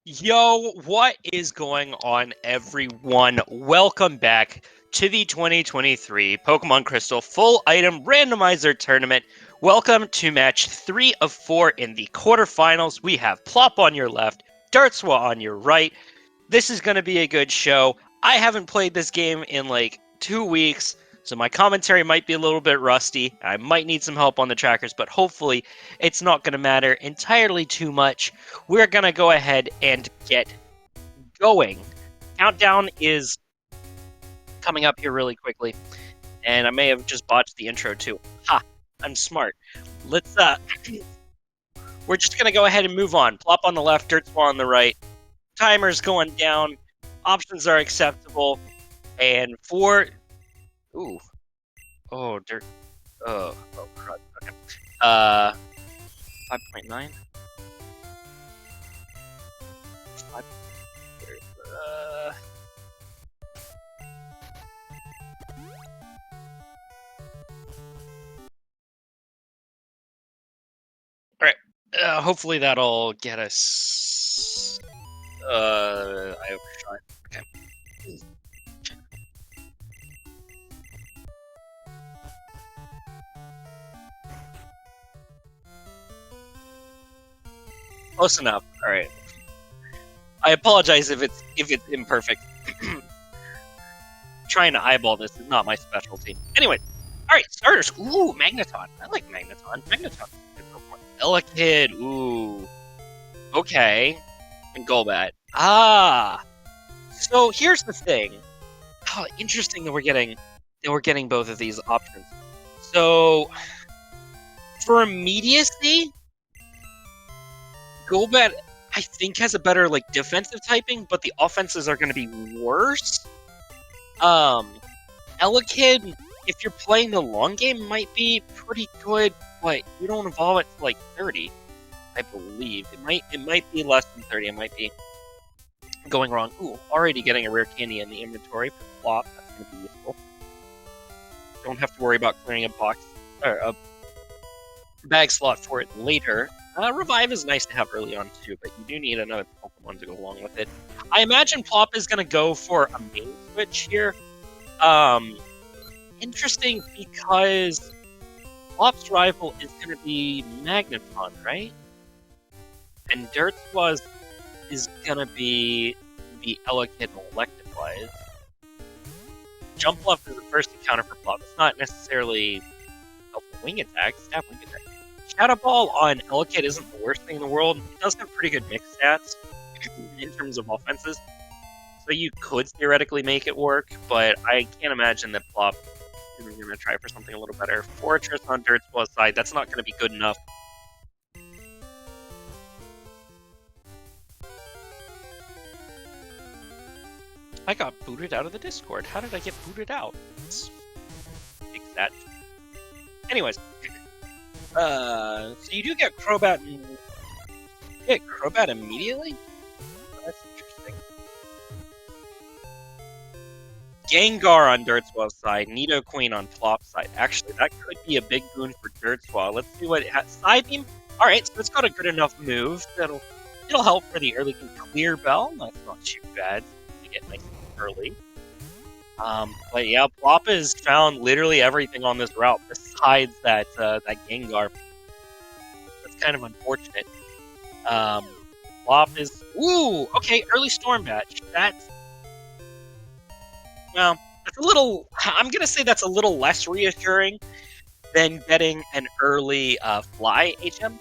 Yo, what is going on, everyone? Welcome back to the 2023 Pokemon Crystal Full Item Randomizer Tournament. Welcome to match 3 of 4 in the quarterfinals. We have Plop on your left, dertswa on your right. This is going to be a good show. I haven't played this game in like 2 weeks, so my commentary might be a little bit rusty. I might need some help on the trackers, but hopefully it's not going to matter entirely too much. We're going to go ahead and get going. Countdown is coming up here really quickly, and I may have just botched the intro too. Ha! I'm smart. Let's we're just going to go ahead and move on. Plop on the left, dertswa on the right. Timer's going down. Options are acceptable. And for... Ooh. Oh, dirt. Oh, crud. Okay. 5.9? Alright. Hopefully that'll get us... I overshot. Okay. Close enough. All right. I apologize if it's imperfect. Trying to eyeball this is not my specialty. Anyway, all right, starters. Ooh, Magneton. I like Magneton. Magneton. Elekid. Ooh. Okay. And Golbat. Ah. So here's the thing. Oh, interesting that we're getting both of these options. So for immediacy, Golbat, I think, has a better like defensive typing, but the offenses are going to be worse. Elekid, if you're playing the long game, might be pretty good, but you don't evolve it to like 30, I believe. It might be less than 30. It might be going wrong. Ooh, already getting a rare candy in the inventory for Plop. That's going to be useful. Don't have to worry about clearing a box or a bag slot for it later. Revive is nice to have early on too, but you do need another Pokemon to go along with it. I imagine Plop is going to go for a main switch here. Interesting because Plop's rival is going to be Magneton, right? And dertswa is going to be the Elekid Electivire. Jump Bluff is the first encounter for Plop. It's not necessarily a wing attack, stab wing attack. Shadow Ball on Elekid isn't the worst thing in the world. It does have pretty good mix stats in terms of offenses, so you could theoretically make it work, but I can't imagine that Plop is going to try for something a little better. Fortress on dertswa's side, that's not going to be good enough. I got booted out of the Discord. How did I get booted out? Let's fix that. Anyways. So you do get Crobat. You get Crobat immediately? Oh, that's interesting. Gengar on dertswa's side, Nidoqueen on Plop's side. Actually, that could be a big boon for dertswa. Let's see what it has. Psybeam. All right, so it's got a good enough move that'll help for the early game. Clear Bell. That's not too bad to get nice and early. But yeah, Plop has found literally everything on this route besides that Gengar. That's kind of unfortunate. Plop is... Ooh! Okay, early Storm Batch. That's a little... I'm going to say that's a little less reassuring than getting an early Fly HM.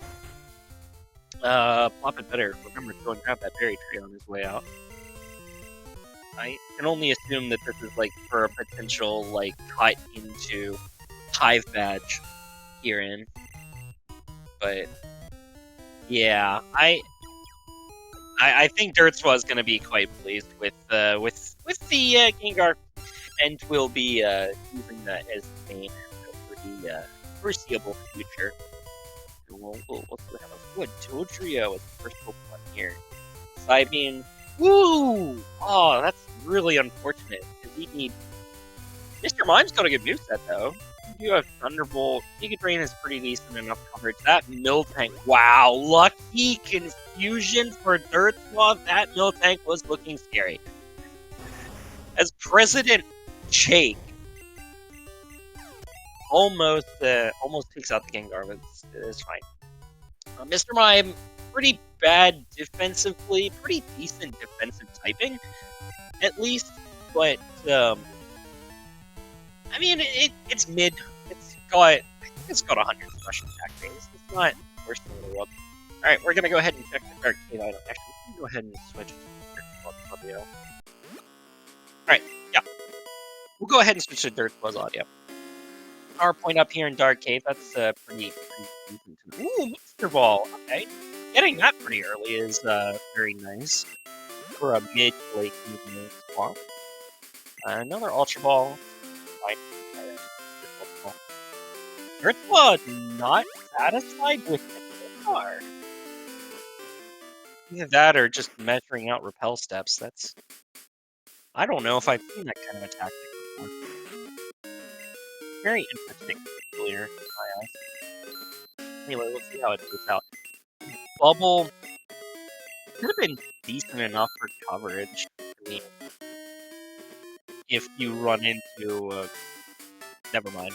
Plop had better remember to go and grab that berry tree on his way out. I can only assume that this is like for a potential like cut into Hive Badge herein, but yeah, I think dertswa is going to be quite pleased with the Gengar, and will be using that as main for the foreseeable future. We'll have a good Dodrio as the first Pokemon here. Psybeam. Woo! Oh, that's really unfortunate, because we need... Mr. Mime's got a good moveset, though. You have Thunderbolt. Giga Drain is pretty decent enough coverage. That Miltank, wow, lucky confusion for dertswa. That Miltank was looking scary. As President Jake almost takes out the Gengar, but it's fine. Mr. Mime, pretty bad defensively, pretty decent defensive typing, at least, but I mean, it's mid. I think it's got 100 special attack base. It's not worse than the world. Alright, we're gonna go ahead and check the Dark Cave item. Actually, we can go ahead and switch to audio. Alright, yeah. We'll go ahead and switch to dertswa's audio. Power point up here in Dark Cave, that's pretty decent. Ooh, Mr. Ball, okay. Getting that pretty early is very nice for a mid to late evening swamp. Another Ultra Ball. dertswa not satisfied with the car. Either that or just measuring out repel steps. I don't know if I've seen that kind of a tactic before. Very interesting earlier in my eyes. Anyway, we'll see how it plays out. Bubble could have been decent enough for coverage. I mean, if you run into never mind.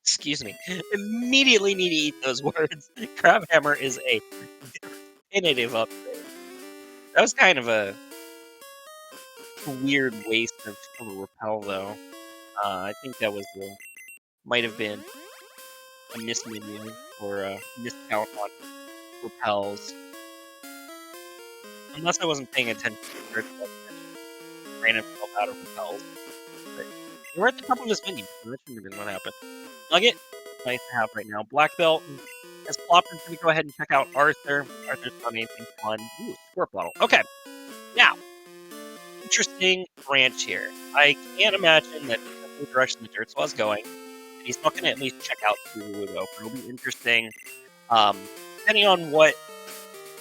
Excuse me. Immediately need to eat those words. Crab Hammer is a definitive upgrade. That was kind of a weird waste of a repel, though. I think that was might have been a mismenu or a miscount on repels. Unless I wasn't paying attention to it, ran himself out of repels. But we're at the top of this menu, so that shouldn't have been what happened. Nugget, nice to have right now. Black Belt, as Plop is going to go ahead and check out Arthur. Arthur's done anything fun. Ooh, Squirt Bottle. Okay, now, interesting branch here. I can't imagine that the direction the dertswa is going. He's not going to at least check out Sudowoodo. It'll be interesting, depending on what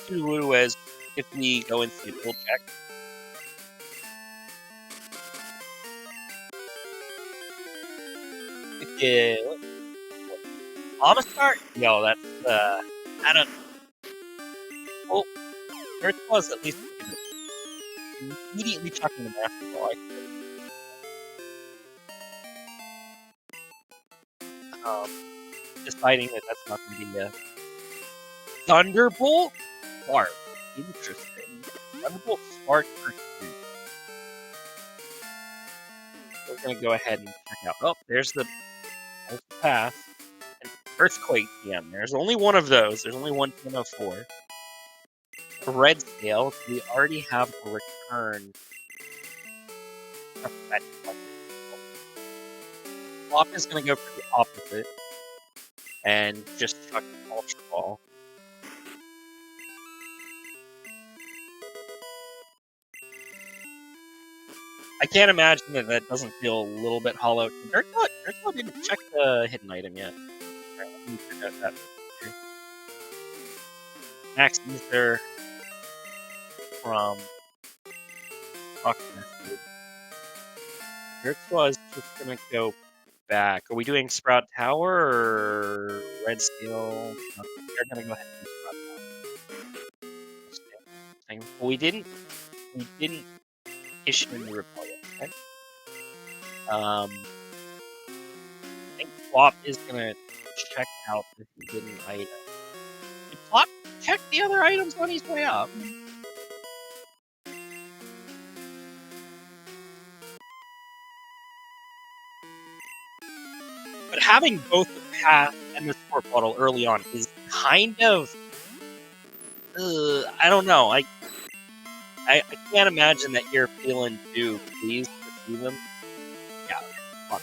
Sudowoodo is, if we go into the we'll check. Amistar? Yo, that's, I don't... Well, dertswa is at least immediately chucking the Master Ball. Deciding that that's not going to be a Thunderbolt Spark. Interesting. Thunderbolt Spark for 2. We're going to go ahead and check out. Oh, there's the path. And Earthquake TM. There's only one of those. There's only one TM of 4. Red Scale. We already have a return. Plop is going to go for the opposite. And just chuck an Ultra Ball. I can't imagine that doesn't feel a little bit hollow. dertswa didn't check the hidden item yet. Max Ether from dertswa is just gonna go back. Are we doing Sprout Tower or Red Steel? They're gonna go ahead and do Sprout Tower. Well, we didn't issue a new repel yet, okay? I think Plop is gonna check out the hidden item. Did Plop check the other items on his way up? But having both the path and the Squirt Bottle early on is kind of... I don't know. I can't imagine that you're feeling too pleased to see them. Yeah, Plop.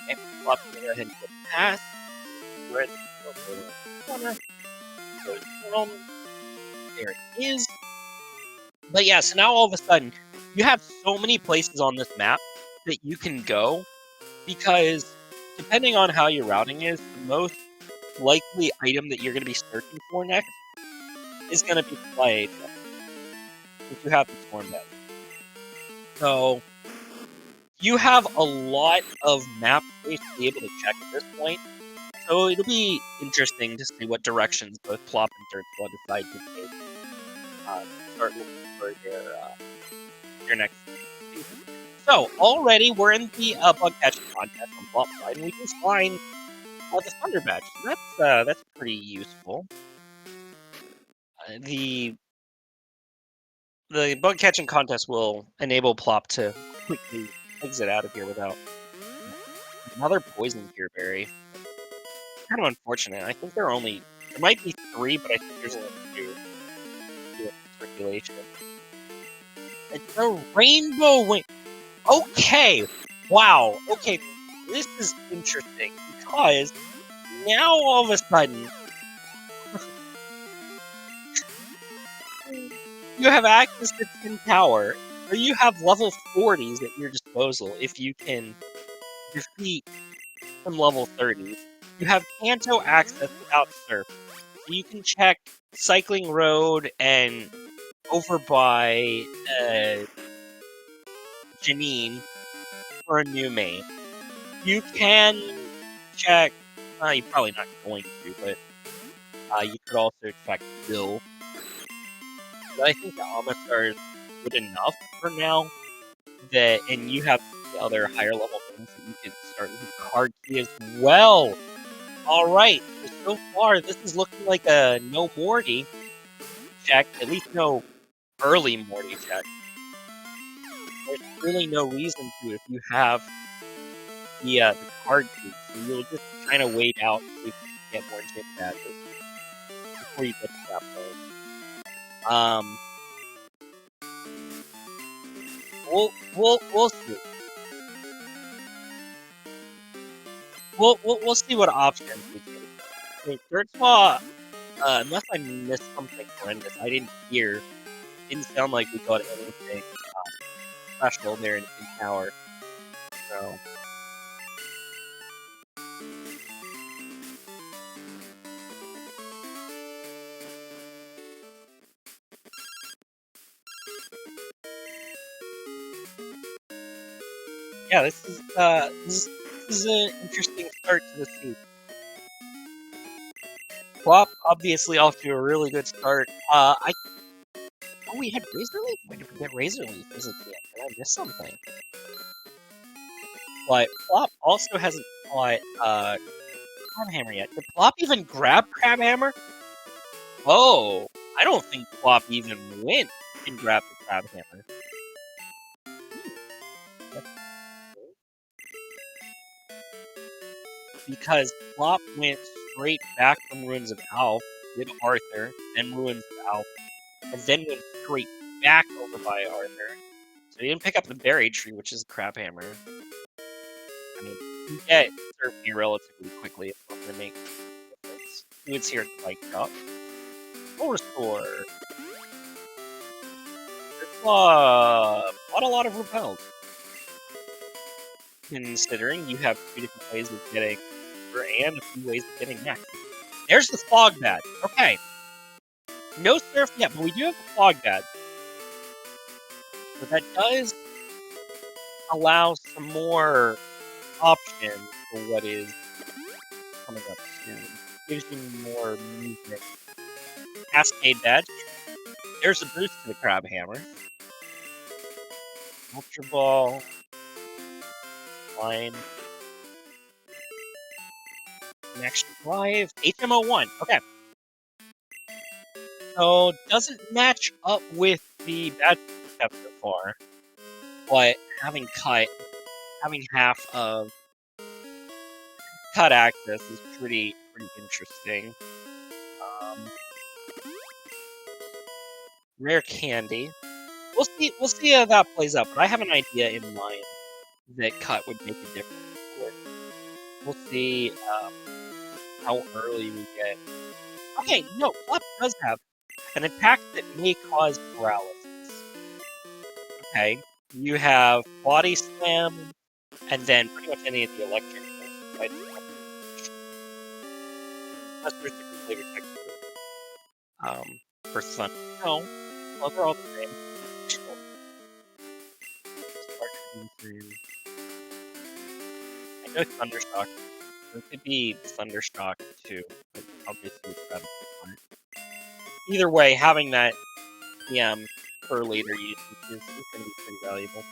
Okay, Plop, go ahead and put pass. Red, corner. Go down. There it is. But yeah, so now all of a sudden, you have so many places on this map that you can go, because depending on how your routing is, the most likely item that you're going to be searching for next is going to be Fly if you have the Storm Bed. So, You have a lot of map space to be able to check at this point, so it'll be interesting to see what directions both Plop and dertswa decide to take. Start looking for their next season. So already we're in the bug catching contest on Plop's side, and we just find the Thunder Badge. That's pretty useful. The bug catching contest will enable Plop to quickly exit out of here without another poison Gearberry. Kind of unfortunate. I think there might be 3, but I think there's only 2 in circulation. It's a rainbow wing. Okay, wow. Okay, this is interesting because now all of a sudden you have access to 10 power, or you have level 40s at your disposal if you can defeat some level 30s. You have Kanto access without Surf. So you can check Cycling Road and over by Janine for a new main. You can check, you're probably not going to, but you could also check Bill. But I think the Amistar is good enough for now, and you have the other higher level things that you can start with card key as well. Alright, so far this is looking like a no Morty check, at least no early Morty check. There's really no reason to if you have the card key, so you'll just kind of wait out so you can get more gym badges before you get to that point. We'll see. We'll see what options we take. Wait, dertswa, unless I missed something horrendous, I didn't hear. Didn't sound like we got anything special there in tower. So. Yeah, this is an interesting start to the season. Plop obviously off to a really good start. We had Razor Leaf? When did we get Razor Leaf? Is it the end? Did I miss something? But Plop also hasn't caught Crab Hammer yet. Did Plop even grab Crab Hammer? Oh, I don't think Plop even went and grabbed the Crab Hammer. Because Plop went straight back from Ruins of Alph, did Arthur, then Ruins of Alph, and then went straight back over by Arthur. So he didn't pick up the Berry Tree, which is a Crab Hammer. I mean, you get Surfy relatively quickly. It's not going to make a difference. It's here to Bike Drop. Full Restore. Bought a lot of repels. Considering you have 2 different ways of getting and a few ways of getting next. There's the Fog Badge. Okay. No Surf yet, but we do have the Fog Badge. So that does allow some more options for what is coming up soon. Gives you more movement. Cascade Badge. There's a boost to the Crab Hammer. Ultra Ball. Line. Next Drive. HMO1. Okay. So, doesn't match up with the badge we have so far. But having half of cut access is pretty interesting. Rare candy. We'll see how that plays out, but I have an idea in mind that cut would make a difference to it. We'll see how early we get. Okay, no, Plop does have an attack that may cause paralysis. Okay, you have Body Slam, and then pretty much any of the electric things. Right? That's particularly later text for Thunder. No, well, they're all the same. No Thundershock. It could be Thundershock too, but obviously it's better. Either way, having that PM per later usage is going to be pretty valuable.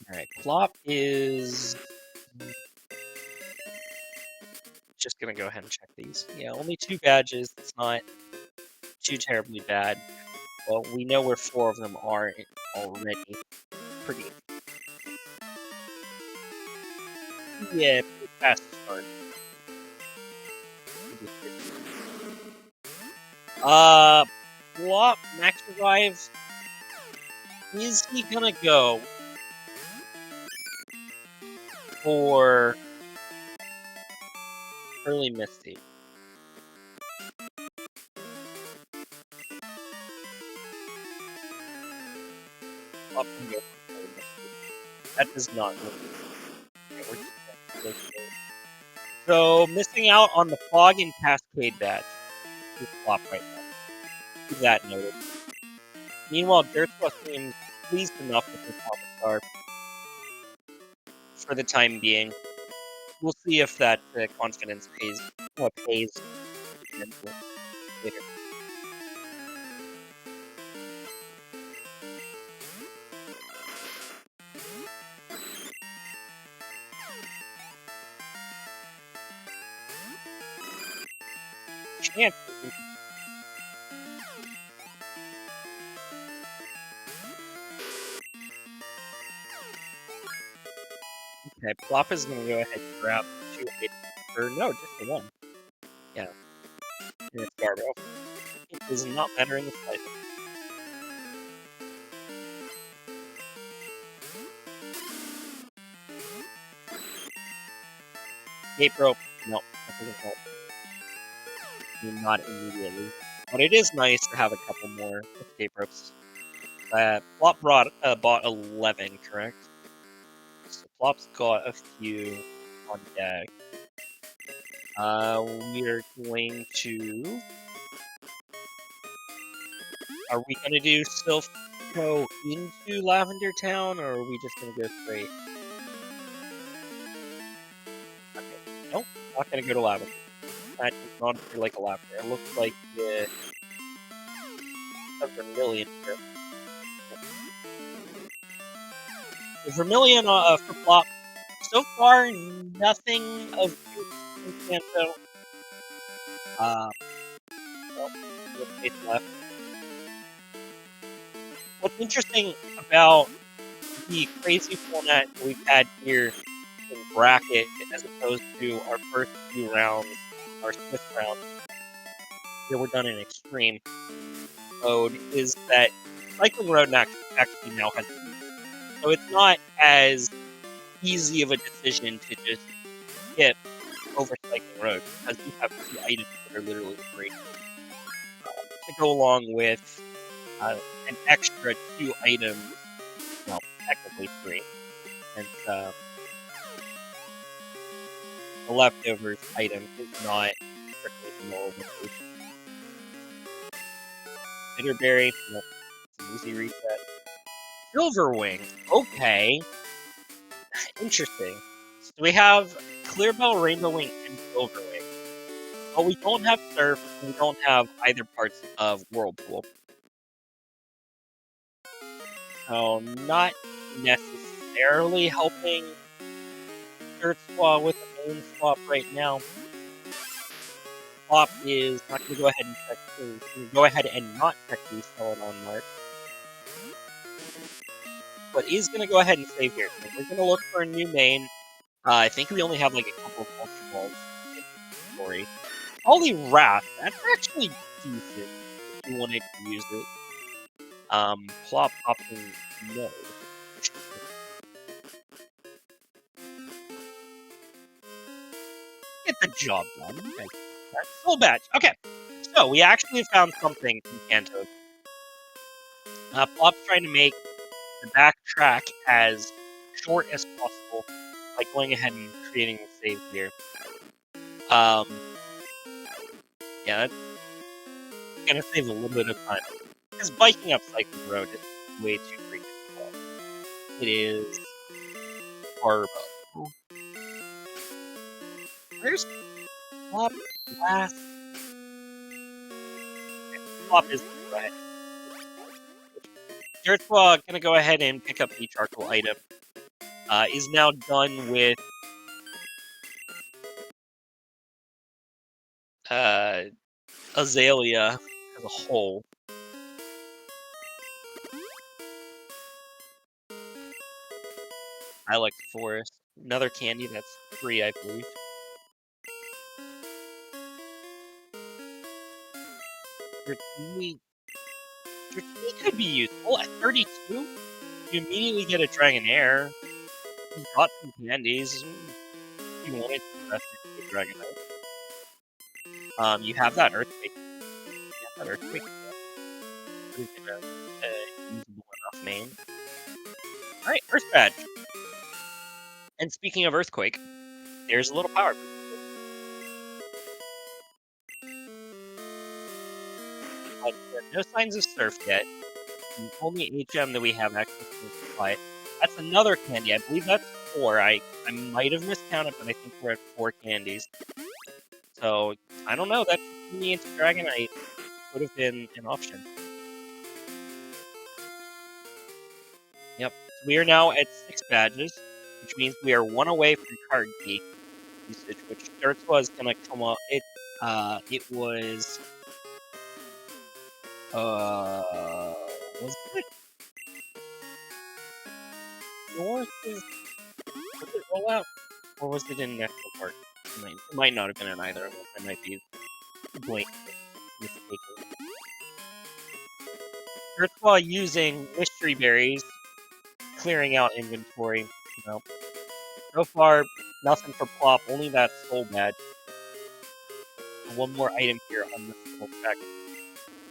Alright, plop is just going to go ahead and check these. Yeah, only 2 badges. It's not too terribly bad. Well, we know where 4 of them are already. Pretty. Yeah, pretty fast start. Plop, max revive. Is he gonna go for early Misty? Plop can go for early Misty. That does not look good. Okay, so, missing out on the Fog and Cascade badge. Just plop right now. Keep that noted. Meanwhile, dertswa seems pleased enough with his Alpha Star for the time being. We'll see if that confidence pays later. Chance. Okay, plop is gonna go ahead and grab 2 items. Or no, just the 1. Yeah. And it's Garbo. It does not matter in the slightest. Escape rope. No, that doesn't help. I mean, not immediately. But it is nice to have a couple more escape ropes. Plop bought 11, correct? So Plop's got a few on deck. We are going to... Are we gonna do Sylph go into Lavender Town, or are we just gonna go straight? Okay, nope, not gonna go to Lavender. That does not appear like a Lavender. It looks like a Vermilion here. The Vermilion for plop. So far, nothing of use in Kanto. Well, no space left. What's interesting about the crazy format we've had here in bracket, as opposed to our first few rounds, our Swiss round, that were done in extreme mode, is that cycling road actually now has, so it's not as easy of a decision to just skip over cycling road, because you have 2 items that are literally free to go along with an extra 2 items, well, technically 3, and the leftovers item is not strictly vanilla location. Bitterberry, nope, it's an easy reset. Silverwing, okay. Interesting. So we have Clearbell, Rainbow Wing, and Silverwing. But we don't have Surf, and we don't have either parts of Whirlpool. So not necessarily helping dertswa with the main swap right now. Plop is not going to go ahead and check. Going to go ahead and not check these selling on Mark. But is going to go ahead and save here. So we're going to look for a new main. I think we only have like a couple of Ultra Balls in inventory. Holy Wrath, that's actually decent if you wanted to use it. Plop opting no. Get the job done. Okay. That's full badge. Okay, so we actually found something in Kanto. Plop's trying to make the backtrack as short as possible by going ahead and creating a save here. Yeah, that's gonna save a little bit of time. Because biking up Cycling Road is way too freaking slow. It is Barbo. Where's Plop last? Plop is right. Dertswa gonna go ahead and pick up the charcoal item. Is now done with Azalea as a whole. I like Forest. Another candy that's free, I believe. Dratini could be useful. At 32, you immediately get a Dragonair. You've got some candies. If you wanted to invest into a Dragonite. You have that Earthquake. That is a usable enough main. Alright, Earth Badge. And speaking of Earthquake, there's a little power boost. No signs of Surf yet. The only HM that we have access to is Supply. That's another candy. I believe that's 4. I might have miscounted, but I think we're at 4 candies. So, I don't know. That me into Dragonite would have been an option. Yep. So we are now at 6 badges, which means we are 1 away from card key usage, which Dertswa is gonna come up. It was it North is was it rollout? Or was it in Nectar Park? It might not have been in either of them. I might be blatantly mistaken. Dertswa using mystery berries, clearing out inventory. You know. So far, nothing for Plop, only that soul badge. One more item here on this little track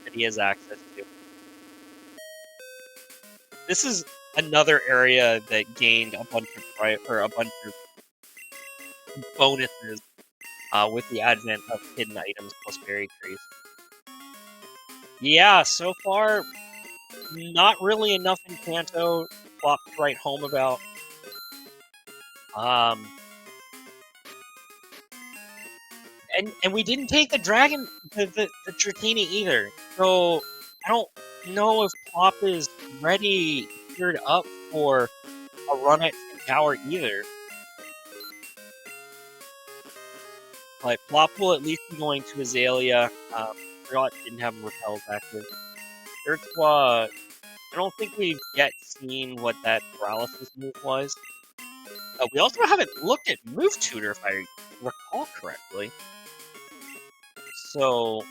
that he has access to. This is another area that gained a bunch of bonuses with the advent of hidden items plus berry trees. Yeah, so far, not really enough in Kanto to Plop to write home about. And we didn't take the Dratini either. So I don't know if Plop is ready, geared up for a run at Tower either. But Plop will at least be going to Azalea. Forgot didn't have repels active. Dertswa, I don't think we've yet seen what that paralysis move was. We also haven't looked at Move Tutor, if I recall correctly. So,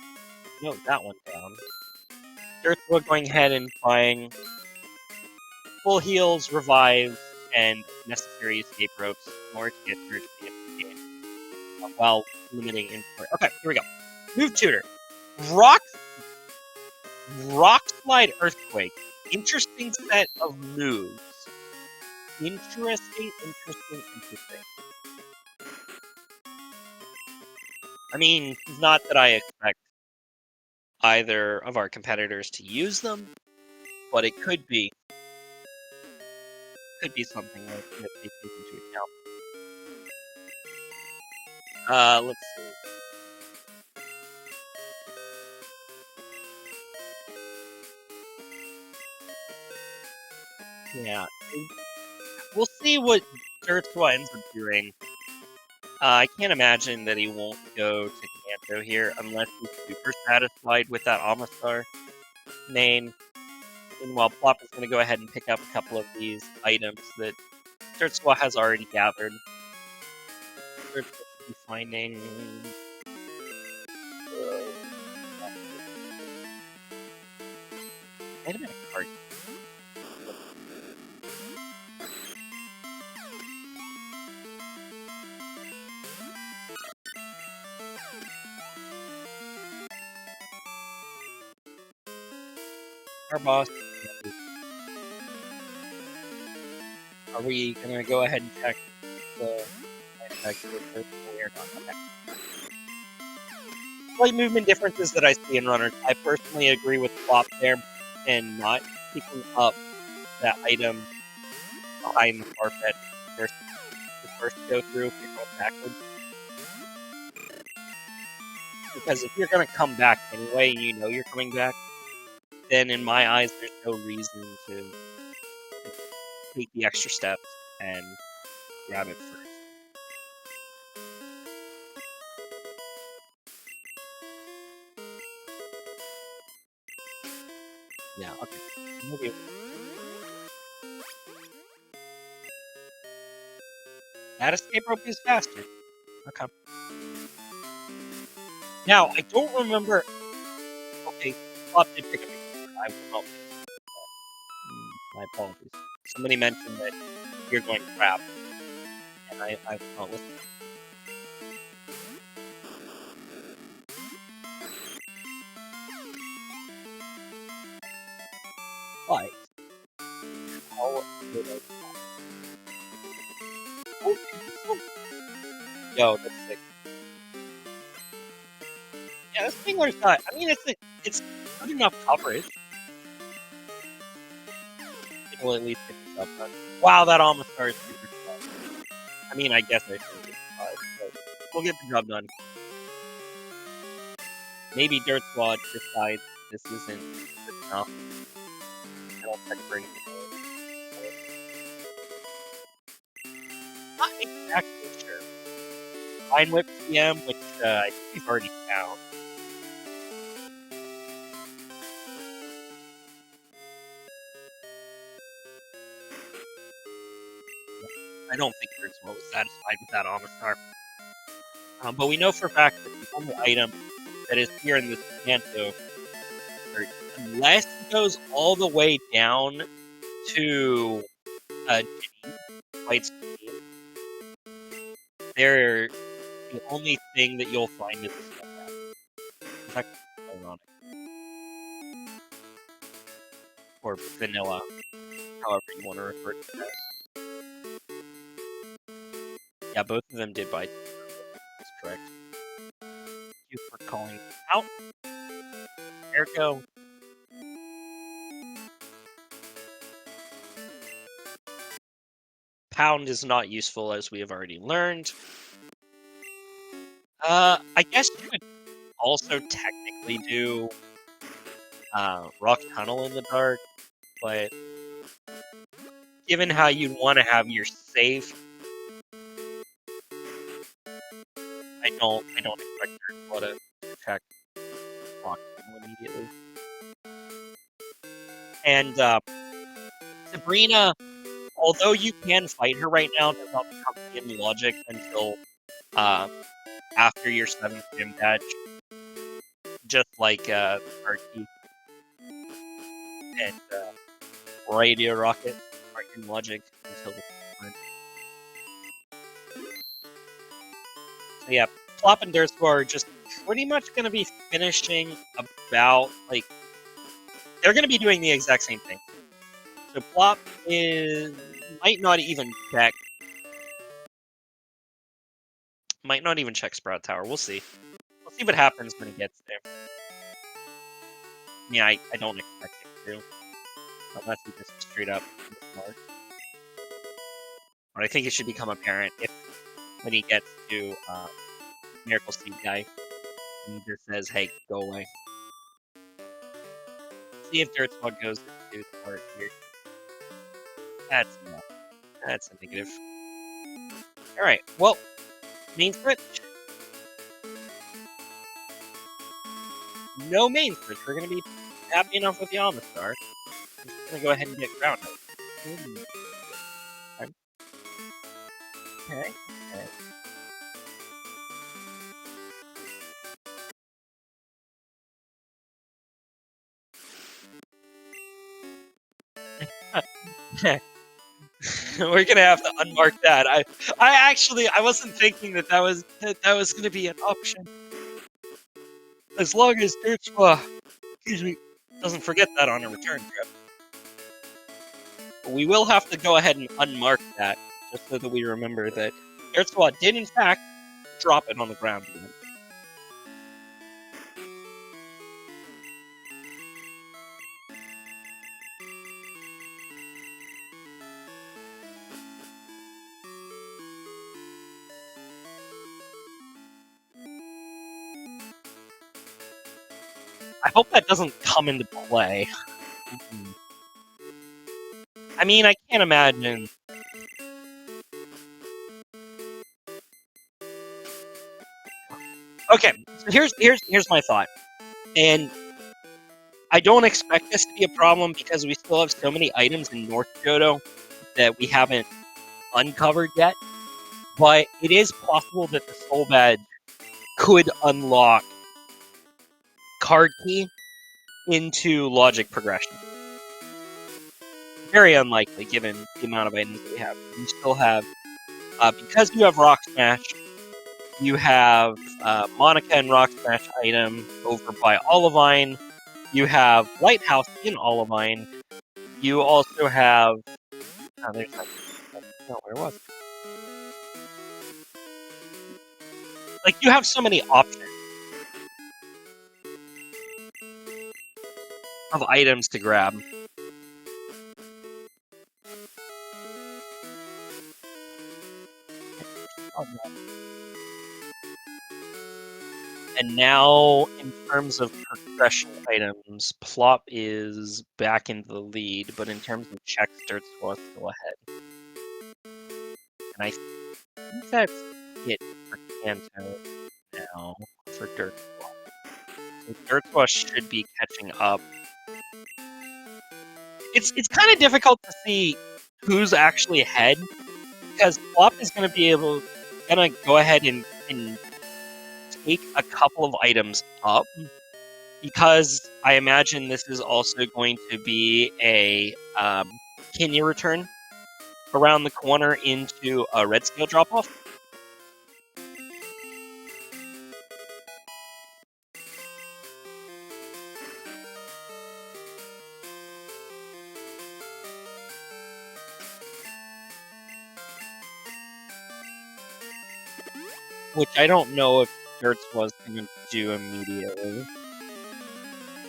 note that one down. Dertswa going ahead and buying full heals, revives, and necessary escape ropes in order to get through to the end of the game, while limiting inventory. Okay, here we go. Move Tutor. Rock Slide Earthquake. Interesting set of moves. Interesting. I mean, not that I expect either of our competitors to use them, but it could be something that they take into account. Let's see. Yeah, we'll see what Dertswa ends up doing. I can't imagine that he won't go to Kanto here unless he's super satisfied with that Amistar main. Meanwhile, Plop is going to go ahead and pick up a couple of these items that Dertswa has already gathered. Dertswa should be finding... Might have been a card. Our boss. Are we gonna go ahead and check the manufacturer first? We are not. Okay. Slight movement differences that I see in runners. I personally agree with Plop there and not picking up that item behind the Farfetch versus first go through if you're going backwards. Because if you're going to come back anyway, and you know you're coming back, then in my eyes, there's no reason to take the extra steps and grab it first. Yeah, okay. Maybe that escape rope is faster. Okay. Now, I don't remember. Okay, Plop did pick up a I will not. My apologies. Somebody mentioned that you're going crap, and I will not listen. But how would I? Yo, that's sick. Yeah, this Mingler's not. I mean, it's good enough coverage. It'll at least get the job done. Wow, that almost started super slow. I mean, I guess I should get but we'll get the job done. Maybe dertswa decides this isn't good enough. I don't check for anything. Not exactly sure. Line whip CM, which I think we've already found. I don't think dertswa was satisfied with that Amistar. But we know for a fact that the only item that is here in this Kanto, unless it goes all the way down to White's Janine, they're the only thing that you'll find is this one. It's actually ironic. Or vanilla, however you want to refer to it as. Yeah, both of them did buy. That's correct. Thank you for calling out. Ergo. Pound is not useful, as we have already learned. I guess you could also technically do Rock Tunnel in the dark, but given how you'd want to have your safe, I don't expect her to check Rock Tunnel immediately. And Sabrina, although you can fight her right now, does not become in logic until after your 7th gym badge. Just like Archie and Radio Rocket are in logic until the point. So yeah, Plop and dertswa are just pretty much going to be finishing about, like, they're going to be doing the exact same thing. So Plop might not even check Sprout Tower. We'll see. We'll see what happens when he gets there. Yeah, I don't expect him to. Unless he just straight up smart. But I think it should become apparent when he gets to Miracle Seed guy, and he just says, "Hey, go away." See if dertswa goes into smart here. That's enough. That's a negative. All right. Well, main switch. No main switch. We're gonna be happy enough with the Amistar. I'm just gonna go ahead and get grounded. Okay. We're gonna have to unmark that. I actually wasn't thinking that was gonna be an option. As long as dertswa, doesn't forget that on a return trip. But we will have to go ahead and unmark that, just so that we remember that dertswa did in fact drop it on the ground again. I hope that doesn't come into play. I mean, I can't imagine. Okay, so here's my thought, and I don't expect this to be a problem because we still have so many items in North Johto that we haven't uncovered yet. But it is possible that the Soul Badge could unlock card key into logic progression. Very unlikely given the amount of items we have. You still have, because you have Rock Smash, you have Monica and Rock Smash item over by Olivine. You have Lighthouse in Olivine. You also have. Oh, there's like. No, where was it? Like, you have so many options of items to grab. Oh, no. And now, in terms of progression items, Plop is back into the lead, but in terms of checks, dertswa is still ahead. And I think that's it for Kanto now for dertswa. So dertswa should be catching up. It's kind of difficult to see who's actually ahead because Plop is going to be gonna go ahead and take a couple of items up. Because I imagine this is also going to be a Kenya return around the corner into a red scale drop-off. Which I don't know if dertswa going to do immediately.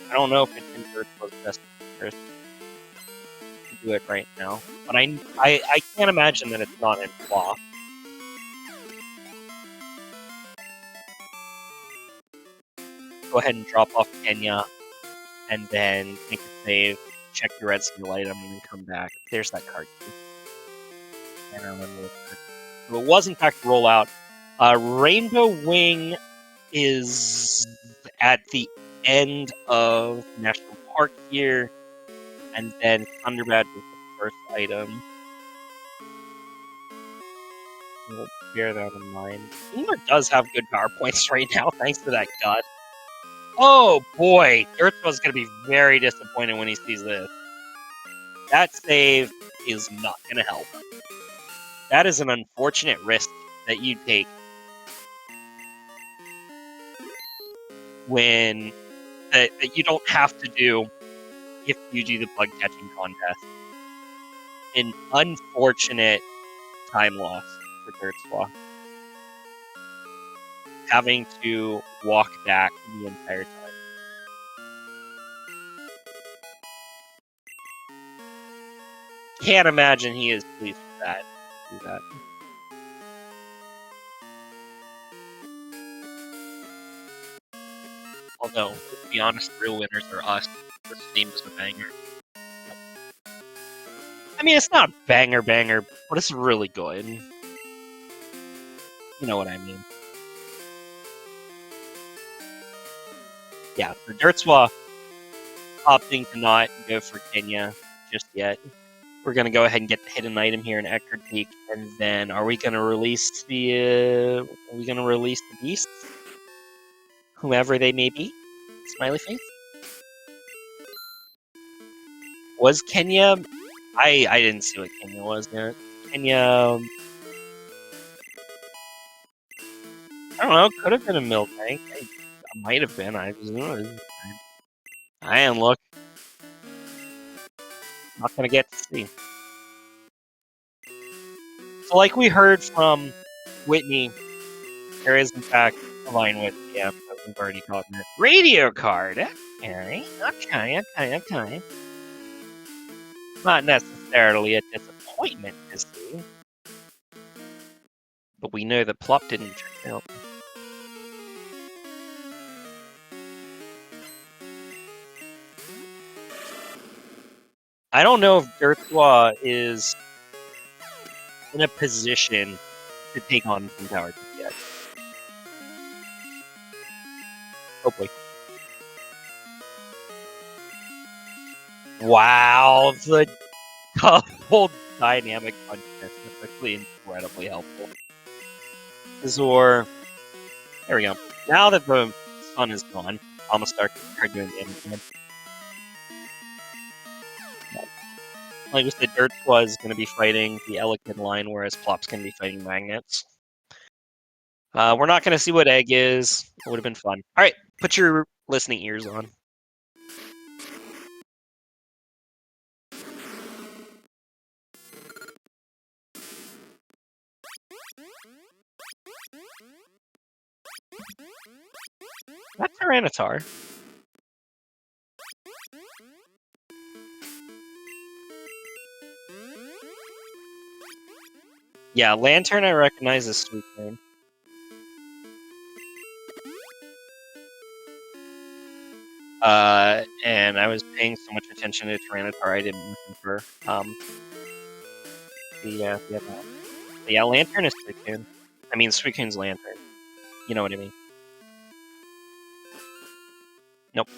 I don't know if it's in dertswa's best interest to do it right now. But I can't imagine that it's not in plop. Go ahead and drop off Kenya, and then make a save, check your red skill item, and then come back. There's that card key. I don't remember what card. So it was in fact rollout. Rainbow Wing is at the end of National Park here, and then Thunderbad is the first item. We'll bear that in mind. Ema does have good power points right now, thanks to that gut. Oh boy, dertswa's gonna be very disappointed when he sees this. That save is not gonna help. That is an unfortunate risk that you take when that you don't have to do if you do the bug catching contest. An unfortunate time loss for dertswa. Having to walk back the entire time. Can't imagine he is pleased with that. Do that. Although, to be honest, real winners are us. This team is a banger. I mean, it's not banger, but it's really good. You know what I mean. Yeah, for dertswa, opting to not go for Kenya just yet. We're gonna go ahead and get the hidden item here in Eckerd Peak, and then are we gonna release the beasts? Whoever they may be. Smiley face. Was Kenya? I didn't see what Kenya was yet. Kenya. I don't know. Could have been a milk tank. I might have been. I didn't look. Not gonna get to see. So, like we heard from Whitney, there is in fact a line with but we've already gotten it. Radio card. Okay. Not necessarily a disappointment to see, but we know that Plop didn't check out. I don't know if dertswa is in a position to take on Twin Towers yet. Hopefully. Wow, the couple dynamic punches. That's actually incredibly helpful. Zor. There we go. Now that the sun is gone, I'm gonna start doing damage again. Like we said, dertswa is gonna be fighting the Elikin line, whereas plop's gonna be fighting magnets. We're not gonna see what egg is. It would have been fun. All right, put your listening ears on. That's Tyranitar. Yeah, Lantern I recognize as Suicune. And I was paying so much attention to Tyranitar I didn't listen for yeah, Lantern is Suicune. I mean Suicune's Lantern. You know what I mean. Nope.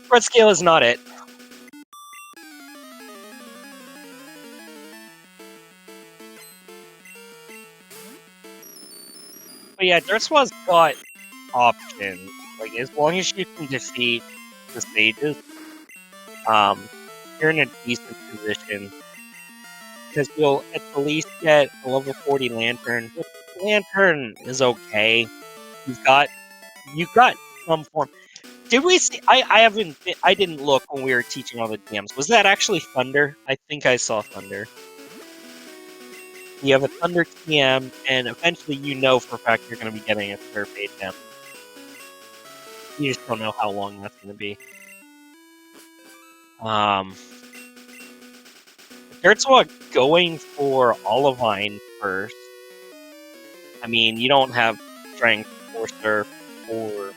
Red Scale is not it. But yeah, dertswa's got options. Like, as long as you can defeat the stages, you're in a decent position. Because you'll at the least get a level 40 Lantern. Which Lantern is okay. You've got some form. Did we see? I didn't look when we were teaching all the DMs. Was that actually Thunder? I think I saw Thunder. You have a Thunder TM, and eventually you know for a fact you're going to be getting a Surf HM. You just don't know how long that's going to be. dertswa going for Olivine first. I mean, you don't have Strength or Surf or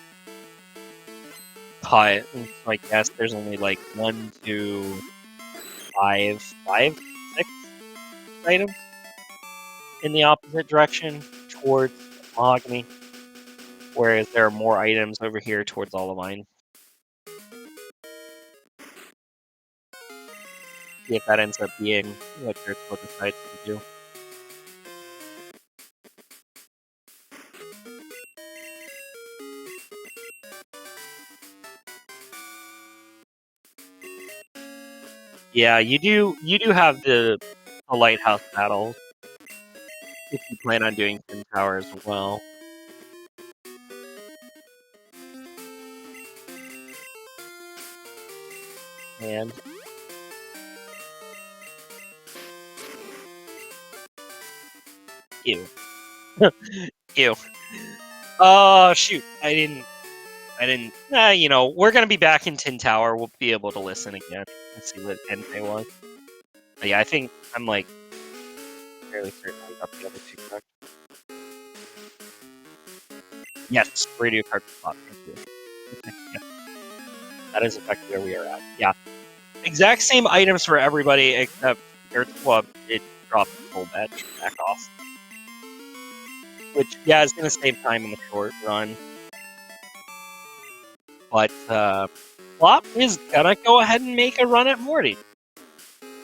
Cut, so I guess there's only like 1, 2, 5, 6 items in the opposite direction towards Mahogany, whereas there are more items over here towards Olivine. See if that ends up being what dertswa decides to do. Yeah, you do have the lighthouse battle if you plan on doing Twin Tower as well. And ew. Ew. Oh shoot. I didn't you know, we're gonna be back in Tin Tower. We'll be able to listen again and see what Entei was. But yeah, I think I'm like fairly certain we got the other two correct. Yes, radio card spot. Thank you. Yeah. That is effectively where we are at. Yeah. Exact same items for everybody except dertswa it dropped the full batch back off. Which yeah is gonna save time in the short run. But plop is gonna go ahead and make a run at Morty.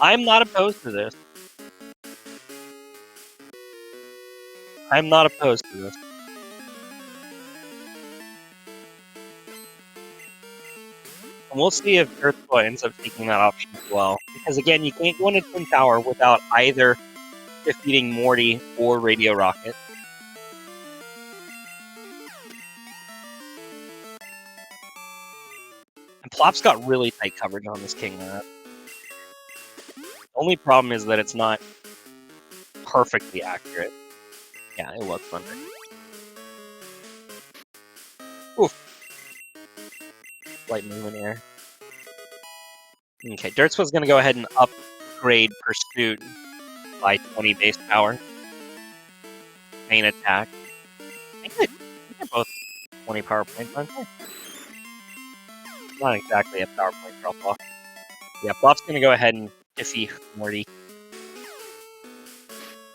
I'm not opposed to this. I'm not opposed to this. And we'll see if dertswa ends up taking that option as well. Because again, you can't go into Twin Tower without either defeating Morty or Radio Rocket. And plop's got really tight coverage on this King map. The only problem is that it's not perfectly accurate. Yeah, it was Thunder. Oof. Light movement air. Okay, dertswa's gonna go ahead and upgrade Pursuit by 20 base power. Main attack. I think they're both 20 power points, aren't they? Not exactly a power point drop off. Yeah, Plop's gonna go ahead and defeat Morty.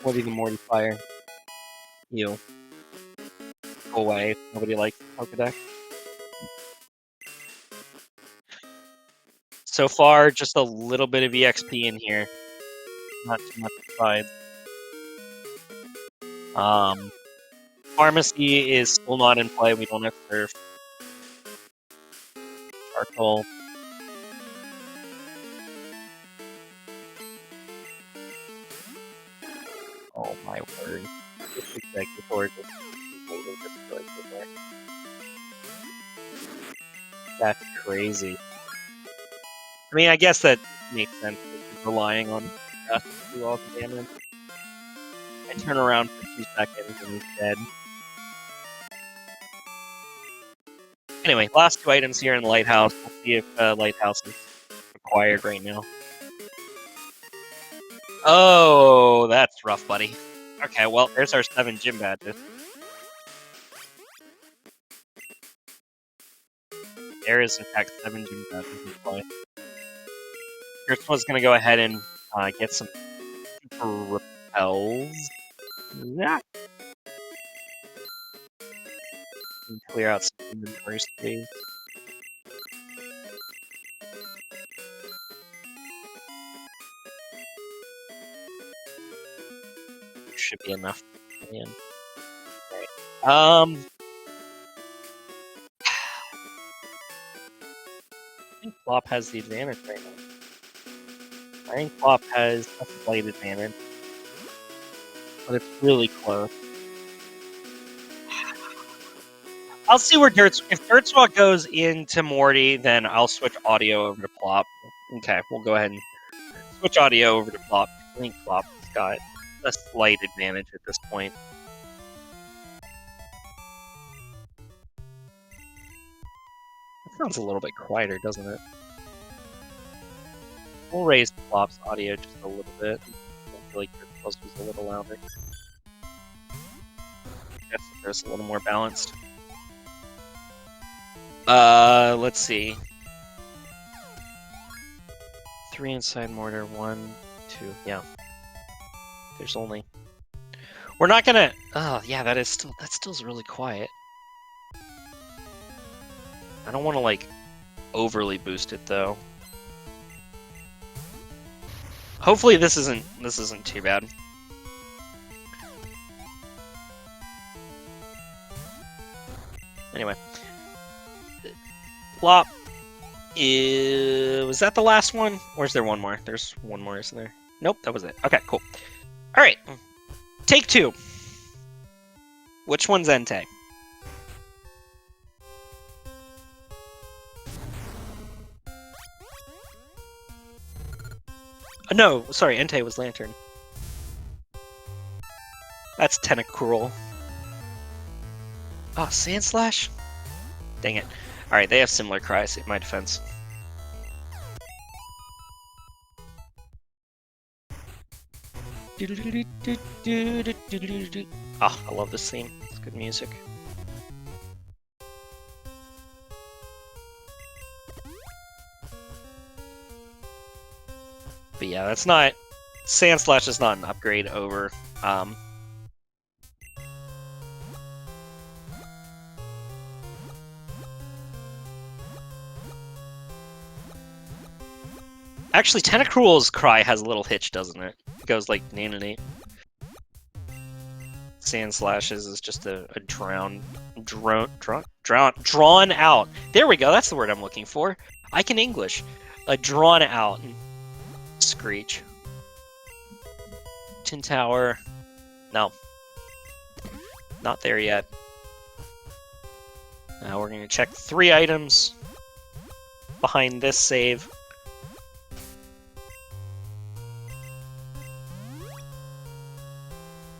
Morty the Mortifier. You. Go away. Nobody likes Pokedex. So far, just a little bit of EXP in here. Not too much besides. Pharmacy is still not in play. We don't have Surf. Charcoal. Oh my word. This Executor just completely destroyed the deck. That's crazy. I mean, I guess that makes sense. He's relying on us to do all the damage. I turn around for 2 seconds and he's dead. Anyway, last 2 items here in the Lighthouse. We'll see if Lighthouse is required right now. Oh, that's rough, buddy. Okay, well, there's our 7 gym badges. There is, in fact, 7 gym badges in play. First one's gonna go ahead and get some super repels. Yeah. And clear out some inventory space. Should be enough. Man. Right. I think Plop has the advantage right now. I think Plop has a slight advantage. But it's really close. I'll see where if Dertswa goes into Morty, then I'll switch audio over to Plop. Okay, we'll go ahead and switch audio over to Plop. I think Plop's got a slight advantage at this point. That sounds a little bit quieter, doesn't it? We'll raise Plop's audio just a little bit. I feel like Dertswa's was a little louder. I guess there's a little more balanced. Let's see. 3 inside mortar, 1, 2, yeah. There's only... We're not gonna... Oh, yeah, that still's really quiet. I don't want to, like, overly boost it, though. Hopefully this isn't too bad. Anyway. Plop was that the last one? Or is there one more? There's one more, isn't there? Nope, that was it. Okay, cool. Alright. Take 2. Which one's Entei? No, sorry, Entei was Lantern. That's Tentacruel. Oh, Sandslash? Dang it. Alright, they have similar cries in my defense. Ah, I love this theme. It's good music. But yeah, that's not... Sandslash is not an upgrade over... Actually, Tentacruel's cry has a little hitch, doesn't it? It goes like nanonate. Sandslash's is just a drawn out. There we go. That's the word I'm looking for. I can English. A drawn out screech. Tin Tower. No. Not there yet. Now we're going to check 3 items behind this save.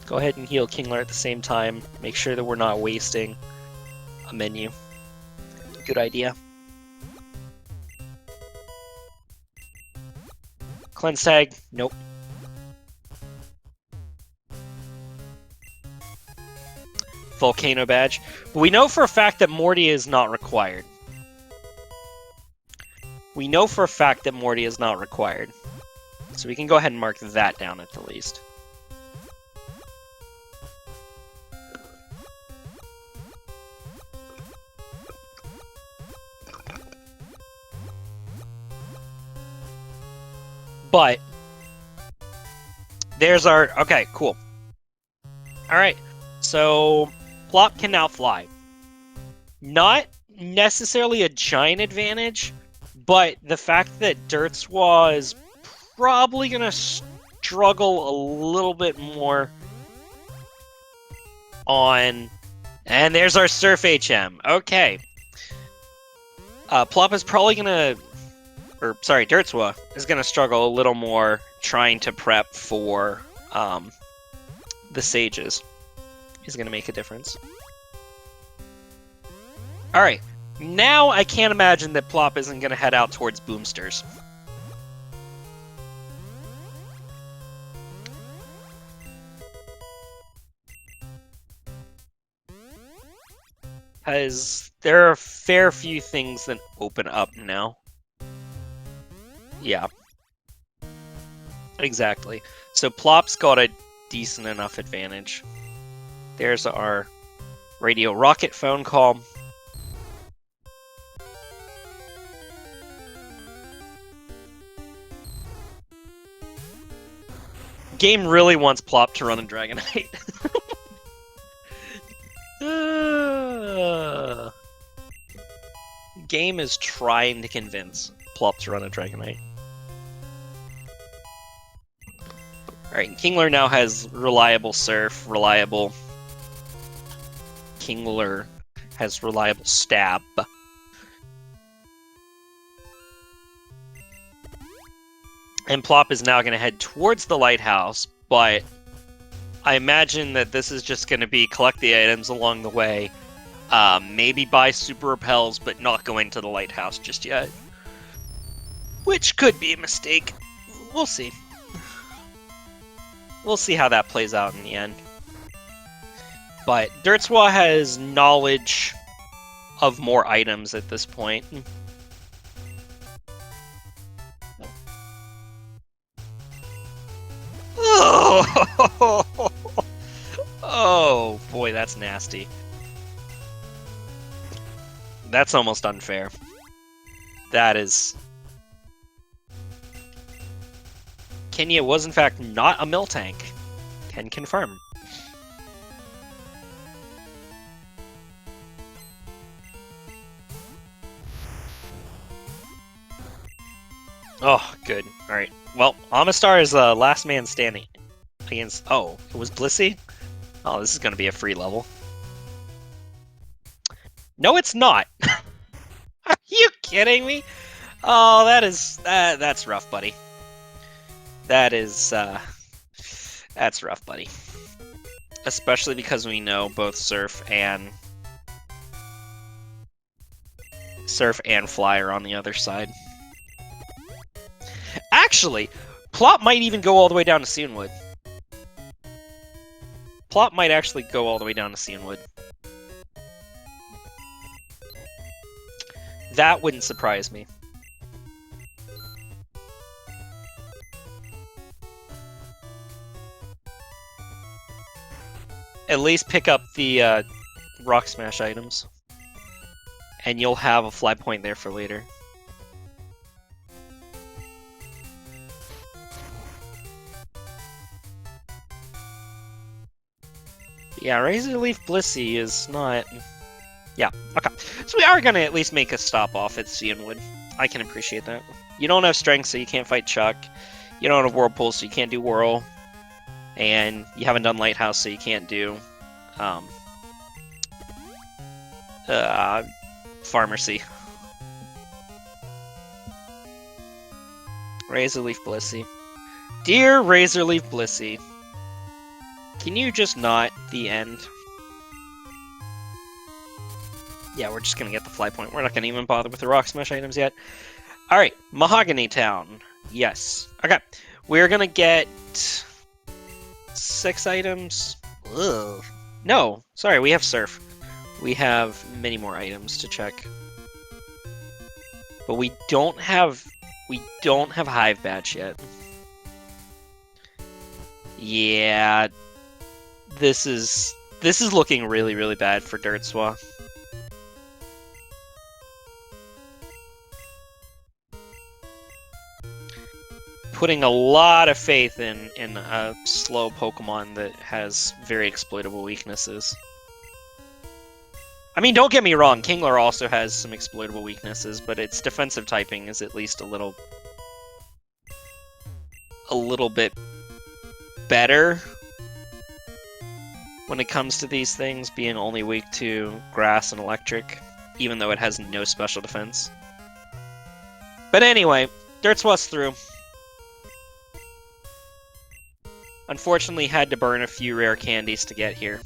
Go ahead and heal Kingler at the same time. Make sure that we're not wasting a menu. Good idea. Cleanse tag? Nope. Volcano badge. But we know for a fact that Morty is not required. We know for a fact that Morty is not required. So we can go ahead and mark that down at the least. But there's our... Okay, cool. Alright, so Plop can now fly. Not necessarily a giant advantage, but the fact that dertswa is probably going to struggle a little bit more on... And there's our Surf HM. Okay. Plop is probably going to... Or, sorry, dertswa is going to struggle a little more trying to prep for the Sages. Is going to make a difference. Alright, now I can't imagine that Plop isn't going to head out towards Boomsters. Because there are a fair few things that open up now. Yeah. Exactly. So Plop's got a decent enough advantage. There's our radio rocket phone call. Game really wants Plop to run a Dragonite. Game is trying to convince Plop to run a Dragonite. Alright, Kingler now has reliable Surf, reliable... Kingler has reliable Stab. And Plop is now going to head towards the lighthouse, but I imagine that this is just going to be collect the items along the way, maybe buy super repels, but not go into the lighthouse just yet. Which could be a mistake. We'll see. We'll see how that plays out in the end. But dertswa has knowledge of more items at this point. Oh! Oh boy, that's nasty. That's almost unfair. That is... Kenya was in fact not a Miltank. Can confirm. Oh, good. Alright. Well, Amistar is last man standing against... Oh, it was Blissey? Oh, this is going to be a free level. No, it's not! Are you kidding me? Oh, that's rough, buddy. That is... That's rough, buddy. Especially because we know both Surf and Fly are on the other side. Actually, Plop might even go all the way down to Seonwood. Plop might actually go all the way down to Seonwood. That wouldn't surprise me. At least pick up the Rock Smash items. And you'll have a fly point there for later. Yeah, Razor Leaf Blissey is not... Yeah, okay. So we are going to at least make a stop off at Seonwood. I can appreciate that. You don't have Strength, so you can't fight Chuck. You don't have Whirlpool, so you can't do Whirl. And you haven't done Lighthouse, so you can't do... Pharmacy. Razor Leaf Blissey. Dear Razor Leaf Blissey, can you just not the end? Yeah, we're just gonna get the fly point. We're not gonna even bother with the Rock Smash items yet. Alright, Mahogany Town. Yes. Okay. We're gonna get 6 items. Ugh. No, sorry, we have Surf. We have many more items to check. But we don't have Hive Badge yet. Yeah, this is looking really, really bad for dertswa. Putting a lot of faith in a slow Pokemon that has very exploitable weaknesses. I mean, don't get me wrong, Kingler also has some exploitable weaknesses, but its defensive typing is at least a little bit better when it comes to these things, being only weak to grass and electric, even though it has no special defense. But anyway, dertswa's through. Unfortunately, had to burn a few rare candies to get here.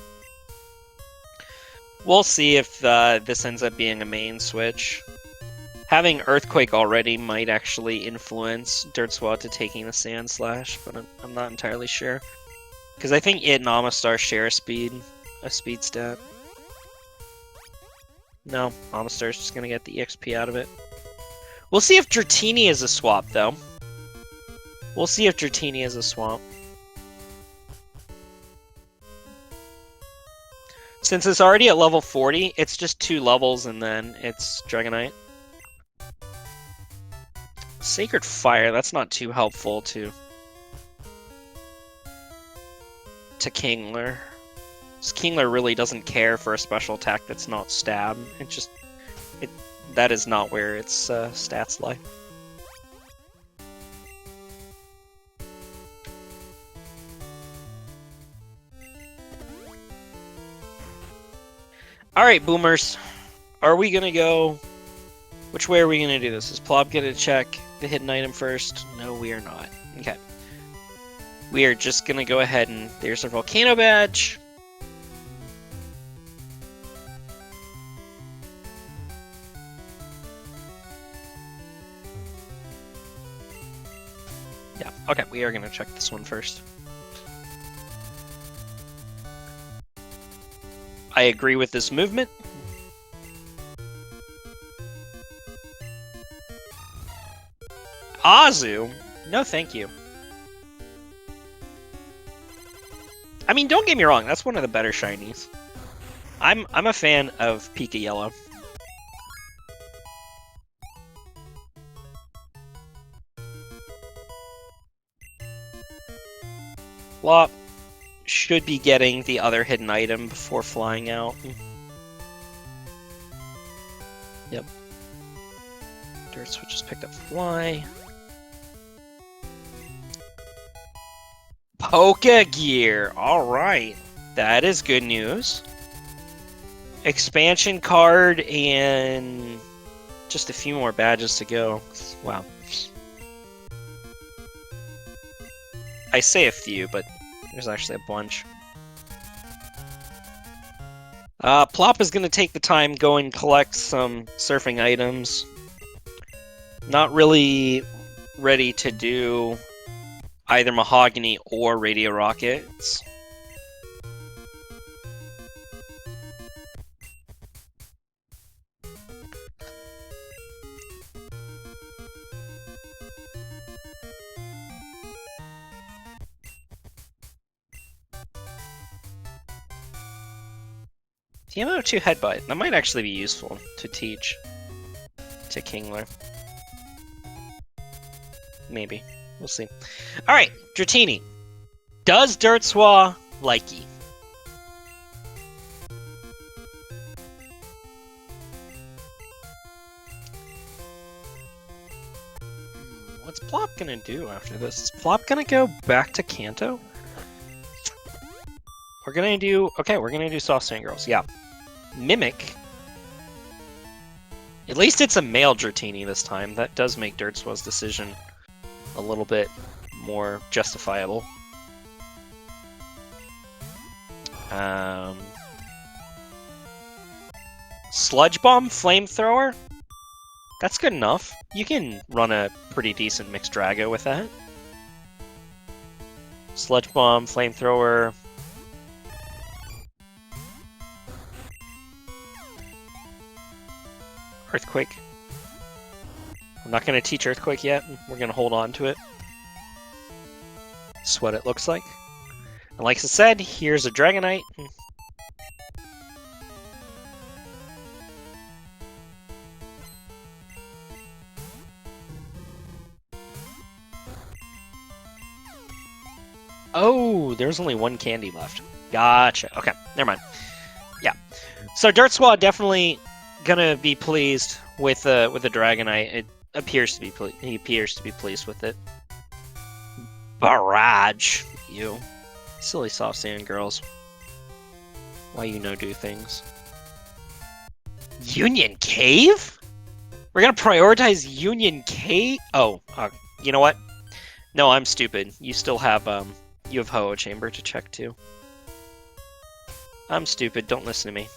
We'll see if this ends up being a main switch. Having Earthquake already might actually influence dertswa to taking the Sand Slash, but I'm not entirely sure. Because I think it and Amistar share a speed stat. No, Amistar's just going to get the EXP out of it. We'll see if Dratini is a swap, though. We'll see if Dratini is a swap. Since it's already at level 40, it's just 2 levels and then it's Dragonite. Sacred Fire, that's not too helpful to Kingler. Kingler really doesn't care for a special attack that's not stab. That is not where its stats lie. Alright, boomers. Are we gonna go... Which way are we gonna do this? Is Plop gonna check the hidden item first? No, we are not. Okay. We are just gonna go ahead and... There's our Volcano Badge. Yeah, okay, we are gonna check this one first. I agree with this movement. Azu? No, thank you. I mean, don't get me wrong, that's one of the better shinies. I'm a fan of Pika Yellow. Plop should be getting the other hidden item before flying out. Yep. Dertswa just picked up Fly. Poke Gear! Alright. That is good news. Expansion card and just a few more badges to go. Wow. I say a few, but there's actually a bunch. Plop is going to take the time, go and collect some surfing items. Not really ready to do either Mahogany or Radio Rockets. TMO2 Headbutt. That might actually be useful to teach to Kingler. Maybe. We'll see. Alright, Dratini. Does dertswa like ye? What's Plop gonna do after this? Is Plop gonna go back to Kanto? We're gonna do... Okay, we're gonna do Soft Sand Girls. Yeah. Mimic. At least it's a male Dratini this time. That does make dertswa's decision a little bit more justifiable. Sludge Bomb Flamethrower? That's good enough. You can run a pretty decent mixed Drago with that. Sludge Bomb, Flamethrower... Earthquake. I'm not going to teach Earthquake yet. We're going to hold on to it. That's what it looks like. And like I said, here's a Dragonite. Oh, there's only one candy left. Gotcha. Okay, never mind. Yeah. So dertswa definitely gonna be pleased with the Dragonite. It appears to be he appears to be pleased with it. Barrage, you silly soft sand girls. Why you no do things? Union Cave? We're gonna prioritize Union Cave? Oh, you know what? No, I'm stupid. You still have you have Ho-Oh Chamber to check too. I'm stupid. Don't listen to me.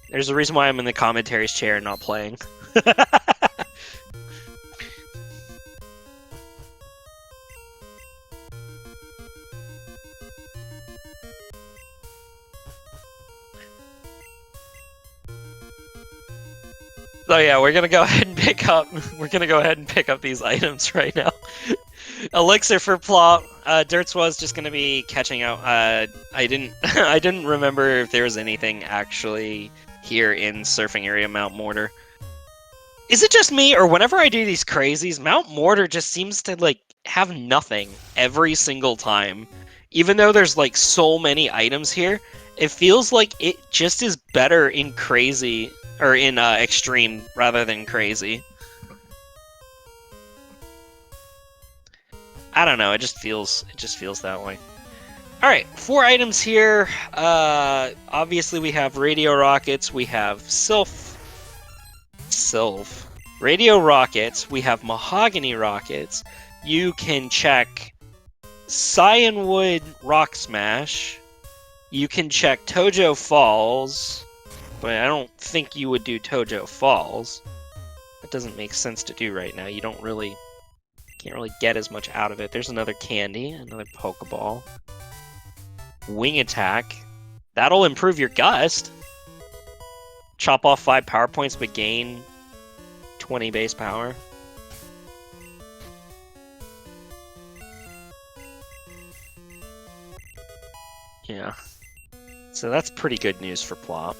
There's a reason why I'm in the commentaries chair and not playing. So yeah, we're gonna go ahead and pick up. We're gonna go ahead and pick up these items right now. Elixir for plop. dertswa is just gonna be catching out. I didn't remember if there was anything actually here in Surfing Area Mount Mortar. Is it just me, or whenever I do these crazies, Mount Mortar just seems to like have nothing every single time? Even though there's like so many items here, it feels like it just is better in crazy or in extreme rather than crazy. I don't know. It just feels that way. All right, 4 items here. Obviously, we have radio rockets. We have sylph, radio rockets. We have mahogany rockets. You can check Cyanwood Rock Smash. You can check Tojo Falls. But I don't think you would do Tojo Falls. That doesn't make sense to do right now. You can't really get as much out of it. There's another candy, another Pokeball. Wing Attack. That'll improve your Gust. Chop off 5 power points, but gain 20 base power. Yeah. So that's pretty good news for plop.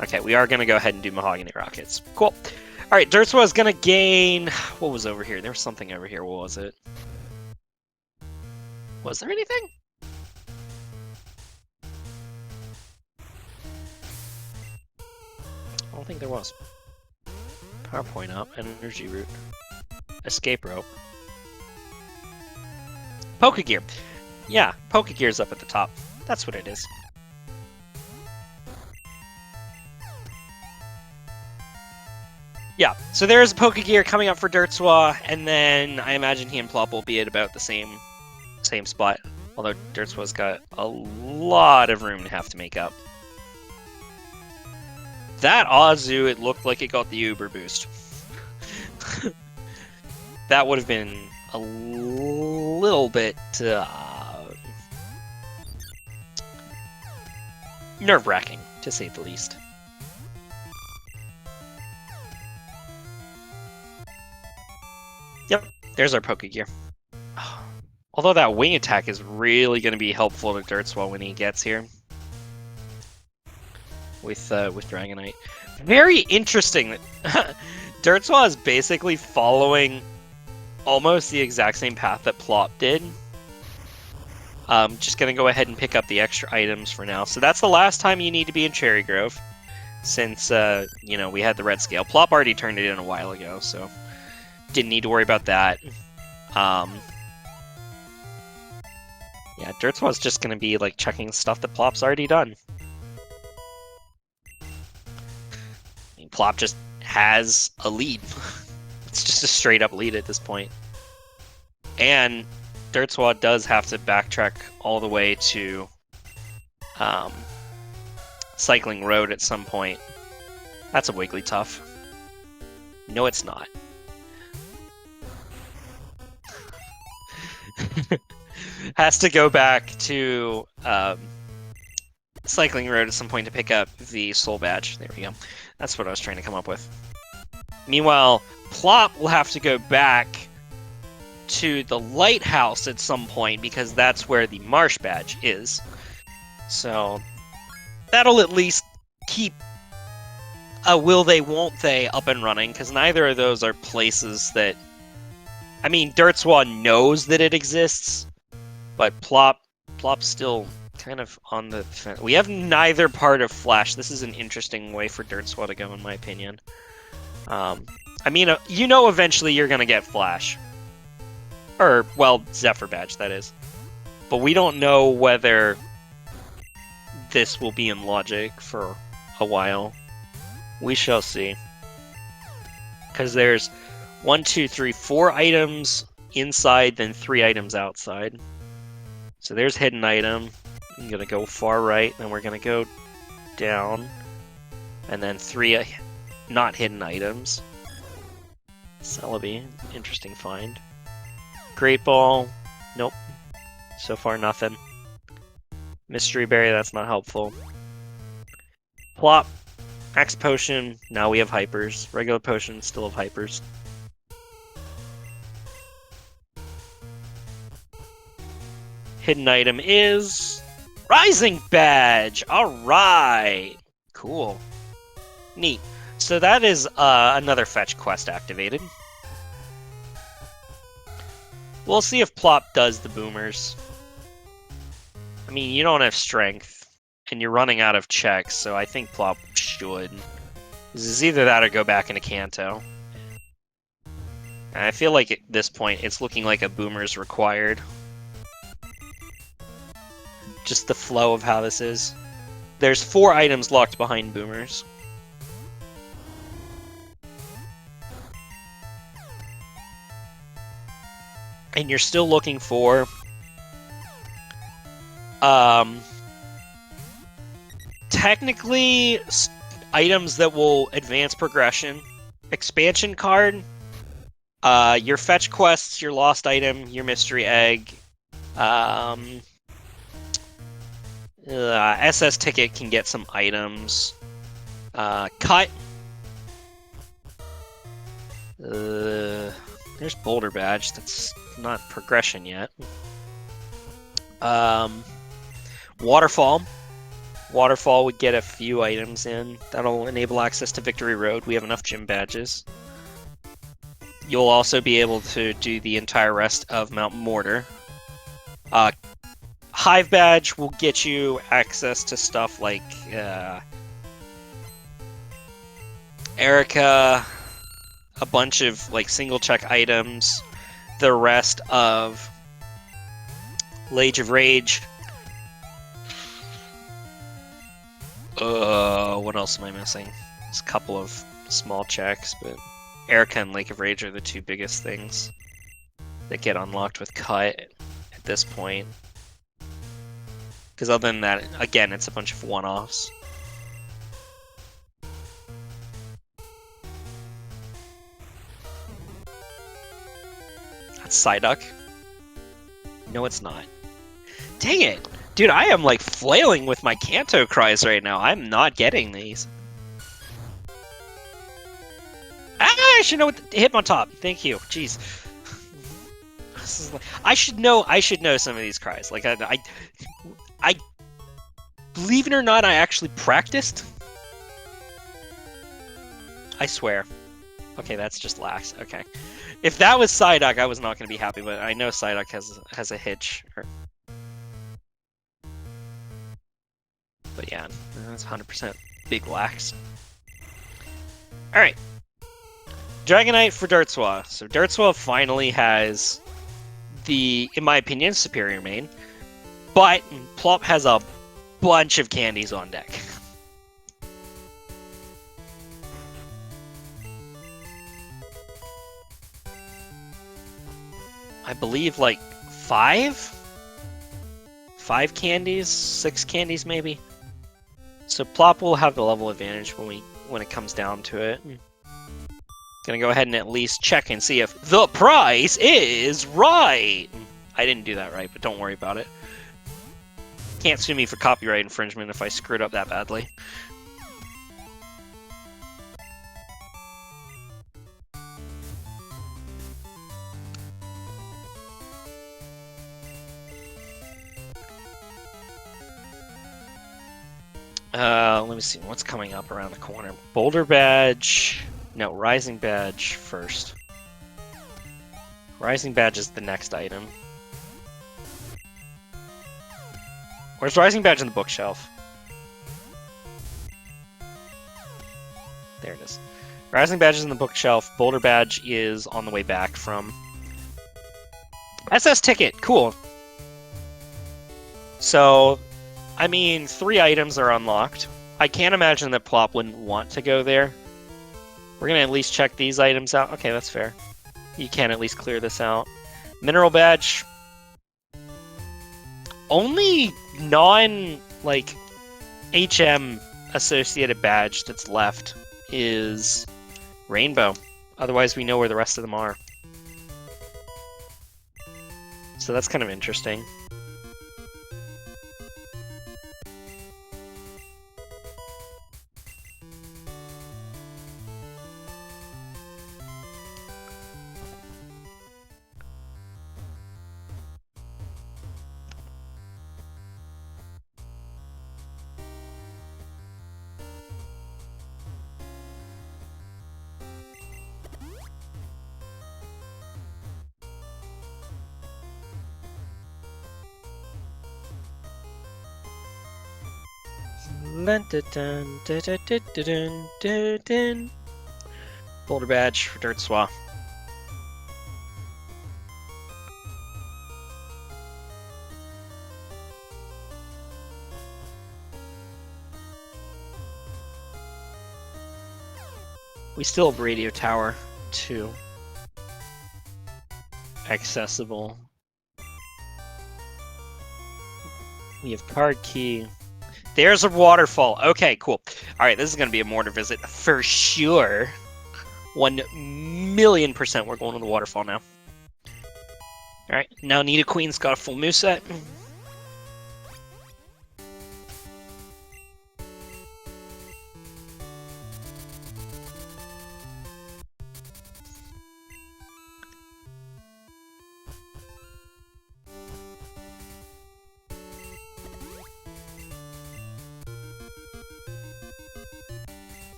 Okay, we are going to go ahead and do Mahogany Rockets. Cool. Alright, dertswa is going to gain... What was over here? There was something over here. What was it? Was there anything? I don't think there was. PowerPoint up, Energy Root. Escape Rope. Pokegear. Yeah, Pokegear's up at the top. That's what it is. Yeah, so there is a Pokegear coming up for dertswa, and then I imagine he and plop will be at about the same spot. Although dertswa's got a lot of room to have to make up. That Azu, it looked like it got the Uber boost. That would have been a little bit nerve-wracking, to say the least. Yep, there's our Pokegear. Although that Wing Attack is really going to be helpful to dertswa when he gets here. With Dragonite. Very interesting that dertswa is basically following almost the exact same path that plop did. Just going to go ahead and pick up the extra items for now. So that's the last time you need to be in Cherry Grove. Since, you know, we had the red scale. Plop already turned it in a while ago, so didn't need to worry about that. Yeah, dertswa's just going to be, like, checking stuff that plop's already done. Plop just has a lead. It's just a straight up lead at this point. And dertswa does have to backtrack all the way to Cycling Road at some point. That's a Wigglytuff. No, it's not. Has to go back to Cycling Road at some point to pick up the Soul Badge. There we go. That's what I was trying to come up with. Meanwhile, Plop will have to go back to the lighthouse at some point because that's where the marsh badge is. So that'll at least keep a will they won't they up and running, because neither of those are places that... I mean, dertswa knows that it exists, but Plop's still kind of on the fence. We have neither part of Flash. This is an interesting way for dertswa to go, in my opinion. I mean, you know eventually you're going to get Flash. Or, well, Zephyr Badge, that is. But we don't know whether this will be in logic for a while. We shall see. Because there's 1, 2, 3, 4 items inside, then 3 items outside. So there's hidden item. I'm going to go far right, then we're going to go down. And then 3 not hidden items. Celebi, interesting find. Great Ball, nope. So far nothing. Mystery Berry, that's not helpful. Plop, Max Potion, now we have Hypers. Regular Potion, still have Hypers. Hidden item is... Rising Badge! Alright! Cool. Neat. So that is another fetch quest activated. We'll see if Plop does the boomers. I mean, you don't have strength, and you're running out of checks, so I think Plop should. This is either that or go back into Kanto. And I feel like at this point, it's looking like a boomer's required. Just the flow of how this is. There's 4 items locked behind boomers. And you're still looking for technically items that will advance progression. Expansion card, your fetch quests, your lost item, your mystery egg. SS ticket can get some items. Cut. There's Boulder Badge. That's not progression yet. Waterfall. Waterfall would get a few items in. That'll enable access to Victory Road. We have enough gym badges. You'll also be able to do the entire rest of Mount Mortar. Hive Badge will get you access to stuff like Erica, a bunch of like single check items, the rest of Lage of Rage. What else am I missing? There's a couple of small checks, but Erica and Lake of Rage are the 2 biggest things that get unlocked with Cut at this point. Because other than that, again, it's a bunch of one-offs. That's Psyduck. No, it's not. Dang it! Dude, I am like flailing with my Kanto cries right now. I'm not getting these. I should know what to hit on top. Thank you. Jeez. I should know some of these cries. Like I believe it or not, I actually practiced. I swear. Okay, that's just lax. Okay. If that was Psyduck, I was not going to be happy, but I know Psyduck has a hitch. But yeah, that's 100% big lax. Alright. Dragonite for dertswa. So dertswa finally has the, in my opinion, superior main. But Plop has a bunch of candies on deck. I believe like 5 candies, 6 candies maybe. So Plop will have the level advantage when it comes down to it. Gonna go ahead and at least check and see if the price is right. I didn't do that right, but don't worry about it. Can't sue me for copyright infringement if I screwed up that badly. Let me see what's coming up around the corner. Boulder badge. No, rising badge first. Rising badge is the next item. Where's rising badge in the bookshelf? There it is. Rising badge is in the bookshelf. Boulder badge is on the way back from SS ticket. Cool. So, I mean, 3 items are unlocked. I can't imagine that Plop wouldn't want to go there. We're going to at least check these items out. Okay, that's fair. You can at least clear this out. Mineral badge. Only non, HM associated badge that's left is Rainbow. Otherwise, we know where the rest of them are. So that's kind of interesting. Boulder badge for dertswa. We still have radio tower too. Accessible. We have card key. There's a waterfall. Okay, cool. All right, this is going to be a mortar visit for sure. 1,000,000% we're going to the waterfall now. All right, now Nita Queen's got a full moveset.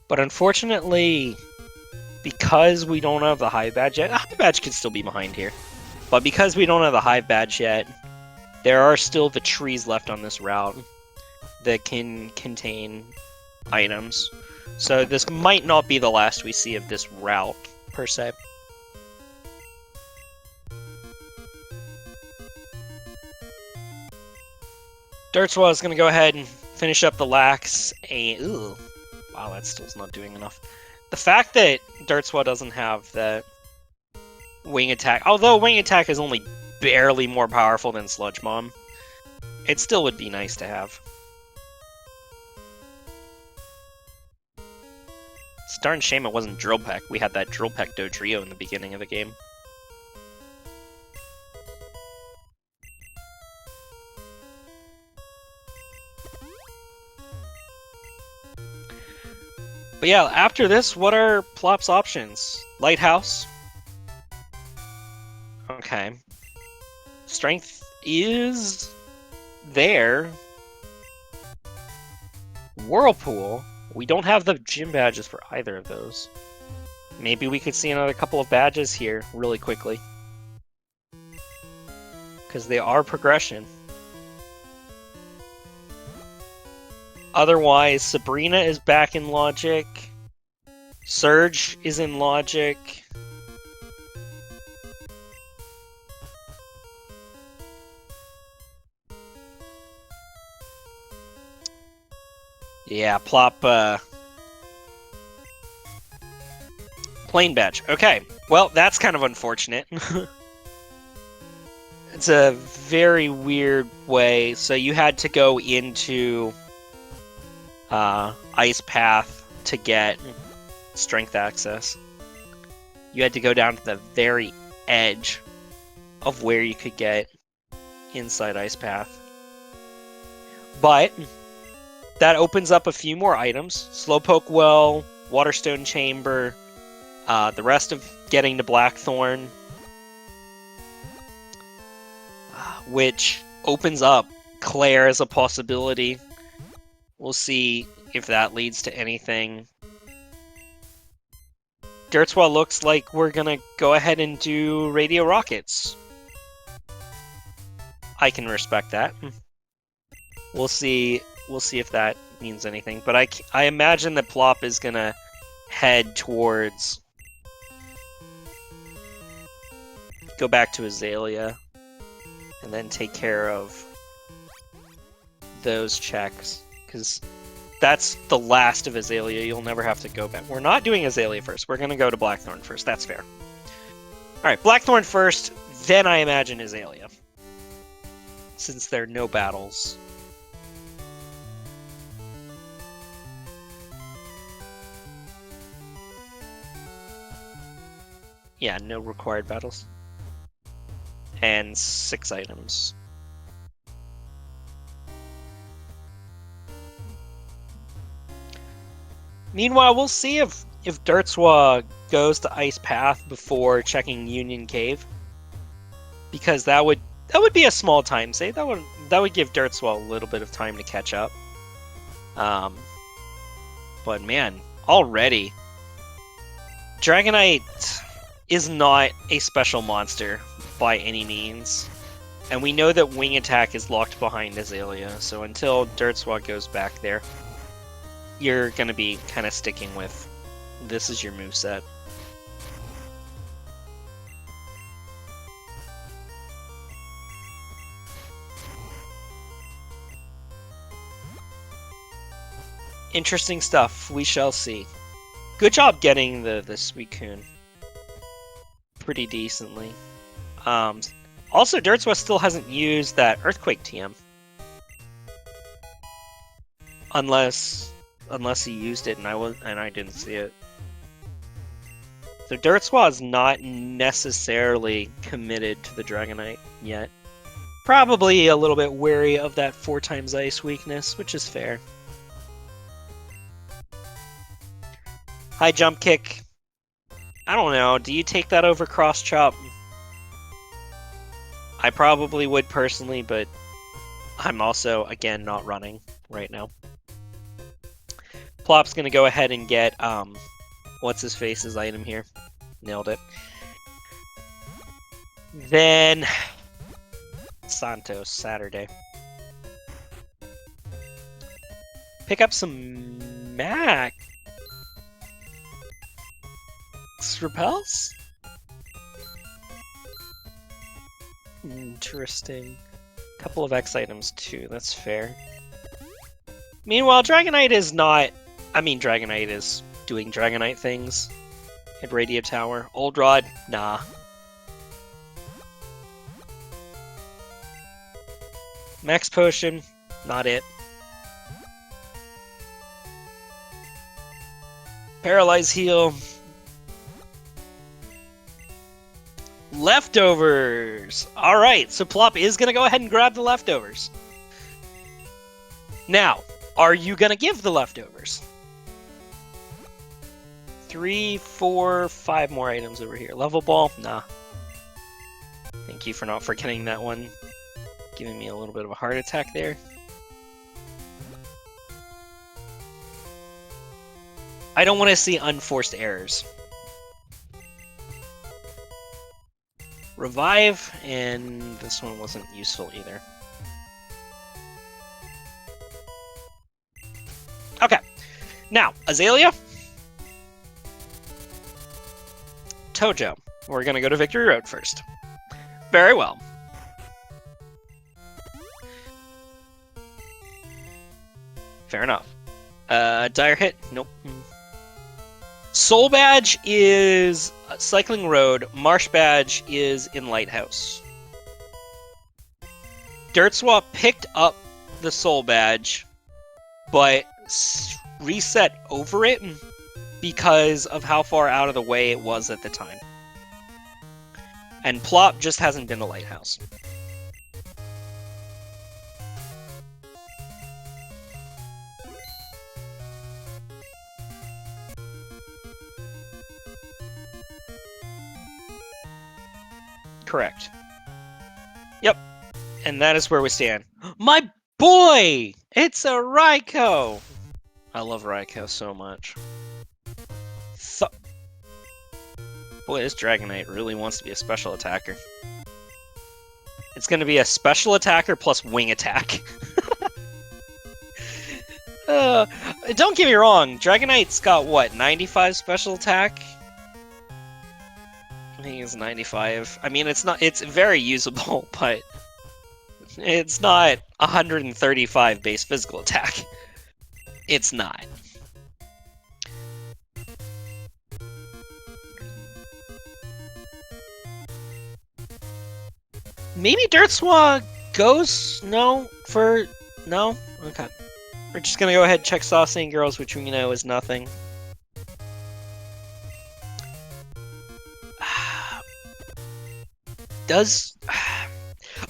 But unfortunately, because we don't have the Hive badge yet, the Hive badge can still be behind here. But because we don't have the Hive badge yet, there are still the trees left on this route that can contain items. So this might not be the last we see of this route, per se. dertswa is going to go ahead and finish up the lax. Ooh. Wow, that still's not doing enough. The fact that dertswa doesn't have that wing attack, although wing attack is only barely more powerful than Sludge Bomb, it still would be nice to have. It's a darn shame it wasn't Drill Peck. We had that Drill Peck Dodrio in the beginning of the game. But yeah, after this, what are Plop's options? Lighthouse. Okay. Strength is there. Whirlpool. We don't have the gym badges for either of those. Maybe we could see another couple of badges here really quickly. Because they are progression. Otherwise, Sabrina is back in Logic. Surge is in Logic. Yeah, Plop, plain badge. Okay, well, that's kind of unfortunate. It's a very weird way. So you had to go into Ice Path to get strength access. You had to go down to the very edge of where you could get inside Ice Path. But that opens up a few more items. Slowpoke Well, Waterstone Chamber, the rest of getting to Blackthorn, which opens up Claire is a possibility. We'll see if that leads to anything. Dertswa looks like we're gonna go ahead and do radio rockets. I can respect that. We'll see. We'll see if that means anything. But I imagine that Plop is gonna head towards. Go back to Azalea, and then take care of those checks, because that's the last of Azalea. You'll never have to go back. We're not doing Azalea first. We're going to go to Blackthorn first. That's fair. All right, Blackthorn first, then I imagine Azalea, since there are no battles. Yeah, no required battles. And 6 items. Meanwhile, we'll see if Dertswa goes to Ice Path before checking Union Cave, because that would be a small time save. That would give Dertswa a little bit of time to catch up. But man, already Dragonite is not a special monster by any means. And we know that Wing Attack is locked behind Azalea, so until Dertswa goes back there, you're going to be kind of sticking with this is your moveset. Interesting stuff. We shall see. Good job getting the Suicune pretty decently. Also, Dertswa still hasn't used that Earthquake TM. Unless he used it and I didn't see it. So Dertswa is not necessarily committed to the Dragonite yet. Probably a little bit wary of that 4x Ice weakness, which is fair. High Jump Kick. I don't know. Do you take that over Cross Chop? I probably would personally, but I'm also, again, not running right now. Plop's gonna go ahead and get, what's-his-face's item here. Nailed it. Then, Santos, Saturday. Pick up some Max Repels? Interesting. Couple of X items too, that's fair. Meanwhile, Dragonite is not... I mean, Dragonite is doing Dragonite things at Radio Tower. Old Rod? Nah. Max Potion? Not it. Paralyze Heal. Leftovers! Alright, so Plop is going to go ahead and grab the leftovers. Now, are you going to give the leftovers? 3, 4, 5 more items over here. Level Ball? Nah. Thank you for not forgetting that one. Giving me a little bit of a heart attack there. I don't want to see unforced errors. Revive, and this one wasn't useful either. Okay, now, Azalea. Tojo. We're going to go to Victory Road first. Very well. Fair enough. Dire Hit? Nope. Soul Badge is Cycling Road. Marsh Badge is in Lighthouse. Dertswa picked up the Soul Badge, but reset over it because of how far out of the way it was at the time. And Plop just hasn't been to Lighthouse. Correct. Yep. And that is where we stand. My boy! It's a Raikou! I love Raikou so much. Boy, this Dragonite really wants to be a special attacker. It's going to be a special attacker plus wing attack. Don't get me wrong, Dragonite's got, what, 95 special attack? I think it's 95. I mean, it's very usable, but it's not 135 base physical attack. It's not. Maybe Dertswa goes no? Okay. We're just gonna go ahead and check Saucy and Girls, which we know is nothing.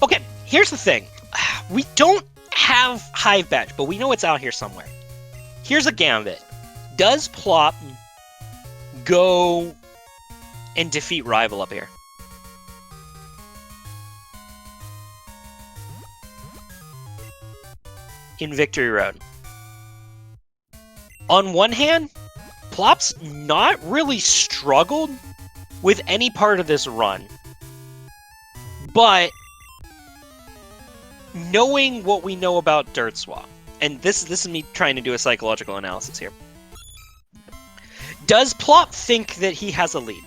Okay, here's the thing. We don't have Hive Badge, but we know it's out here somewhere. Here's a gambit. Does Plop go and defeat Rival up here? In Victory Road. On one hand, Plop's not really struggled with any part of this run. But knowing what we know about Dertswa, and this is me trying to do a psychological analysis here. Does Plop think that he has a lead?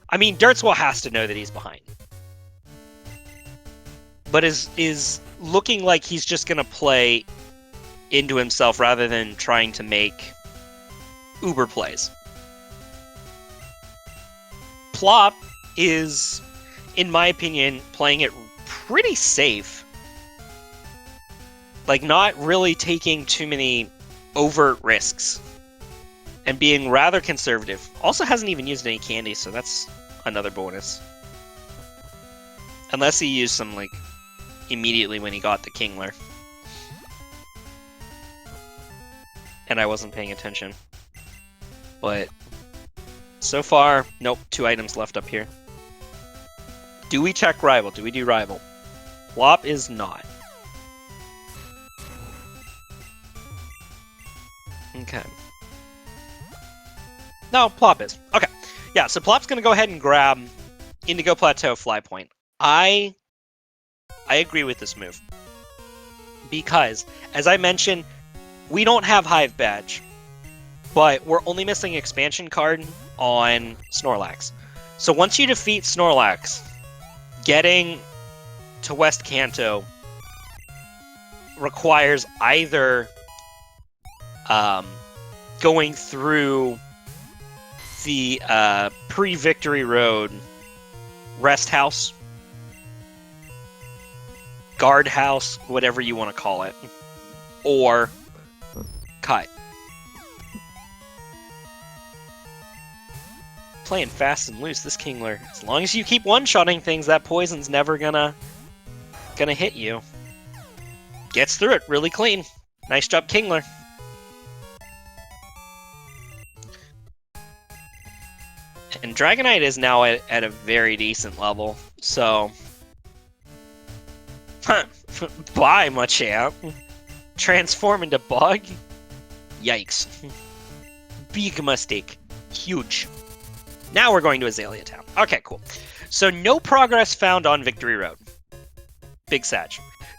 I mean, Dertswa has to know that he's behind. But is looking like he's just going to play into himself rather than trying to make uber plays. Plop is, in my opinion, playing it pretty safe. Like, not really taking too many overt risks. And being rather conservative. Also hasn't even used any candy, so that's another bonus. Unless he used some, like, immediately when he got the Kingler. And I wasn't paying attention. But so far, nope, 2 items left up here. Do we check Rival? Do we do Rival? Plop is not. Okay. No, Plop is. Okay. Yeah, so Plop's going to go ahead and grab Indigo Plateau Fly Point. I agree with this move. Because, as I mentioned, we don't have Hive Badge. But we're only missing expansion card on Snorlax. So once you defeat Snorlax, getting to West Kanto requires either going through the pre-Victory Road Rest House, Guard House, whatever you want to call it, or cut. Playing fast and loose, this Kingler. As long as you keep one-shotting things, that poison's never gonna hit you. Gets through it really clean. Nice job, Kingler. And Dragonite is now at a very decent level, so... Bye, Machamp. Transform into Bug? Yikes. Big mistake. Huge. Now we're going to Azalea Town. Okay, cool. So no progress found on Victory Road. Big Sag.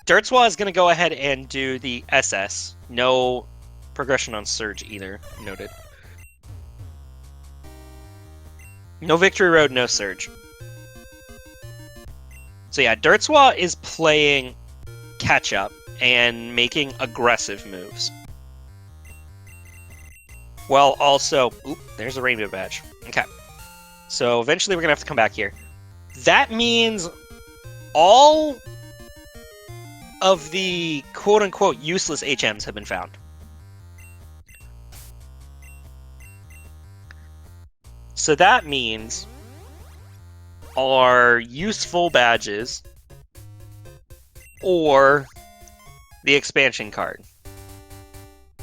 Dertswa is going to go ahead and do the SS. No progression on Surge either. Noted. No Victory Road, no Surge. So yeah, Dertswa is playing catch-up and making aggressive moves. Well, also... Oop, there's a Rainbow Badge. Okay. So eventually we're going to have to come back here. That means all of the quote-unquote useless HMs have been found. So that means our useful badges or the expansion card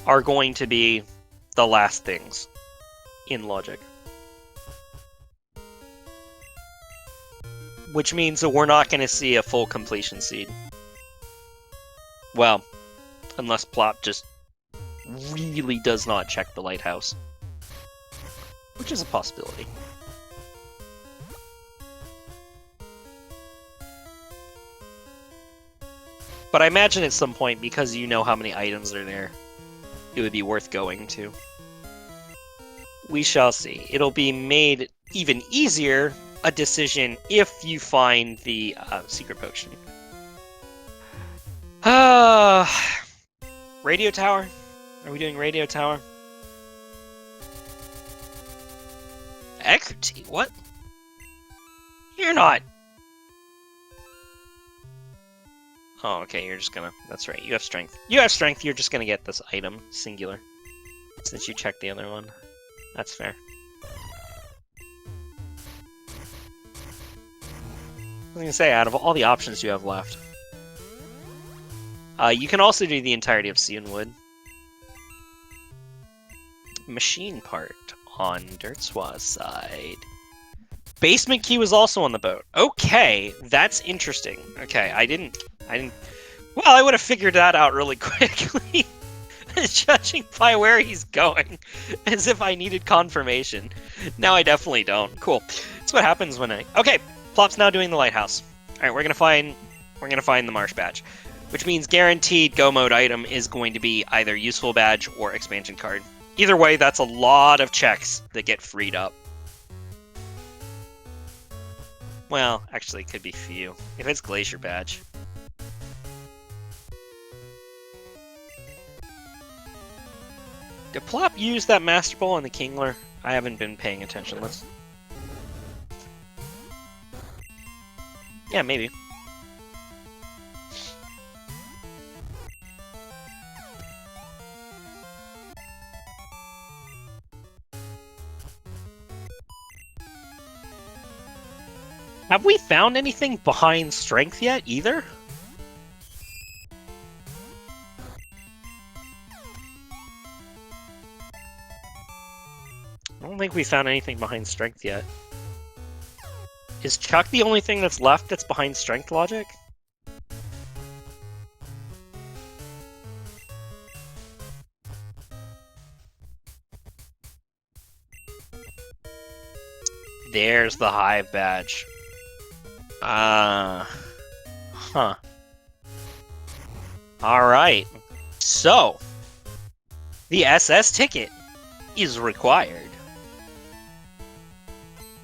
are going to be the last things in logic. which means that we're not going to see a full completion seed. Well, unless Plop just really does not check the lighthouse, which is a possibility. But I imagine at some point, because you know how many items are there, it would be worth going to. We shall see. It'll be made even easier a decision if you find the secret potion. Radio tower? Are we doing radio tower? Equity? What? You're not. Oh, okay, you're just gonna... That's right, you have strength. You have strength, you're just gonna get this item, singular. Since you checked the other one. That's fair. I was gonna say, out of all the options you have left, you can also do the entirety of Sionwood. Machine part on Dertswa's side. Basement key was also on the boat. Okay, that's interesting. Okay, I didn't... Well, I would have figured that out really quickly. Judging by where he's going, as if I needed confirmation. Now I definitely don't. Cool. That's what happens when I... Okay, Plop's now doing the lighthouse. Alright, we're gonna find the marsh badge. Which means guaranteed go mode item is going to be either useful badge or expansion card. Either way, that's a lot of checks that get freed up. Well, actually, it could be few. If it's glacier badge. Did Plop use that Master Ball on the Kingler? I haven't been paying attention. Let's... Yeah, maybe. Have we found anything behind strength yet, either? I don't think we found anything behind strength yet. Is Chuck the only thing that's left that's behind strength logic? There's the hive badge. Huh. Alright. So, the SS ticket is required.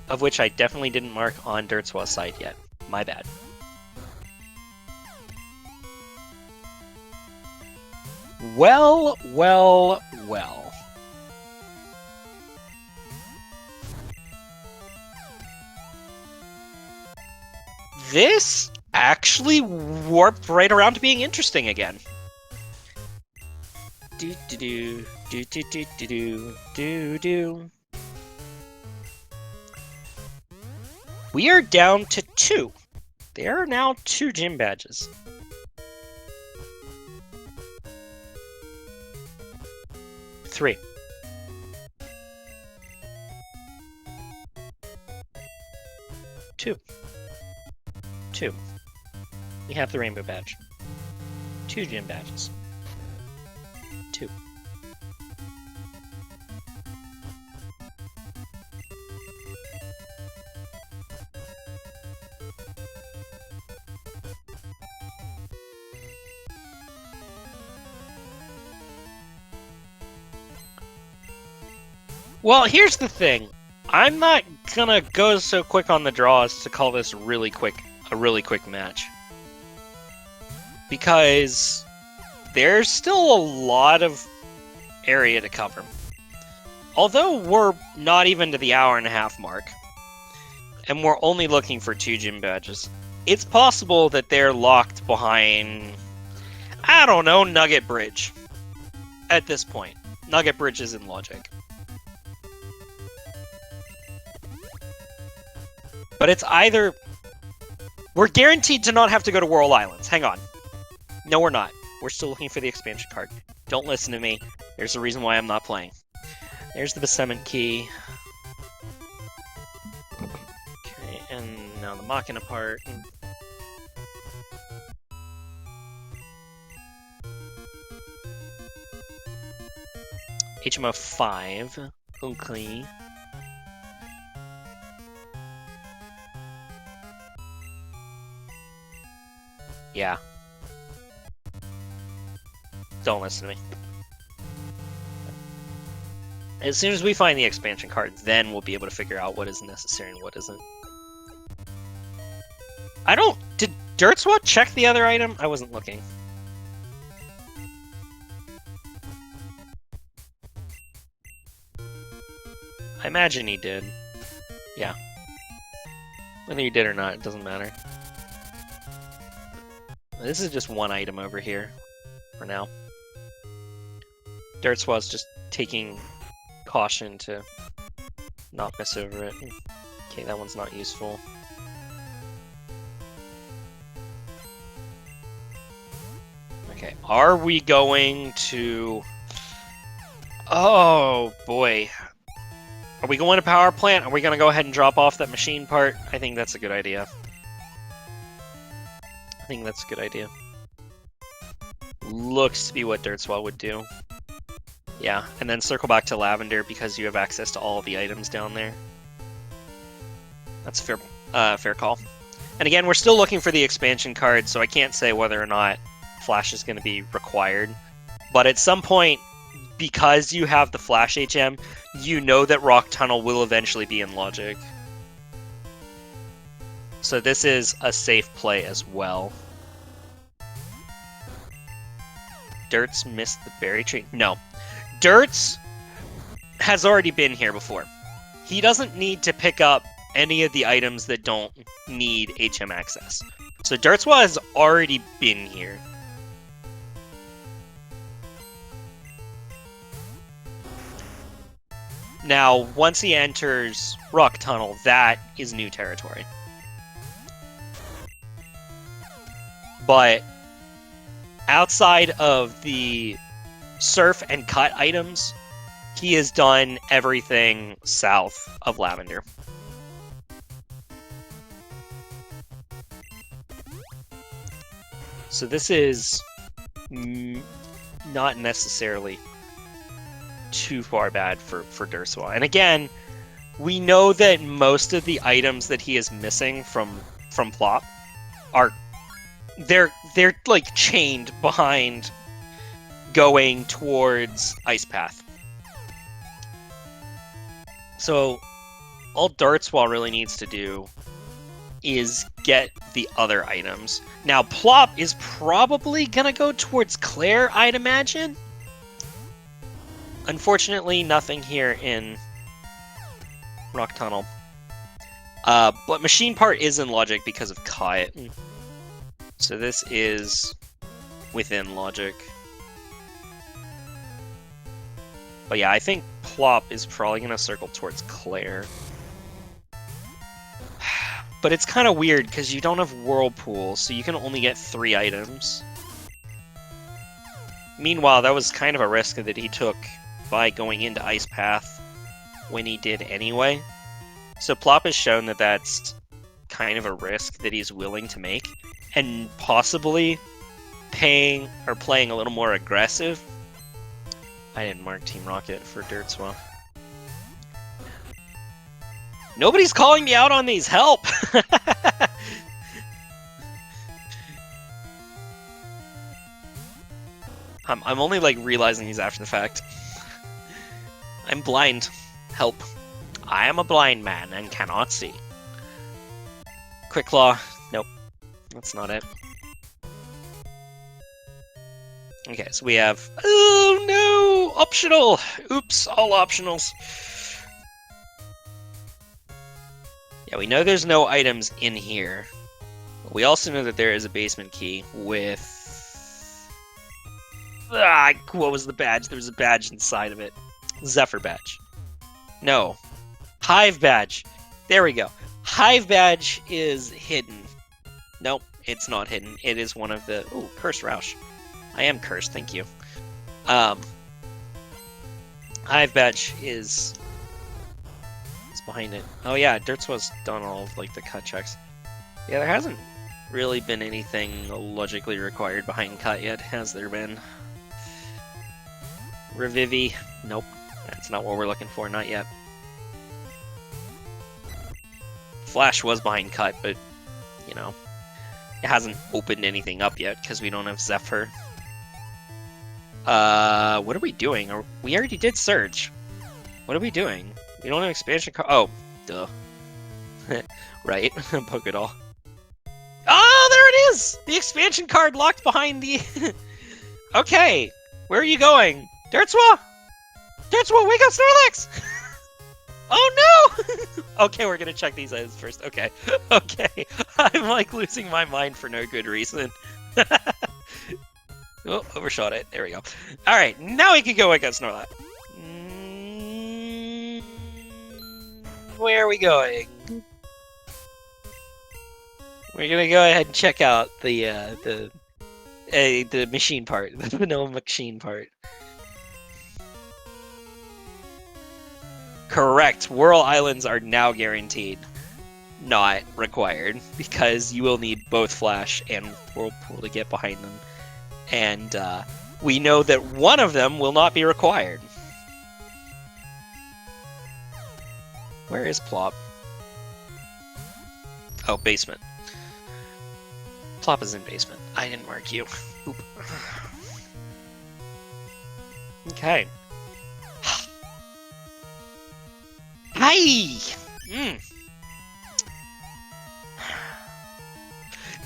Of which I definitely didn't mark on Dertswa's side yet. My bad. Well, well, well. This actually warped right around to being interesting again. Do do do do do do do do do. We are down to 2. There are now 2 gym badges. Three. 2. 2. We have the rainbow badge. 2 gym badges. 2. Well, here's the thing. I'm not gonna go so quick on the draws to call this a really quick match. Because there's still a lot of area to cover. Although we're not even to the hour-and-a-half mark, and we're only looking for 2 gym badges, it's possible that they're locked behind, I don't know, Nugget Bridge. At this point. Nugget Bridge is in logic. But it's either... We're guaranteed to not have to go to Whirl Islands. Hang on. No, we're not. We're still looking for the expansion card. Don't listen to me. There's a reason why I'm not playing. There's the Basement key. Okay, and now the Machina part. HMO 5. Okay. Yeah. Don't listen to me. As soon as we find the expansion card, then we'll be able to figure out what is necessary and what isn't. Did dertswa check the other item? I wasn't looking. I imagine he did. Yeah. Whether he did or not, it doesn't matter. This is just one item over here for now. dertswa's just taking caution to not mess over it. Okay, that one's not useful. Okay, are we going to... Oh, boy. Are we going to power plant? Are we going to go ahead and drop off that machine part? I think that's a good idea. I think that's a good idea. Looks to be what dertswa would do. Yeah, and then circle back to Lavender because you have access to all of the items down there. That's a fair call. And again, we're still looking for the expansion card, so I can't say whether or not Flash is going to be required. But at some point, because you have the Flash HM, you know that Rock Tunnel will eventually be in Logic. So this is a safe play as well. Dirts missed the berry tree? No. Dirts has already been here before. He doesn't need to pick up any of the items that don't need HM access. So dertswa has already been here. Now, once he enters Rock Tunnel, that is new territory. But outside of the surf and cut items, he has done everything south of Lavender. So this is not necessarily too far bad for dertswa. And again, we know that most of the items that he is missing from plop are they're like chained behind going towards Ice Path. So all dertswa really needs to do is get the other items. Now plop is probably gonna go towards Claire, I'd imagine. Unfortunately, nothing here in Rock Tunnel. But Machine Part is in Logic because of Cut. So this is within Logic. But yeah, I think Plop is probably going to circle towards Claire. But it's kind of weird because you don't have Whirlpool, so you can only get 3 items. Meanwhile, that was kind of a risk that he took by going into Ice Path when he did anyway. So Plop has shown that that's kind of a risk that he's willing to make, and possibly playing a little more aggressive. I didn't mark Team Rocket for dertswa. Nobody's calling me out on these. Help! I'm only like realizing these after the fact. I'm blind. Help. I am a blind man and cannot see. Quick Claw. Nope. That's not it. Okay, so we have... Oh no! Optional! Oops, all optionals. Yeah, we know there's no items in here. But we also know that there is a basement key with... what was the badge? There was a badge inside of it. Zephyr badge. No. Hive badge. There we go. Hive badge is hidden. Nope, it's not hidden. It is one of the... Ooh, Curse Roush. I am cursed, thank you. Hive badge is behind it. Oh yeah, dertswa's done all of like the cut checks. Yeah, there hasn't really been anything logically required behind cut yet, has there been? Revivi? Nope. That's not what we're looking for, not yet. Flash was behind cut, but, you know, it hasn't opened anything up yet because we don't have Zephyr. What are we doing? We already did Surge. What are we doing? We don't have expansion card. Oh, duh. Right, poke it all. Oh, there it is! The expansion card locked behind the... Okay, where are you going? Dertswa! Dertswa, wake up, Snorlax! Oh no! Okay, we're gonna check these items first. Okay, okay. I'm like losing my mind for no good reason. Oh, overshot it. There we go. Alright, now we can go wake up Snorlax. Where are we going? We're gonna go ahead and check out the machine part, the vanilla machine part. Correct. Whirl Islands are now guaranteed, not required, because you will need both Flash and Whirlpool to get behind them. And we know that one of them will not be required. Where is Plop? Oh, basement. Plop is in basement. I didn't mark you. Oop. Okay. Hi!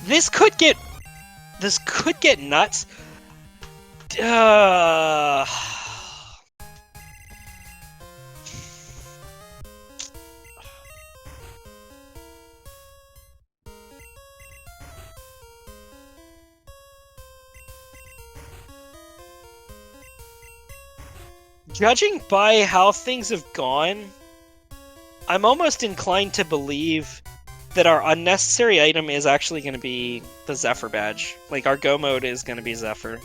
This could get nuts. Judging by how things have gone, I'm almost inclined to believe that our unnecessary item is actually going to be the Zephyr badge. Like, our go mode is going to be Zephyr.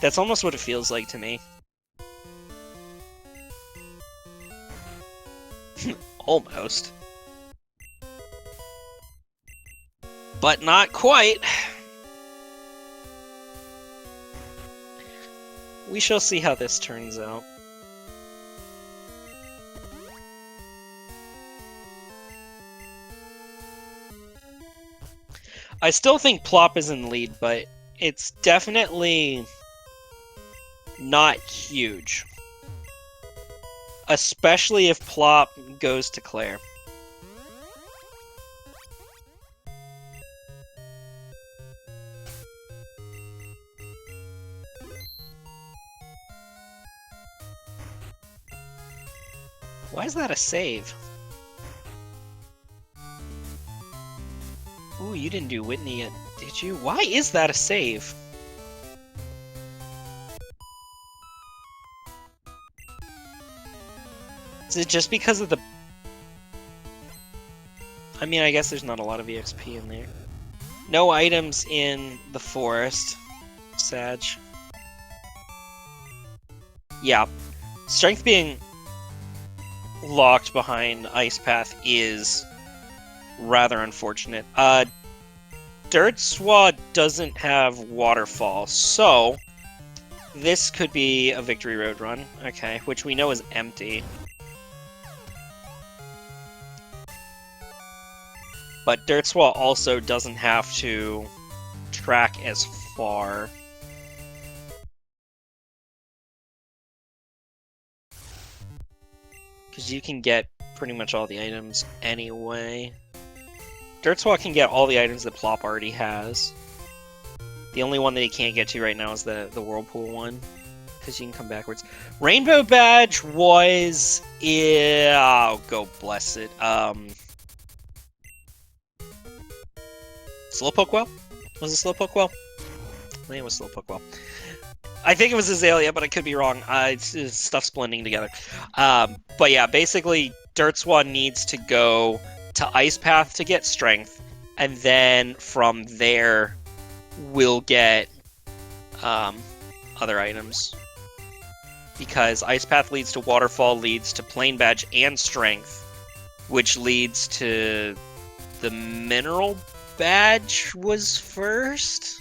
That's almost what it feels like to me. Almost. But not quite. We shall see how this turns out. I still think Plop is in lead, but it's definitely not huge. Especially if Plop goes to Claire. Why is that a save? Ooh, you didn't do Whitney yet, did you? Why is that a save? Is it just because of the... I mean, I guess there's not a lot of EXP in there. No items in the forest. Sag. Yeah. Strength being locked behind Ice Path is rather unfortunate. Dertswa doesn't have Waterfall, so this could be a Victory Road run. Okay, which we know is empty. But Dertswa also doesn't have to track as far. Because you can get pretty much all the items anyway. Dertswa can get all the items that Plop already has. The only one that he can't get to right now is the Whirlpool one. Because you can come backwards. Rainbow Badge was... Yeah, oh, go bless it. Slowpoke Well? Was it Slowpoke Well? I think it was Slowpoke Well. I think it was Azalea, but I could be wrong. Stuff's blending together. But yeah, basically, Dertswa needs to go to Ice Path to get Strength, and then from there, we'll get other items. Because Ice Path leads to Waterfall, leads to Plain Badge and Strength, which leads to the mineral badge was first?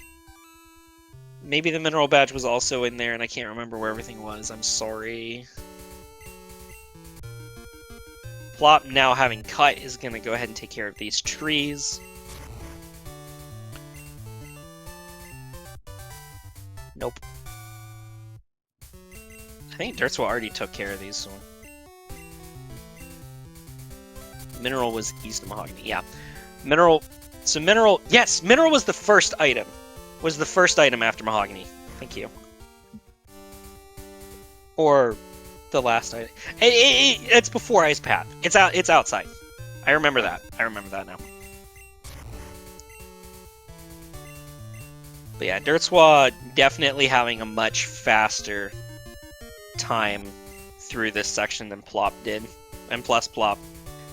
Maybe the mineral badge was also in there and I can't remember where everything was. I'm sorry. Plop, now having cut, is going to go ahead and take care of these trees. Nope. I think dertswa already took care of these. So. Mineral was east of mahogany. Yeah. Mineral. So mineral. Yes, mineral was the first item. Was the first item after mahogany. Thank you. Or the last item. It's before Ice Path. It's out. It's outside. I remember that. I remember that now. But yeah, dertswa definitely having a much faster time through this section than Plop did. And plus Plop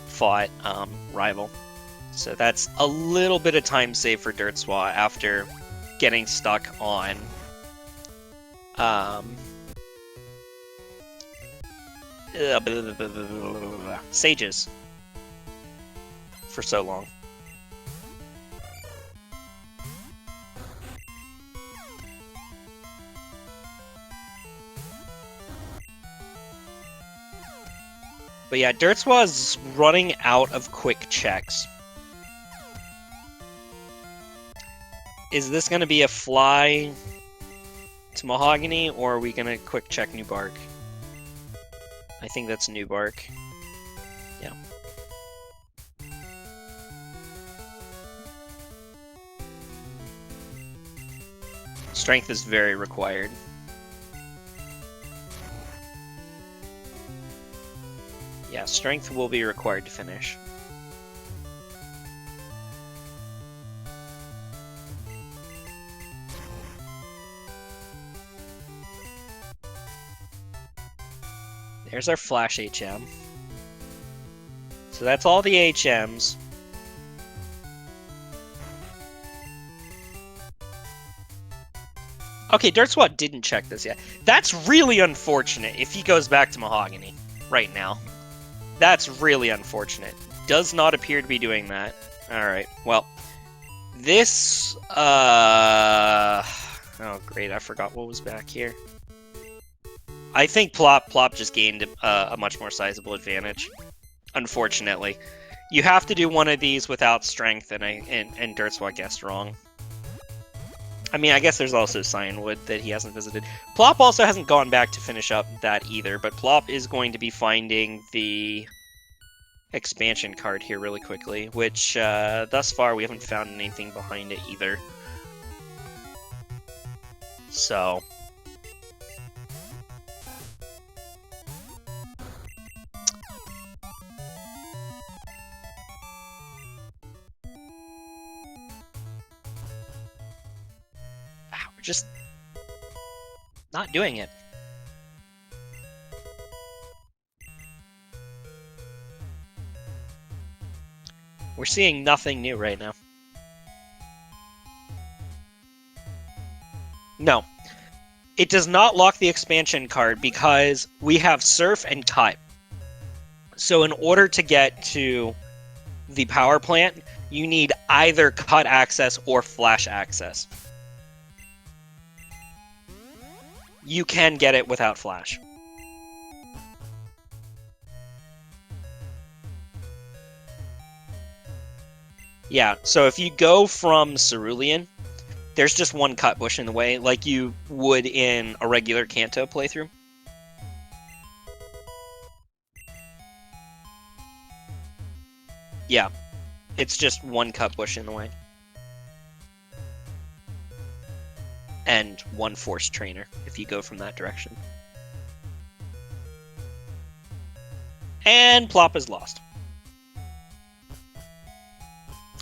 fought Rival. So that's a little bit of time saved for dertswa after getting stuck on sages for so long. But yeah, dertswa's running out of quick checks. Is this going to be a fly to mahogany, or are we going to quick check new bark? I think that's new bark. Yeah. Strength is very required. Yeah, strength will be required to finish. There's our flash HM. So that's all the HMs. Okay, dertswa didn't check this yet. That's really unfortunate if he goes back to mahogany right now. That's really unfortunate. Does not appear to be doing that. Alright, well. This, oh great, I forgot what was back here. I think Plop just gained a much more sizable advantage. Unfortunately. You have to do one of these without strength, and dertswa guessed wrong. I mean, I guess there's also Cyanwood that he hasn't visited. Plop also hasn't gone back to finish up that either, but Plop is going to be finding the expansion card here really quickly, which thus far we haven't found anything behind it either. So... we're just not doing it. We're seeing nothing new right now. No. It does not lock the expansion card because we have Surf and Cut. So in order to get to the power plant, you need either Cut access or Flash access. You can get it without Flash. Yeah, so if you go from Cerulean, there's just one cut bush in the way, like you would in a regular Kanto playthrough. Yeah, it's just one cut bush in the way. And one force trainer, if you go from that direction. And Plop is lost.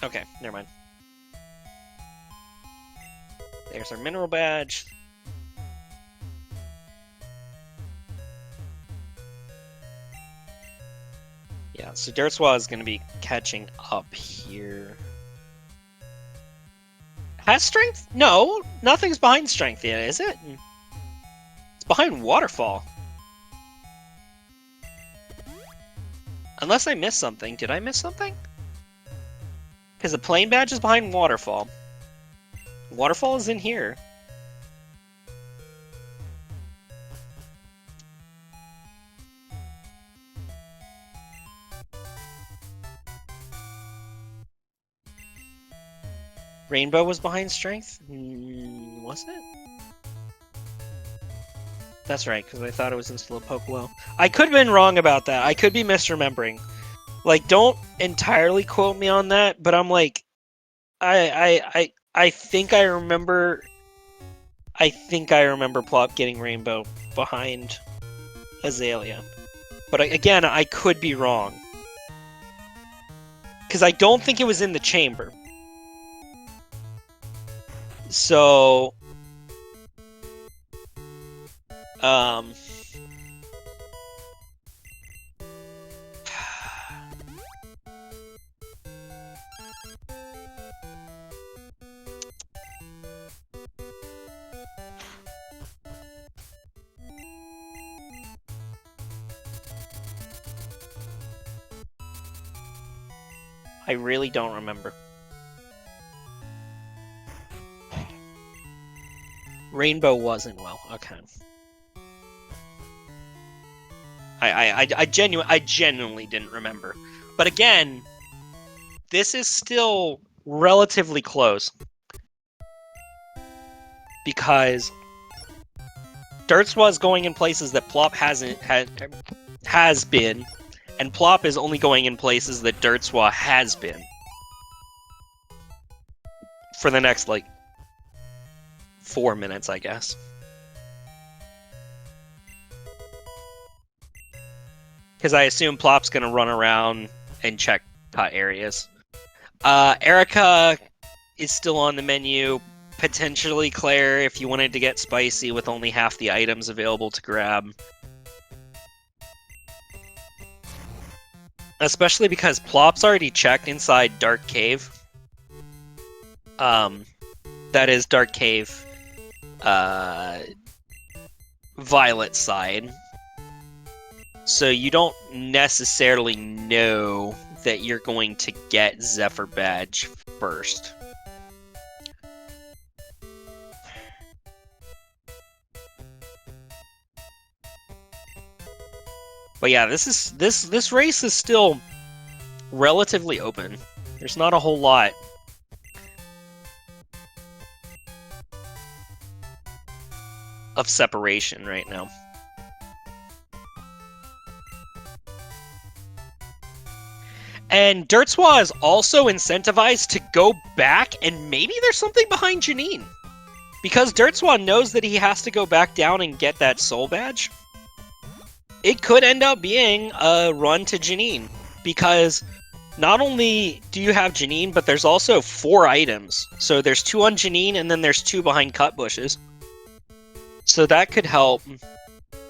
Okay, never mind. There's our mineral badge. Yeah, so dertswa is going to be catching up here. Has strength? No, nothing's behind strength yet, is it? It's behind waterfall. Unless I missed something. Did I miss something? Because the plane badge is behind Waterfall. Waterfall is in here. Rainbow was behind Strength? Was it? That's right, because I thought it was in Slowpoke Low. I could have been wrong about that. I could be misremembering. Like, don't entirely quote me on that, but I'm like, I think I remember. I think I remember Plop getting Rainbow behind Azalea, but again, I could be wrong because I don't think it was in the chamber. So, I really don't remember. Rainbow wasn't well. Okay. I genuinely didn't remember. But again, this is still relatively close. Because dertswa is going in places that Plop has been, and Plop is only going in places that dertswa has been. For the next, like, 4 minutes, I guess. Because I assume Plop's going to run around and check cut areas. Erica is still on the menu. Potentially Claire if you wanted to get spicy with only half the items available to grab. Especially because Plop's already checked inside Dark Cave. That is Dark Cave Violet side. So you don't necessarily know that you're going to get Zephyr Badge first. But yeah, this race is still relatively open. There's not a whole lot of separation right now. And dertswa is also incentivized to go back, and maybe there's something behind Janine. Because dertswa knows that he has to go back down and get that soul badge. It could end up being a run to Janine. Because not only do you have Janine, but there's also 4 items. So there's 2 on Janine, and then there's 2 behind cut bushes. So that could help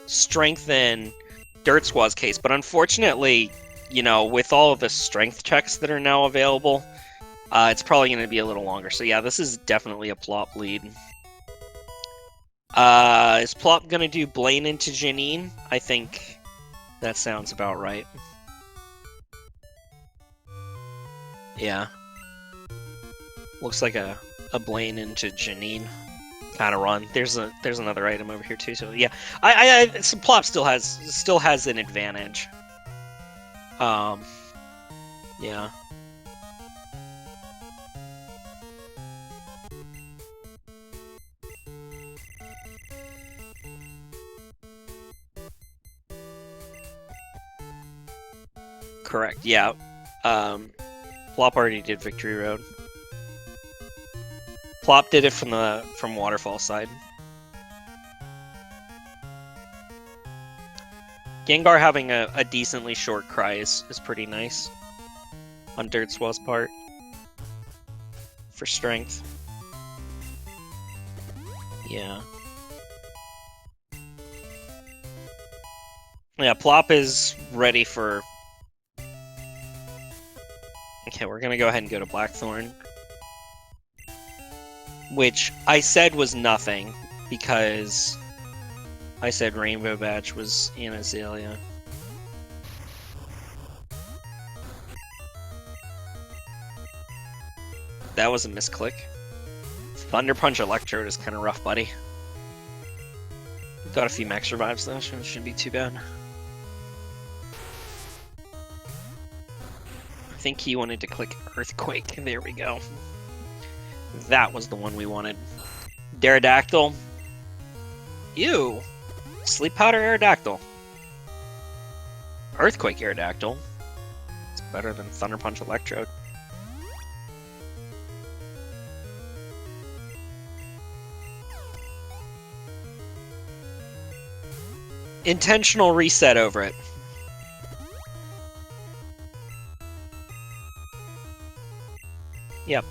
strengthen dertswa's case. But unfortunately, you know, with all of the strength checks that are now available, it's probably going to be a little longer. So yeah, this is definitely a Plop lead. Is Plop going to do Blaine into Janine? I think that sounds about right. Yeah. Looks like a Blaine into Janine kind of run. There's another item over here too. So yeah, so Plop still has an advantage. Yeah. Correct, yeah. Plop already did Victory Road. Plop did it from Waterfall side. Gengar having a decently short cry is pretty nice on dertswa's part for strength. Yeah. Yeah, Plop is ready for... Okay, we're gonna go ahead and go to Blackthorn. Which I said was nothing, because I said Rainbow Badge was in Azalea. That was a misclick. Thunder Punch Electrode is kind of rough, buddy. Got a few max revives though, shouldn't be too bad. I think he wanted to click Earthquake. There we go. That was the one we wanted. Pterodactyl. Ew. Sleep Powder Aerodactyl. Earthquake Aerodactyl. It's better than Thunder Punch Electrode. Intentional reset over it. Yep.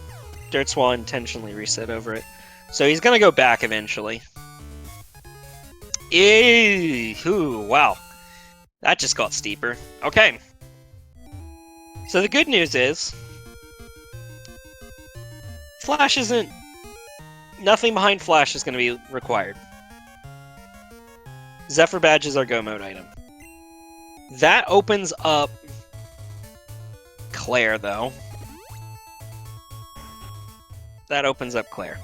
Dertswa intentionally reset over it. So he's gonna go back eventually. Ooh, wow. That just got steeper. Okay. So the good news is Flash isn't... Nothing behind Flash is going to be required. Zephyr Badge is our Go Mode item. That opens up Claire, though. That opens up Claire.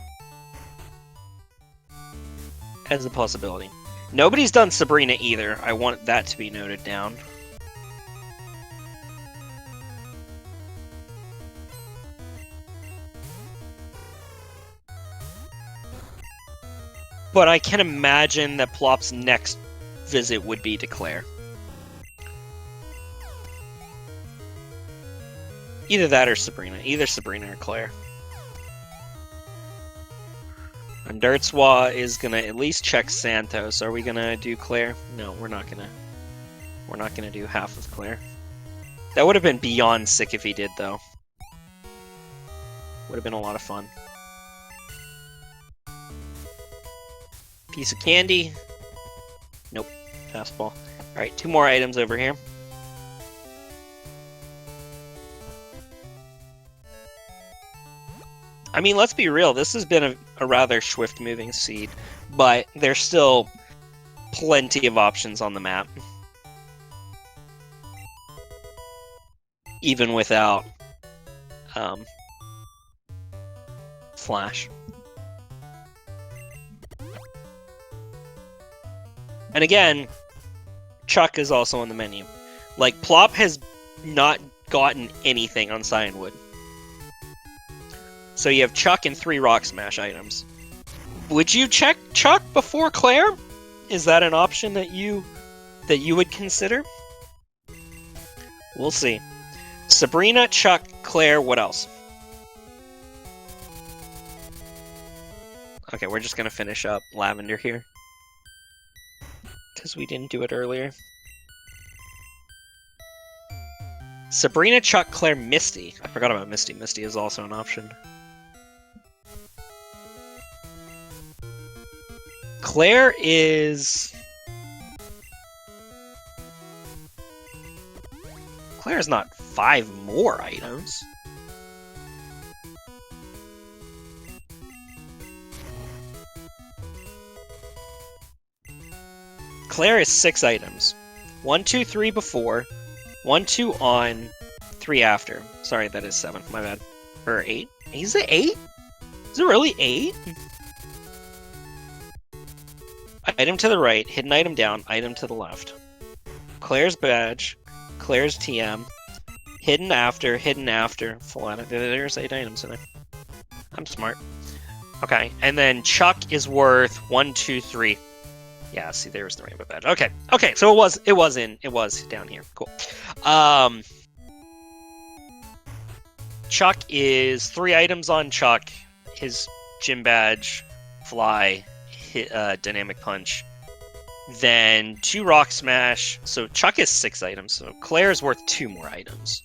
As a possibility. Nobody's done Sabrina either. I want that to be noted down. But I can imagine that Plop's next visit would be to Claire. Either that or Sabrina. Either Sabrina or Claire. And dertswa is gonna at least check Santos. Are we gonna do Claire? No, we're not gonna. We're not gonna do half of Claire. That would have been beyond sick if he did, though. Would have been a lot of fun. Piece of candy. Nope. Fastball. Alright, 2 more items over here. I mean, let's be real. This has been a rather swift-moving seed, but there's still plenty of options on the map. Even without Flash. And again, Chuck is also on the menu. Like, Plop has not gotten anything on Cyanwood. So you have Chuck and 3 Rock Smash items. Would you check Chuck before Claire? Is that an option that you would consider? We'll see. Sabrina, Chuck, Claire, what else? Okay, we're just gonna finish up Lavender here. Because we didn't do it earlier. Sabrina, Chuck, Claire, Misty. I forgot about Misty. Misty is also an option. Claire is... Claire's not 5 more items. Claire is 6 items. 1, 2, 3 before, 1, 2 on, 3 after. Sorry, that is 7. My bad. Or 8. Is it 8? Is it really 8? Item to the right, hidden item down, item to the left. Claire's badge, Claire's TM, hidden after, full item. There's 8 items in there. I'm smart. Okay, and then Chuck is worth 1, 2, 3. Yeah, see, there was the rainbow badge. Okay, so it was down here. Cool. Chuck is 3 items on Chuck. His gym badge, fly, dynamic punch, then 2 rock smash. So Chuck is 6 items. So Claire's worth 2 more items.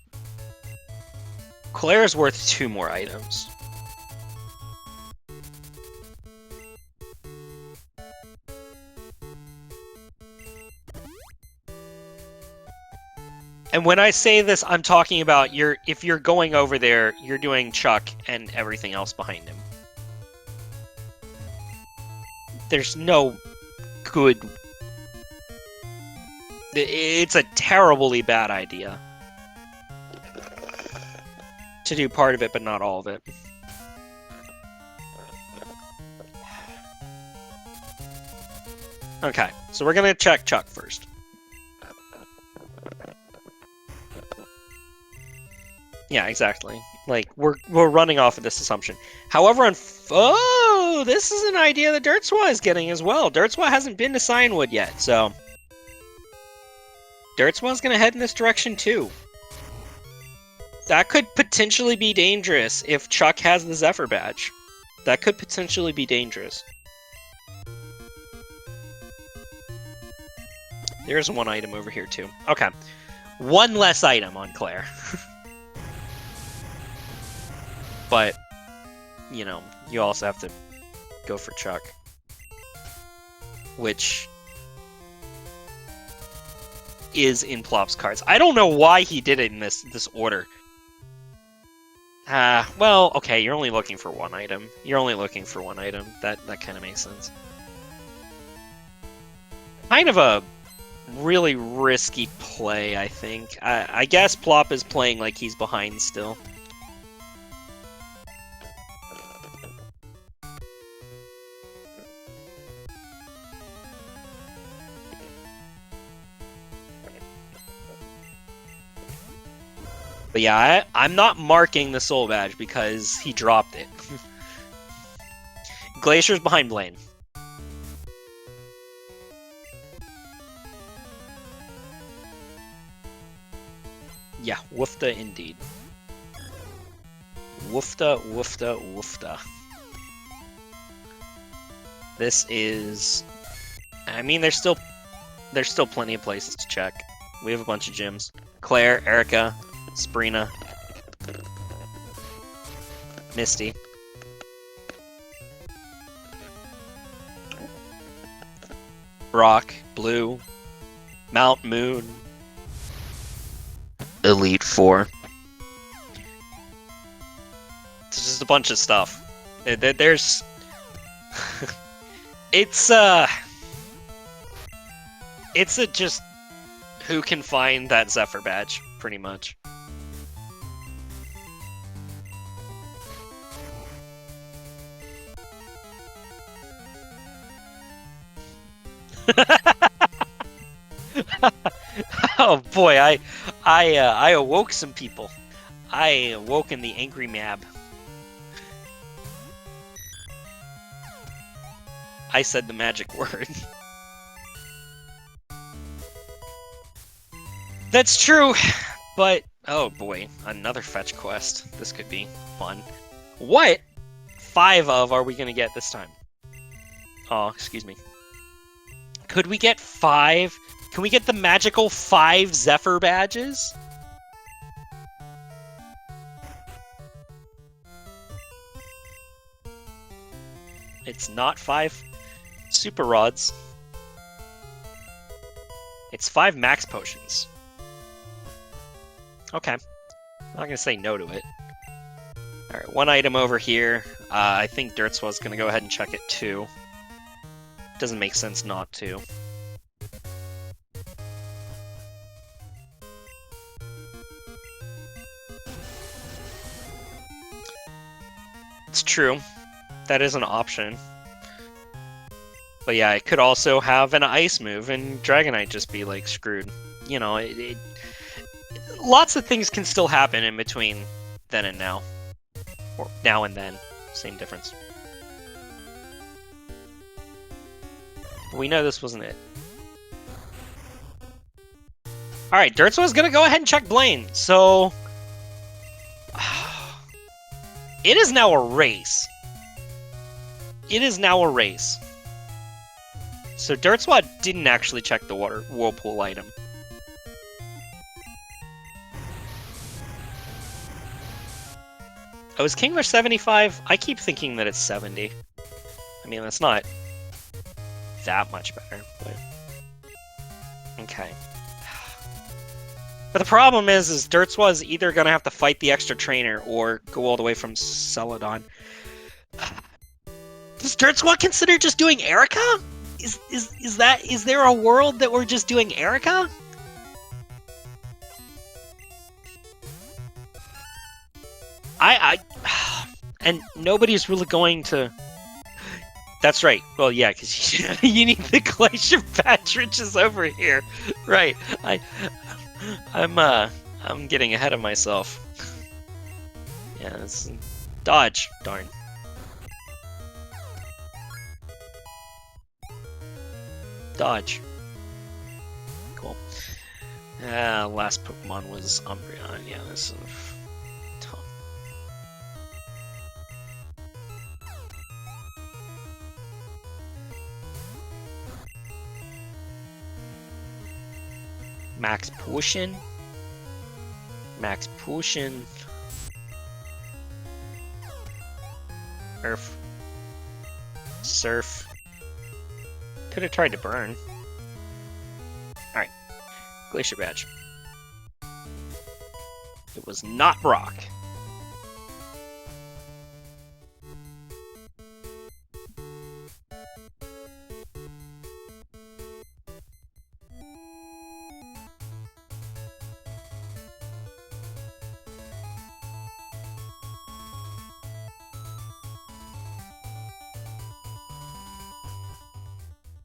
Claire's worth 2 more items. And when I say this, I'm talking about if you're going over there, you're doing Chuck and everything else behind him. There's no good... It's a terribly bad idea to do part of it, but not all of it. Okay, so we're gonna check Chuck first. Yeah, exactly. Like, we're running off of this assumption. However, oh, this is an idea that dertswa is getting as well. Dertswa hasn't been to Cianwood yet, so dertswa's gonna head in this direction too. That could potentially be dangerous if Chuck has the Zephyr badge. That could potentially be dangerous. There's one item over here too. Okay. One less item on Claire. But, you know, you also have to go for Chuck. Which is in Plop's cards. I don't know why he did it in this order. Well, okay, you're only looking for one item. You're only looking for one item. That kind of makes sense. Kind of a really risky play, I think. I guess Plop is playing like he's behind still. But yeah, I'm not marking the soul badge because he dropped it. Glacier's behind Blaine. Yeah, woofda indeed. Woofda, woofda, woofda. This is... I mean, there's still plenty of places to check. We have a bunch of gyms. Claire, Erica, Sabrina, Misty. Brock, Blue, Mount Moon, Elite Four. It's just a bunch of stuff. There's... It's a just who can find that Zephyr badge, pretty much. Oh boy, I awoke some people. I awoke in the angry mab. I said the magic word. That's true, but oh boy, another fetch quest. This could be fun. What 5 of are we gonna get this time? Oh, excuse me. Could we get 5? Can we get the magical 5 Zephyr badges? It's not 5 super rods. It's 5 max potions. Okay. I'm not gonna say no to it. Alright, one item over here. I think dertswa's gonna go ahead and check it too. Doesn't make sense not to. It's true. That is an option. But yeah, it could also have an ice move and Dragonite just be like screwed. You know, lots of things can still happen in between then and now. Or now and then. Same difference. We know this wasn't it. Alright, dertswa's gonna go ahead and check Blaine, so... It is now a race. It is now a race. So dertswa didn't actually check the whirlpool item. Oh, is Kingler 75? I keep thinking that it's 70. I mean, that's not that much better, but... Okay. But the problem is dertswa is either gonna have to fight the extra trainer or go all the way from Celadon. Does dertswa consider just doing Erica? Is there a world that we're just doing Erica? And nobody's really going to... That's right. Well, yeah, because you need the glacier patridges over here. Right. I'm getting ahead of myself. Yeah, this dodge. Darn. Dodge. Cool. Last Pokemon was Umbreon. Yeah, this is tough. Max Potion. Max Potion. Earth. Surf. Could have tried to burn. Alright. Glacier Badge. It was not Brock.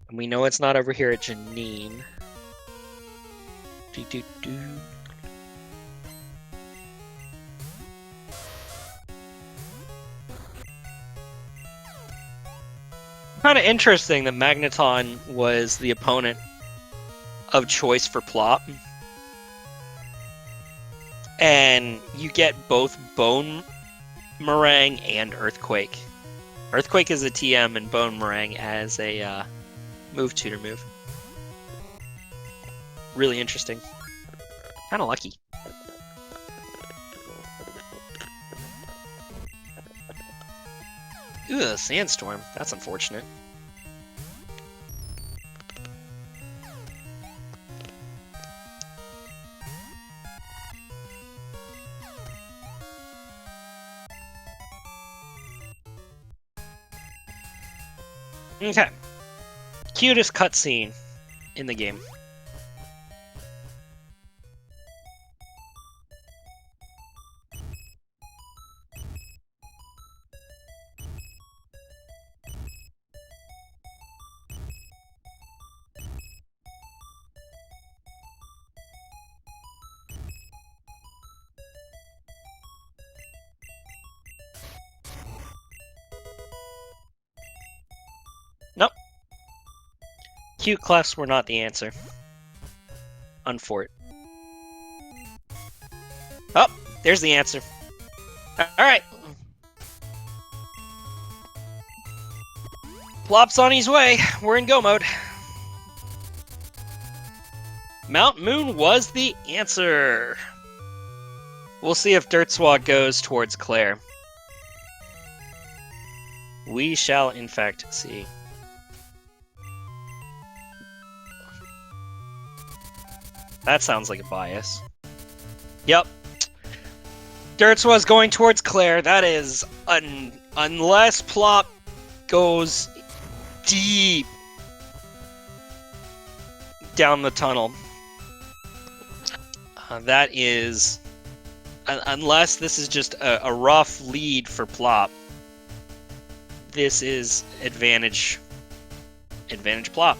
And we know it's not over here at Janine. Do-do-do. Kind of interesting that Magneton was the opponent of choice for Plop. And you get both Bone Meringue and Earthquake. Earthquake is a TM and Bone Meringue as a move tutor move. Really interesting. Kind of lucky. Ugh, Sandstorm. That's unfortunate. Okay. Cutest cutscene in the game. Nope. Cute clefs were not the answer. Unfort. Oh, there's the answer. Alright. Plop's on his way. We're in go mode. Mount Moon was the answer. We'll see if Dertswa goes towards Claire. We shall, in fact, see. That sounds like a bias. Yep. Dertswa's going towards Claire. That is, unless Plop goes deep down the tunnel. That is, unless this is just a rough lead for Plop. This is advantage Plop.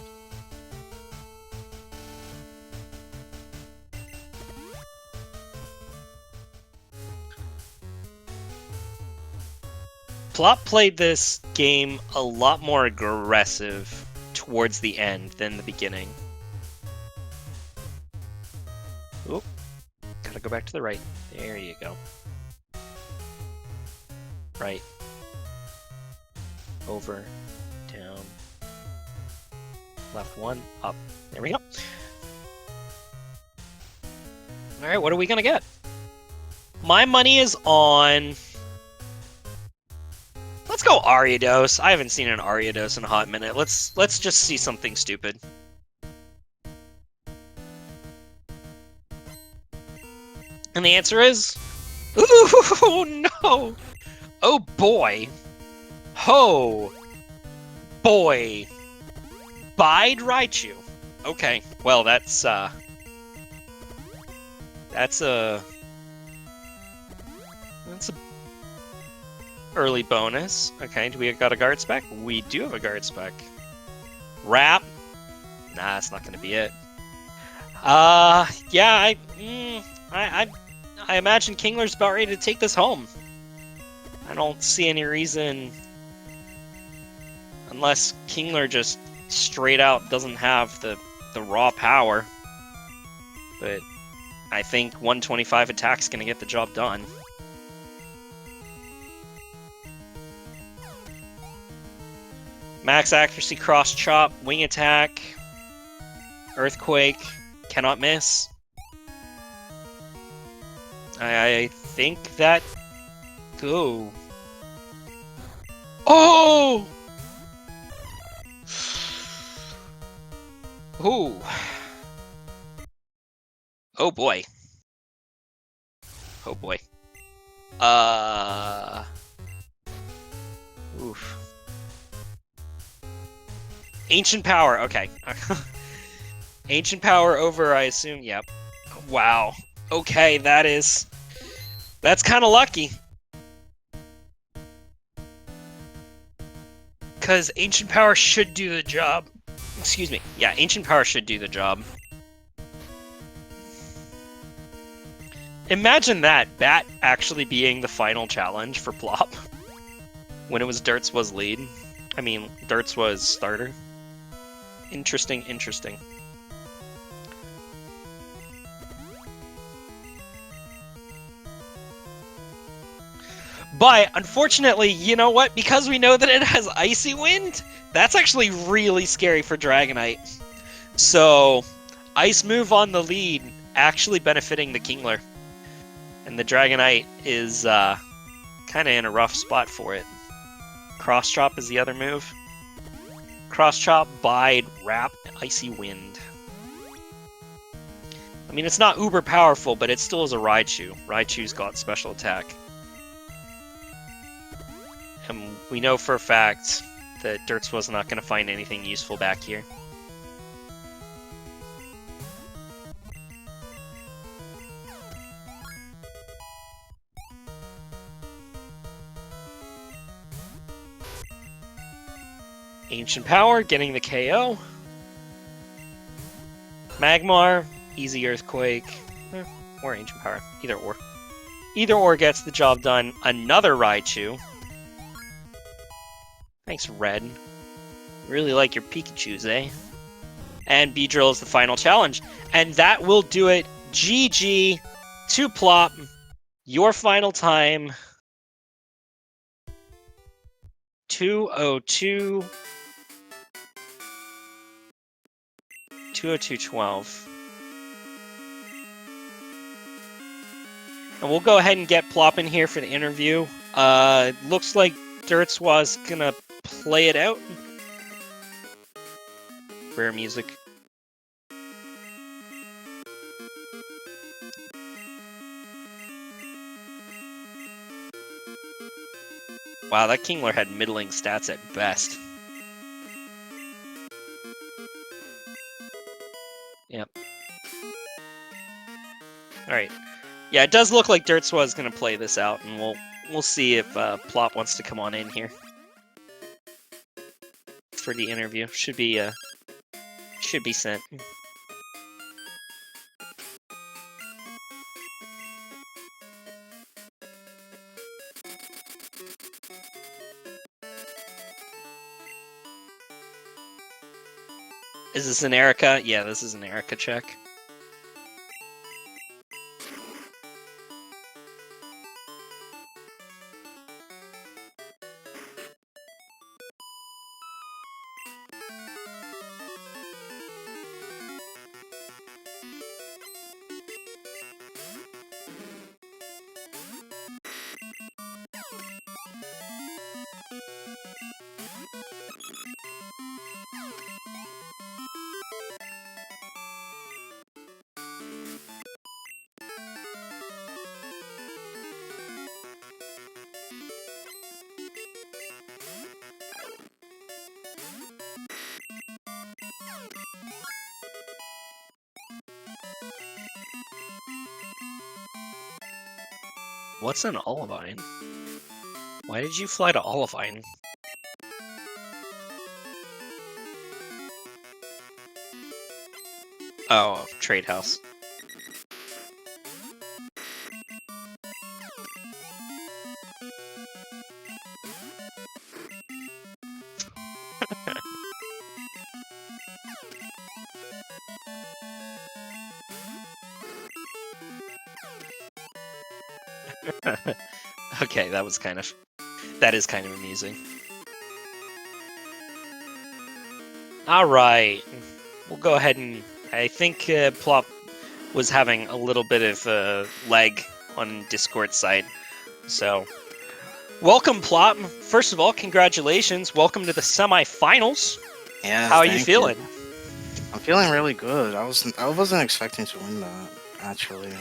Plop played this game a lot more aggressive towards the end than the beginning. Oop. Gotta go back to the right. There you go. Right. Over. Down. Left one. Up. There we go. Alright, what are we gonna get? My money is on... Let's go Ariados. I haven't seen an Ariados in a hot minute. Let's just see something stupid. And the answer is... Ooh, no! Oh boy. Ho! Boy. Bide Raichu. Okay, well that's a... Early bonus. Okay, do we got a guard spec? We do have a guard spec. Wrap. Nah, it's not gonna be it. Yeah, I imagine Kingler's about ready to take this home. I don't see any reason, unless Kingler just straight out doesn't have the raw power. But I think 125 attack's gonna get the job done. Max accuracy, cross chop, wing attack, earthquake, cannot miss. I think that go. Oh! Ooh. Oh boy. Oh boy. Oof. Ancient power, okay. Ancient power over, I assume, yep. Wow. Okay, that's kind of lucky. Because Ancient Power should do the job. Excuse me. Yeah, Ancient Power should do the job. Imagine that, Bat actually being the final challenge for Plop. When it was dertswa6 lead. I mean, dertswa6 starter. Interesting, interesting. But, unfortunately, you know what? Because we know that it has Icy Wind, that's actually really scary for Dragonite. So, Ice move on the lead, actually benefiting the Kingler. And the Dragonite is kind of in a rough spot for it. Cross Chop is the other move. Cross Chop, Bide, Wrap, Icy Wind. I mean, it's not uber powerful, but it still is a Raichu. Raichu's got special attack. And we know for a fact that dertswa6 not going to find anything useful back here. Ancient Power, getting the KO. Magmar, easy Earthquake, or Ancient Power, either or. Either or gets the job done. Another Raichu. Thanks, Red. Really like your Pikachus, eh? And Beedrill is the final challenge. And that will do it. GG to Plop. Your final time. 2:02. 2:02:12. And we'll go ahead and get Plop in here for the interview. Looks like dertswa6's gonna play it out. Rare music. Wow, that Kingler had middling stats at best. Yep. Alright. Yeah, it does look like dertswa6 is gonna play this out, and we'll see if Plop wants to come on in here for the interview. Should be sent. Is this an Erica? Yeah, this is an Erica check. What's an olivine? Why did you fly to Olivine? Oh, trade house. Okay, that is kind of amusing. All right, we'll go ahead and I think Plop was having a little bit of lag on Discord side, so welcome Plop. First of all, congratulations. Welcome to the semifinals. Yeah. How are you feeling? I'm feeling really good. I wasn't expecting to win that, actually.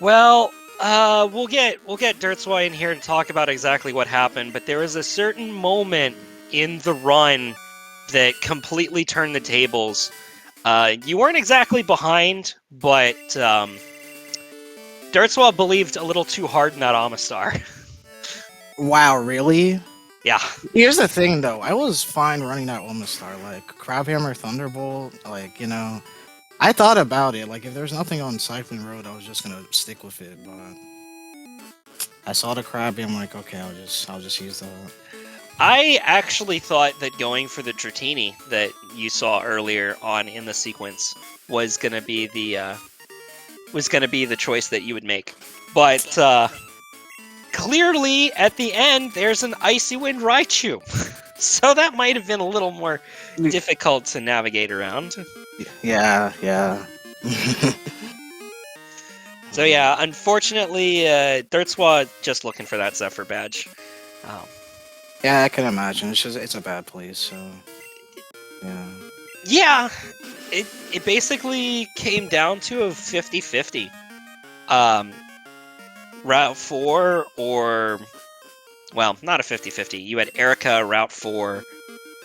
Well, we'll get dertswa in here to talk about exactly what happened, but there was a certain moment in the run that completely turned the tables. You weren't exactly behind, but dertswa believed a little too hard in that Amistar. Wow, really? Yeah. Here's the thing, though. I was fine running that Omastar, like Crabhammer, Thunderbolt, like, you know. I thought about it, like if there's nothing on Cycling Road, I was just gonna stick with it, but I saw the Krabby, I'm like, okay, I'll just use that. I actually thought that going for the Dratini that you saw earlier on in the sequence was gonna be the choice that you would make. But clearly at the end there's an Icy Wind Raichu. So that might have been a little more difficult to navigate around. Yeah. So yeah, unfortunately, dertswa just looking for that Zephyr badge. Yeah, I can imagine. It's a bad place, so yeah. Yeah, it basically came down to a 50-50. Route 4 or... Well, not a 50-50. You had Erica, Route 4,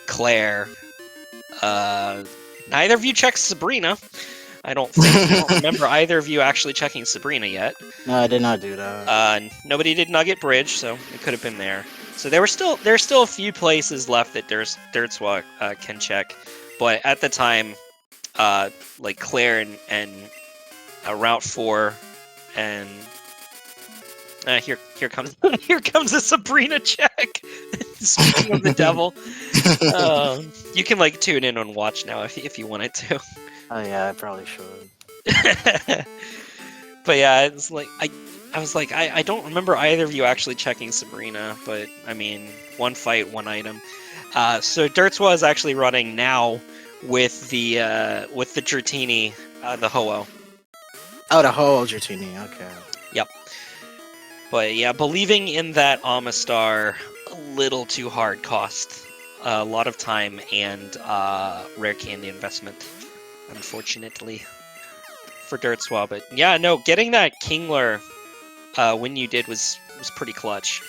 Claire. Neither of you checked Sabrina. I don't remember either of you actually checking Sabrina yet. No, I did not do that. Nobody did Nugget Bridge, so it could have been there. So there's still a few places left that dertswa can check, but at the time, like Claire and Route 4 and here comes a Sabrina check. Speaking of the devil, you can like tune in and watch now if you wanted to. Oh yeah, I probably should. But yeah, it's like I was like I don't remember either of you actually checking Sabrina, but I mean one fight, one item. So dertswa is actually running now with the Dratini, the Ho-Oh. Oh, the Ho-Oh Dratini, okay. Yep. But yeah, believing in that Amistar a little too hard cost a lot of time and rare candy investment, unfortunately, for dertswa. But yeah, no, getting that Kingler when you did was pretty clutch.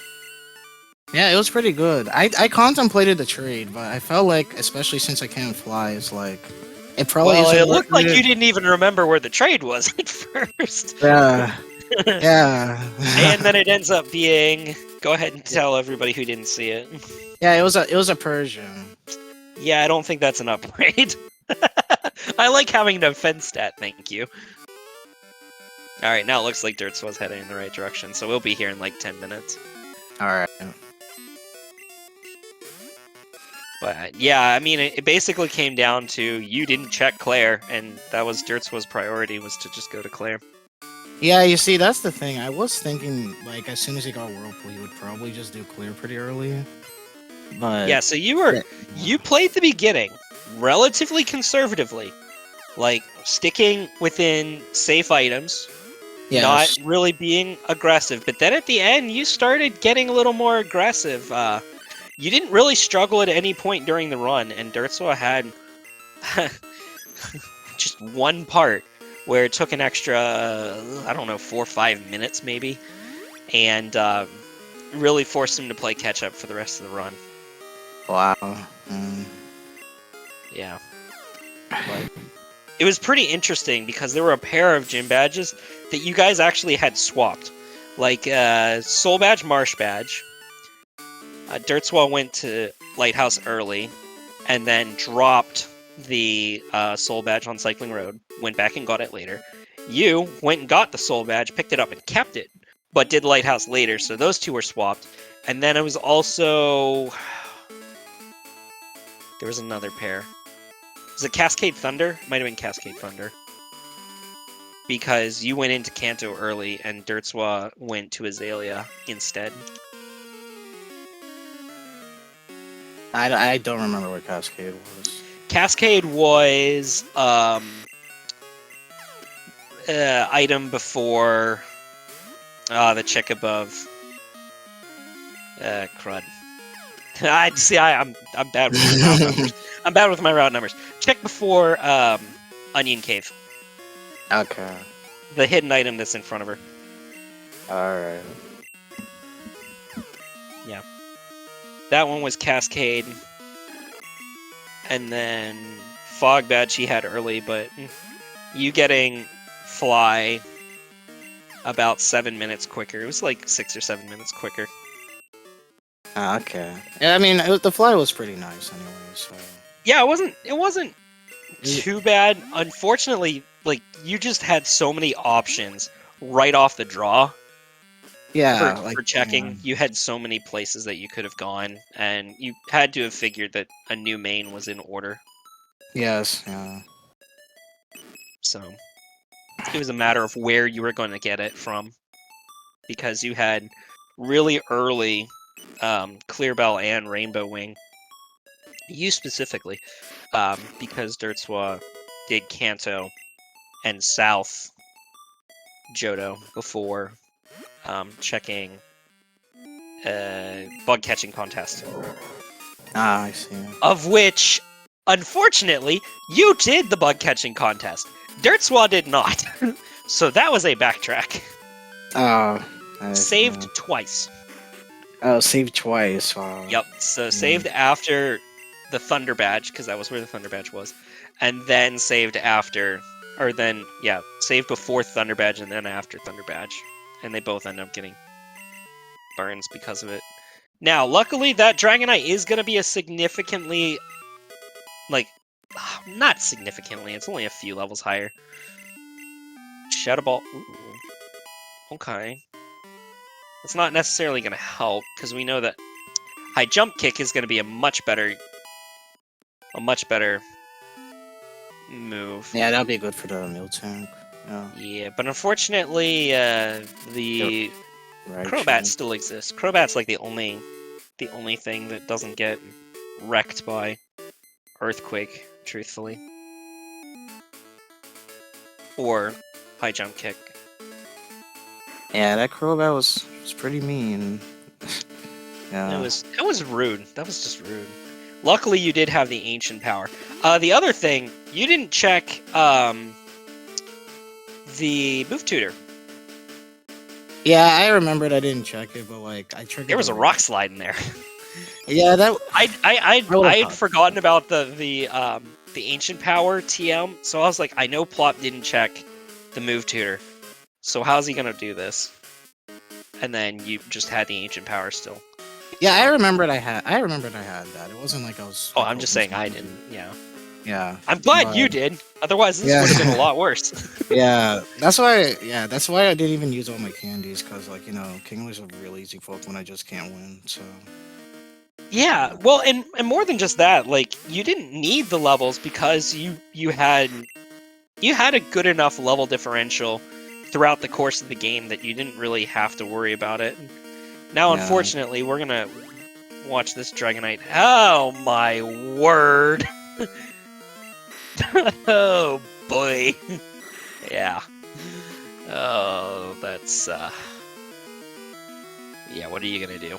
Yeah, it was pretty good. I contemplated the trade, but I felt like, especially since I can't fly, it's like it probably. Well, it looked like you didn't even remember where the trade was at first. Yeah. Yeah. And then it ends up being. Go ahead and tell everybody who didn't see it. Yeah, it was a Persian. Yeah, I don't think that's an upgrade. I like having an offense stat, thank you. Alright, now it looks like dertswa's heading in the right direction, so we'll be here in like 10 minutes. Alright. But yeah, I mean, it basically came down to you didn't check Claire, and that was dertswa's priority, was to just go to Claire. Yeah, you see, that's the thing. I was thinking, like, as soon as he got Whirlpool, he would probably just do Clear pretty early. But yeah, so you played the beginning relatively conservatively, like sticking within safe items, not really being aggressive. But then at the end, you started getting a little more aggressive. You didn't really struggle at any point during the run, and dertswa had just one part where it took an extra, I don't know, 4 or 5 minutes maybe, and really forced him to play catch up for the rest of the run. Wow. Yeah. But it was pretty interesting because there were a pair of gym badges that you guys actually had swapped. Like Soul Badge, Marsh Badge. Dertswa went to Lighthouse early, and then dropped the soul badge on Cycling Road. Went back and got it later. You went and got the soul badge, picked it up, and kept it, but did Lighthouse later. So those two were swapped. And then it was also there was another pair. Was it Cascade Thunder? Might have been Cascade Thunder. Because you went into Kanto early, and Dertswa went to Azalea instead. I don't remember what Cascade was. Cascade was item before the chick above. Crud. I'm bad with my route numbers. I'm bad with my route numbers. Check before Onion Cave. Okay. The hidden item that's in front of her. Alright. Yeah. That one was Cascade. And then Fog Badge she had early, but you getting Fly about 7 minutes quicker. It was like 6 or 7 minutes quicker. Okay. Yeah, I mean, the fly was pretty nice anyway, so... Yeah, it wasn't too bad. Unfortunately, like, you just had so many options right off the draw. Yeah, for checking. You had so many places that you could have gone, and you had to have figured that a new main was in order. Yes, yeah. So, it was a matter of where you were going to get it from. Because you had really early Clearbell and Rainbow Wing. You specifically, because Dertswa did Kanto and South Johto before checking bug catching contest. Ah, I see. Of which, unfortunately, you did the bug catching contest. Dertswa did not. So that was a backtrack. Oh. Saved twice. Oh, saved twice. Wow. Yep. So saved after the Thunder Badge, because that was where the Thunder Badge was, and then saved after, or then, yeah, saved before Thunder Badge and then after Thunder Badge. And they both end up getting burns because of it. Now, luckily, that Dragonite is going to be a significantly, like, not significantly, it's only a few levels higher. Shadow Ball, ooh. Okay. It's not necessarily going to help, because we know that High Jump Kick is going to be a much better move. Yeah, that'll be good for the meal tank. Yeah, but unfortunately, the Right, Crobat still exists. Crobat's like the only thing that doesn't get wrecked by Earthquake, truthfully. Or High Jump Kick. Yeah, that Crobat was pretty mean. Yeah. It was rude. That was just rude. Luckily, you did have the Ancient Power. The other thing, you didn't check the Move Tutor. Yeah, I remembered I didn't check it, but like I triggered. There was a rock slide in there. Yeah, that. I'd forgotten about the Ancient Power TM, so I was like, I know Plop didn't check the Move Tutor, so how's he gonna do this? And then you just had the Ancient Power still. Yeah, I remembered I had that. It wasn't like I was. Oh, I'm just saying I didn't. Yeah. Yeah. I'm glad you did. Otherwise, this would have been a lot worse. Yeah, that's why I didn't even use all my candies, because like, you know, Kingler's a real easy Pokemon I just can't win. So. Yeah, well, and more than just that, like, you didn't need the levels because you had a good enough level differential throughout the course of the game that you didn't really have to worry about it. Now, unfortunately, we're gonna watch this Dragonite. Oh my word! Oh boy. Yeah. Oh, that's yeah, what are you gonna do?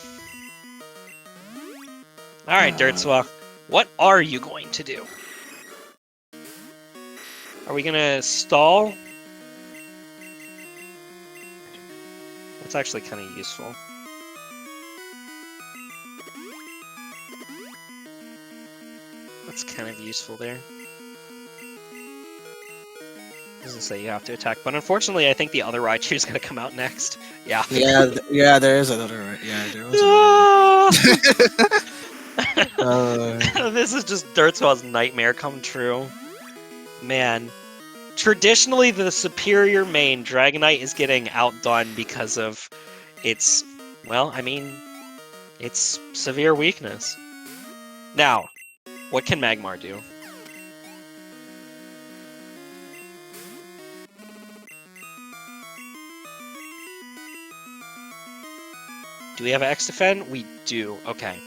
Alright, Dertswa, what are you going to do? Are we gonna stall? That's actually kind of useful. That's kind of useful there. Doesn't say you have to attack, but unfortunately, I think the other Raichu is gonna come out next. Yeah. Yeah, there is another. Yeah, there was. This is just Dertswa's nightmare come true. Man. Traditionally, the superior main, Dragonite, is getting outdone because of its, well, I mean, its severe weakness. Now, what can Magmar do? Do we have X defend? We do. Okay.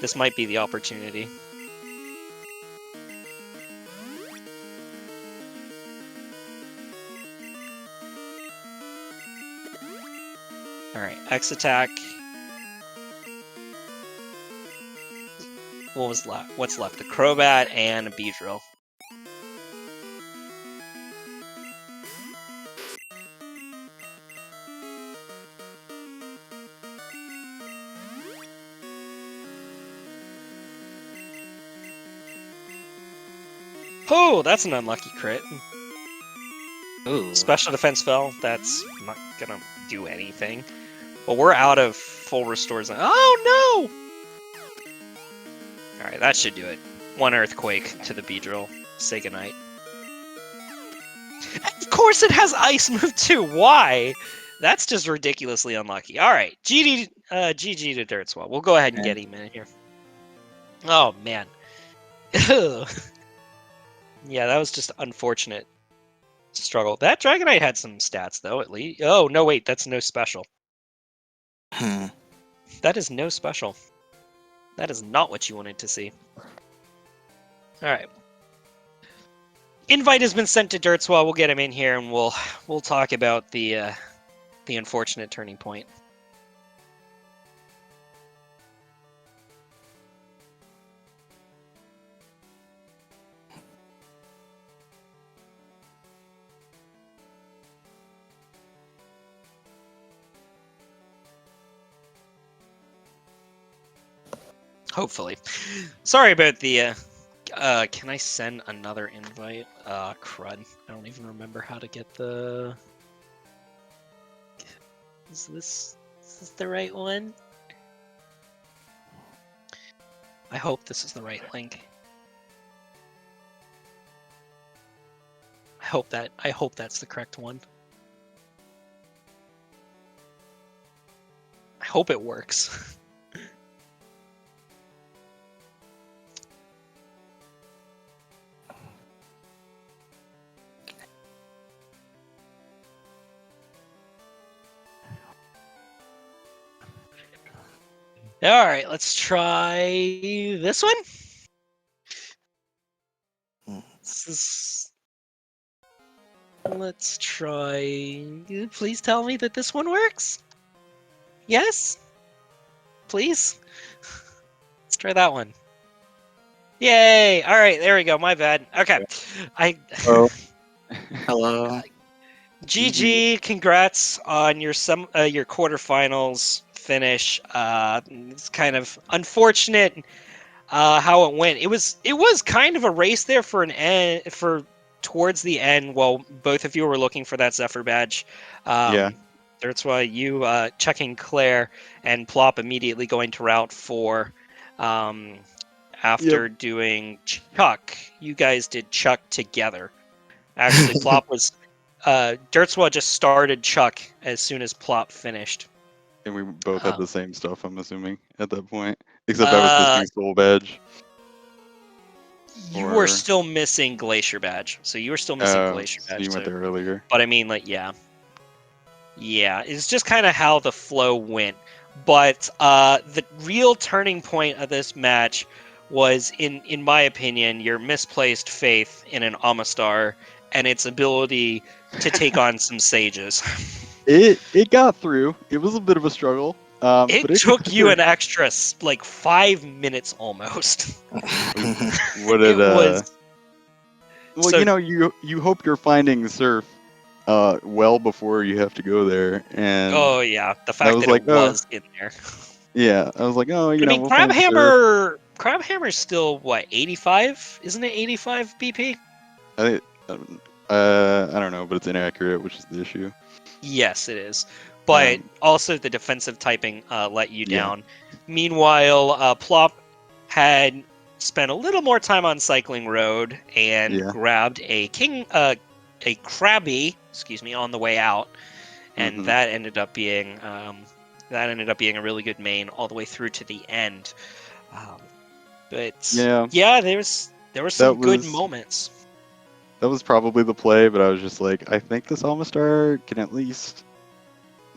This might be the opportunity. Alright, X attack. What was left? What's left? A Crobat and a Beedrill. Oh, that's an unlucky crit. Ooh. Special defense fell. That's not gonna do anything. But we're out of full restores. Oh no! Alright, that should do it. One Earthquake to the Beedrill. Say goodnight. Of course it has Ice move too! Why? That's just ridiculously unlucky. Alright, GG to Dertswa. We'll go ahead and get him in here. Oh, man. Yeah, that was just unfortunate struggle. That Dragonite had some stats, though, at least. Oh, no, wait, that's no special. That is no special. That is not what you wanted to see. Alright. Invite has been sent to Dertswa. We'll get him in here, and we'll talk about the unfortunate turning point. Hopefully. Sorry about the, can I send another invite? Crud. I don't even remember how to get the... Is this the right one? I hope this is the right link. I hope that's the correct one. I hope it works. All right, let's try this one. Let's try... Please tell me that this one works? Yes? Please? Let's try that one. Yay! All right, there we go. My bad. Okay. Hello. GG, congrats on your quarterfinals finish. It's kind of unfortunate how it went. It was kind of a race there for towards the end. Well, both of you were looking for that Zephyr badge. Yeah. That's why you checking Claire and Plop immediately going to Route 4 after doing Chuck. You guys did Chuck together. Actually, Plop was... Dertswa just started Chuck as soon as Plop finished. And we both had the same stuff, I'm assuming, at that point. Except I was missing Soul Badge. You were still missing Glacier Badge. So you were still missing Glacier Badge. So you went there earlier. But I mean, like, yeah. Yeah, it's just kind of how the flow went. But the real turning point of this match was, in my opinion, your misplaced faith in an Amistar and its ability to take on some Sages. It got through. It was a bit of a struggle. But it took you an extra, 5 minutes almost. What it was... Well, so, you hope you're finding Surf well before you have to go there. And oh, yeah. The fact that it was in there. Yeah. I was like, oh, I mean, we'll Crabhammer's still, what, 85? Isn't it 85 BP? I don't know, but it's inaccurate, which is the issue. Yes, it is. But also the defensive typing let you down. Meanwhile, Plop had spent a little more time on Cycling Road and Yeah. grabbed a Krabby, on the way out, and Mhm. that ended up being a really good main all the way through to the end. But Yeah. there were some good was moments. that was probably the play, but I was just like, I think this Almastar can at least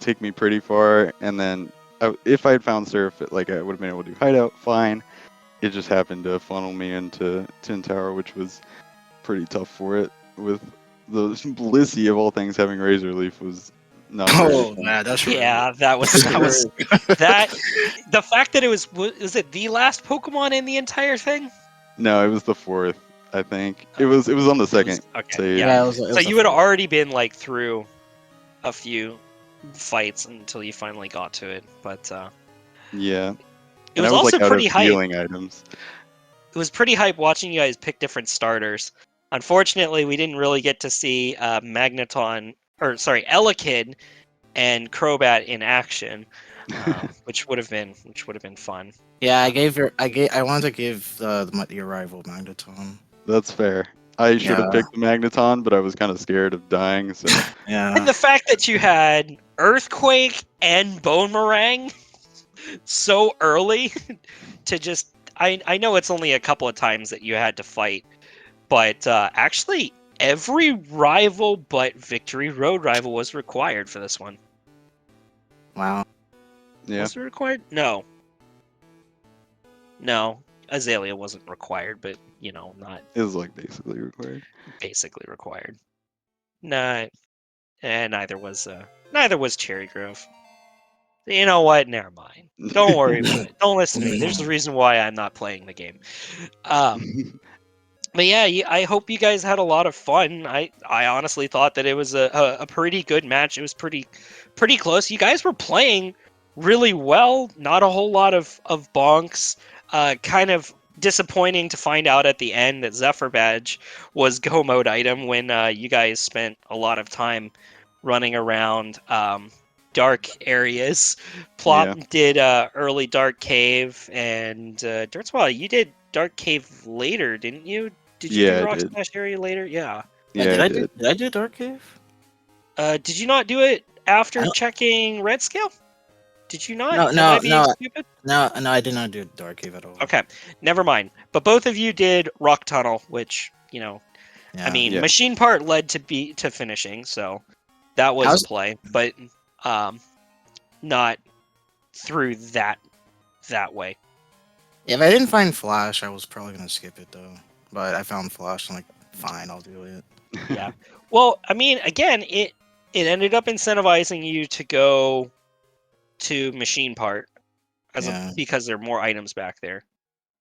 take me pretty far, and then if I had found Surf, I would have been able to do Hideout fine. It just happened to funnel me into Tin Tower, which was pretty tough for it. With the Blissey of all things having Razor Leaf was not very Oh, fun. man, that's Yeah, that was that. The fact that it was it the last Pokemon in the entire thing? No, it was the fourth, I think. It was on the second Okay, save. yeah. it was. So you had already been like through a few fights until you finally got to it, but Yeah. it And was I was also out pretty of hype. healing items. It was pretty hype watching you guys pick different starters. Unfortunately, we didn't really get to see Elekid and Crobat in action, which would have been fun. Yeah, I wanted to give your rival Magneton. That's fair. I should have Yeah. picked the Magneton, but I was kind of scared of dying, so Yeah. And the fact that you had Earthquake and Boomerang so early to just I know it's only a couple of times that you had to fight, but actually every rival but Victory Road rival was required for this one. Wow. yeah. Was it required? No. No. Azalea wasn't required, but not It was basically required. basically required. Nah, and neither was Cherry Grove. You know what? Never mind. Don't worry about it. Don't listen to me. There's a reason why I'm not playing the game. But yeah, I hope you guys had a lot of fun. I honestly thought that it was a pretty good match. It was pretty close. You guys were playing really well. Not a whole lot of bonks. Kind of disappointing to find out at the end that Zephyr Badge was go mode item when you guys spent a lot of time running around dark areas. Plop Yeah. did early Dark Cave, and dertswa, you did Dark Cave later, didn't you? Did you Yeah, do I Rock did. Smash area later? Yeah. Yeah, I did. Did I do Dark Cave? Did you not do it after I don't- checking Red Scale? Did you not? No, Am I no, being no, stupid? no, no. I did not do Dark Cave at all. Okay, never mind. But both of you did Rock Tunnel, which Yeah. I mean, Yeah. Machine Part led to finishing, so that was How's- a play, but not through that way. If I didn't find Flash, I was probably gonna skip it though. But I found Flash. I'm like, fine, I'll do it. Yeah. Well, I mean, again, it ended up incentivizing you to go to Machine Part because there are more items back there.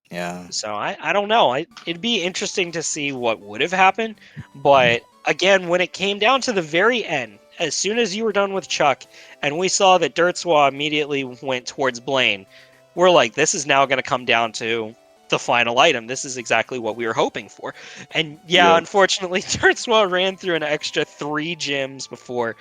Yeah. So I don't know. It'd be interesting to see what would have happened. But again, when it came down to the very end, as soon as you were done with Chuck, and we saw that dertswa immediately went towards Blaine, we're like, this is now going to come down to the final item. This is exactly what we were hoping for. And yeah, Yep. unfortunately, dertswa ran through an extra 3 gyms before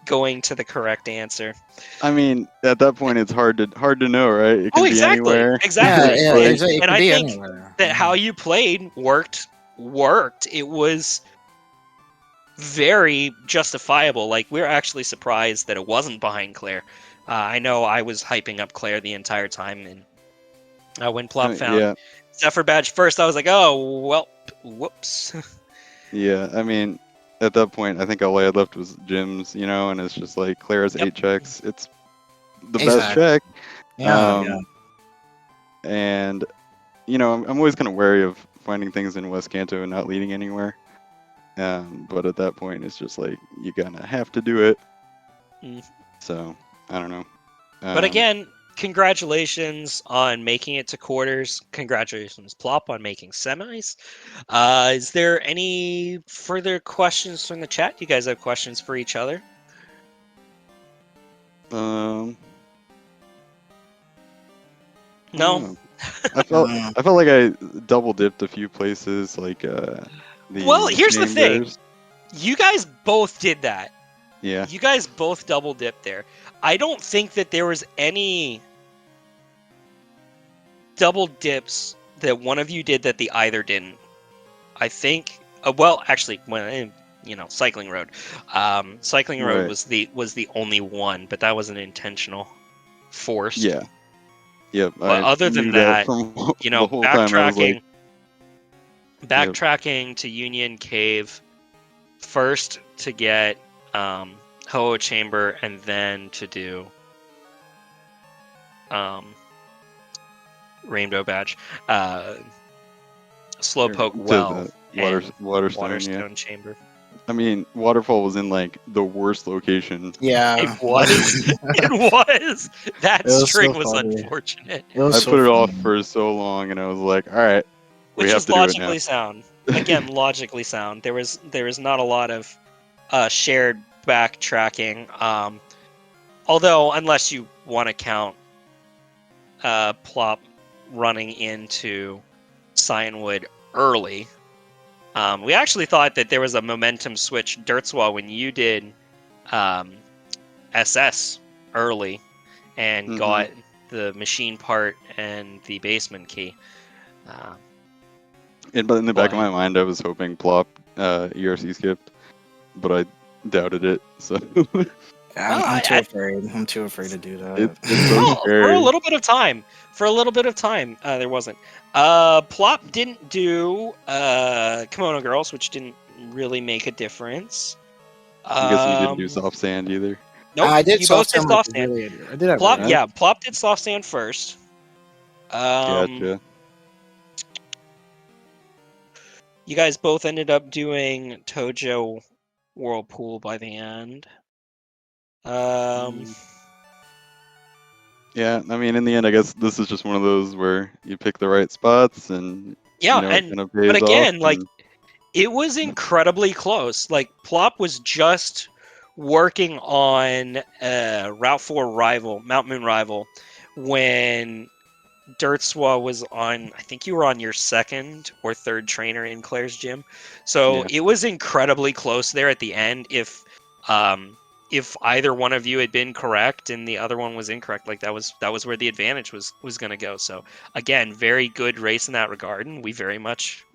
going to the correct answer. I mean, at that point, it's hard to know, right? It can be exactly. anywhere. Exactly. Yeah, Like- it And could I be think anywhere. that how you played worked. It was very justifiable. Like, we're actually surprised that it wasn't behind Claire. I know I was hyping up Claire the entire time, and when Plop found Yeah. Zephyr Badge first, I was like, oh, well, whoops. Yeah. I mean, at that point, I think all I had left was gyms, and it's just like Clara's Yep. 8 checks. It's the best Exactly. check. Yeah. And I'm always kind of wary of finding things in West Kanto and not leading anywhere. But at that point, it's just like you kind of have to do it. Mm. So I don't know. But again, congratulations on making it to quarters. Congratulations, Plop, on making semis. Is there any further questions from the chat? You guys have questions for each other? No. I felt like I double dipped a few places, like Well, here's the thing. chambers. You guys both did that. Yeah. You guys both double dipped there. I don't think that there was any double dips that one of you did that the either didn't. I think. Well, actually, when cycling road. Cycling road Right. was the only one, but that wasn't intentional, forced. Yeah. Yep. But I other than knew that that, from you the know, whole time. I was like, yep. backtracking to Union Cave first to get Ho Chamber, and then to do Rainbow Badge, Slowpoke to Well, the and Waterstone. Yeah. Waterstone Chamber. I mean, Waterfall was in like the worst location. It Yeah. was. It was. That It was string so was funny. unfortunate. It was I so put it off funny. for so long, and I was like, all right, we Which have is to do it now. logically sound. Again, logically sound. There was not a lot of shared backtracking. Although, unless you want to count Plop running into Cyanwood early. We actually thought that there was a momentum switch, Dertswa, when you did SS early and got the machine part and the basement key. But in the back of my mind, I was hoping Plop ERC skipped, but I doubted it. So I'm too afraid. I'm too afraid to do that. it's so scary. For a little bit of time. There wasn't. Plop didn't do Kimono Girls, which didn't really make a difference. I'm guessing you didn't do soft sand either. Nope, I did you both did sand. soft sand. I did have Plop, really yeah, Plop did soft sand first. Gotcha. You guys both ended up doing Tojo Whirlpool by the end. Yeah, I mean, in the end, I guess this is just one of those where you pick the right spots, and yeah, it kind of pays but again, off, like it was incredibly close. Like Plop was just working on Route 4 rival, Mount Moon rival, when Dertswa was on. I think you were on your second or third trainer in Claire's gym, so it was incredibly close there at the end. If either one of you had been correct and the other one was incorrect, like that was where the advantage was going to go. So again, very good race in that regard, and we very much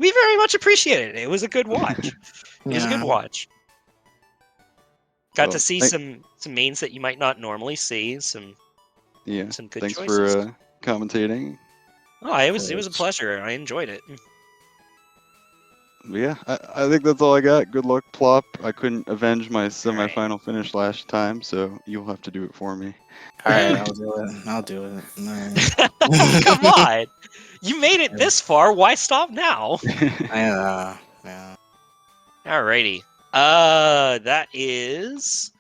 appreciated it. It was a good watch. It was a good watch. Got to see some mains that you might not normally see. Some good thanks choices. For commentating. Oh, it was a pleasure. I enjoyed it. But yeah, I think that's all I got. Good luck, Plop. I couldn't avenge my semifinal finish last time, so you'll have to do it for me. All right, I'll do it. Come on, you made it this far. Why stop now? Yeah. Alrighty. That is.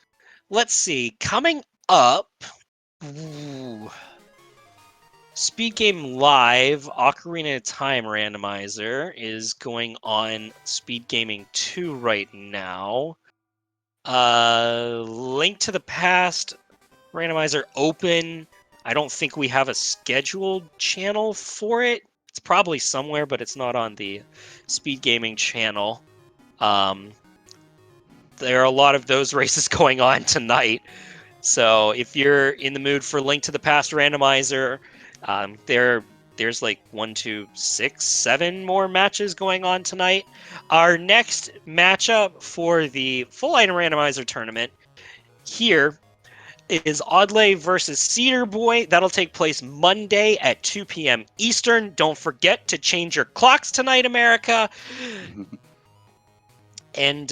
Let's see. Coming up. Ooh. Speed Game Live Ocarina of Time Randomizer is going on Speed Gaming 2 right now. Link to the Past Randomizer open. I don't think we have a scheduled channel for it. It's probably somewhere, but it's not on the Speed Gaming channel. There are a lot of those races going on tonight. So if you're in the mood for Link to the Past Randomizer, there's like 1, 2, 6, 7 more matches going on tonight. Our next matchup for the full item randomizer tournament here is Audley versus Cedar Boy. That'll take place Monday at 2 p.m. Eastern. Don't forget to change your clocks tonight, America. And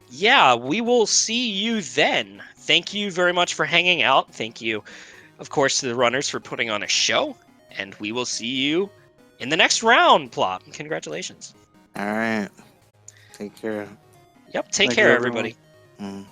yeah, we will see you then. Thank you very much for hanging out. Thank you, of course, to the runners for putting on a show. And we will see you in the next round, Plop. Congratulations. All right. Take care. Yep, take care, everybody. Mm.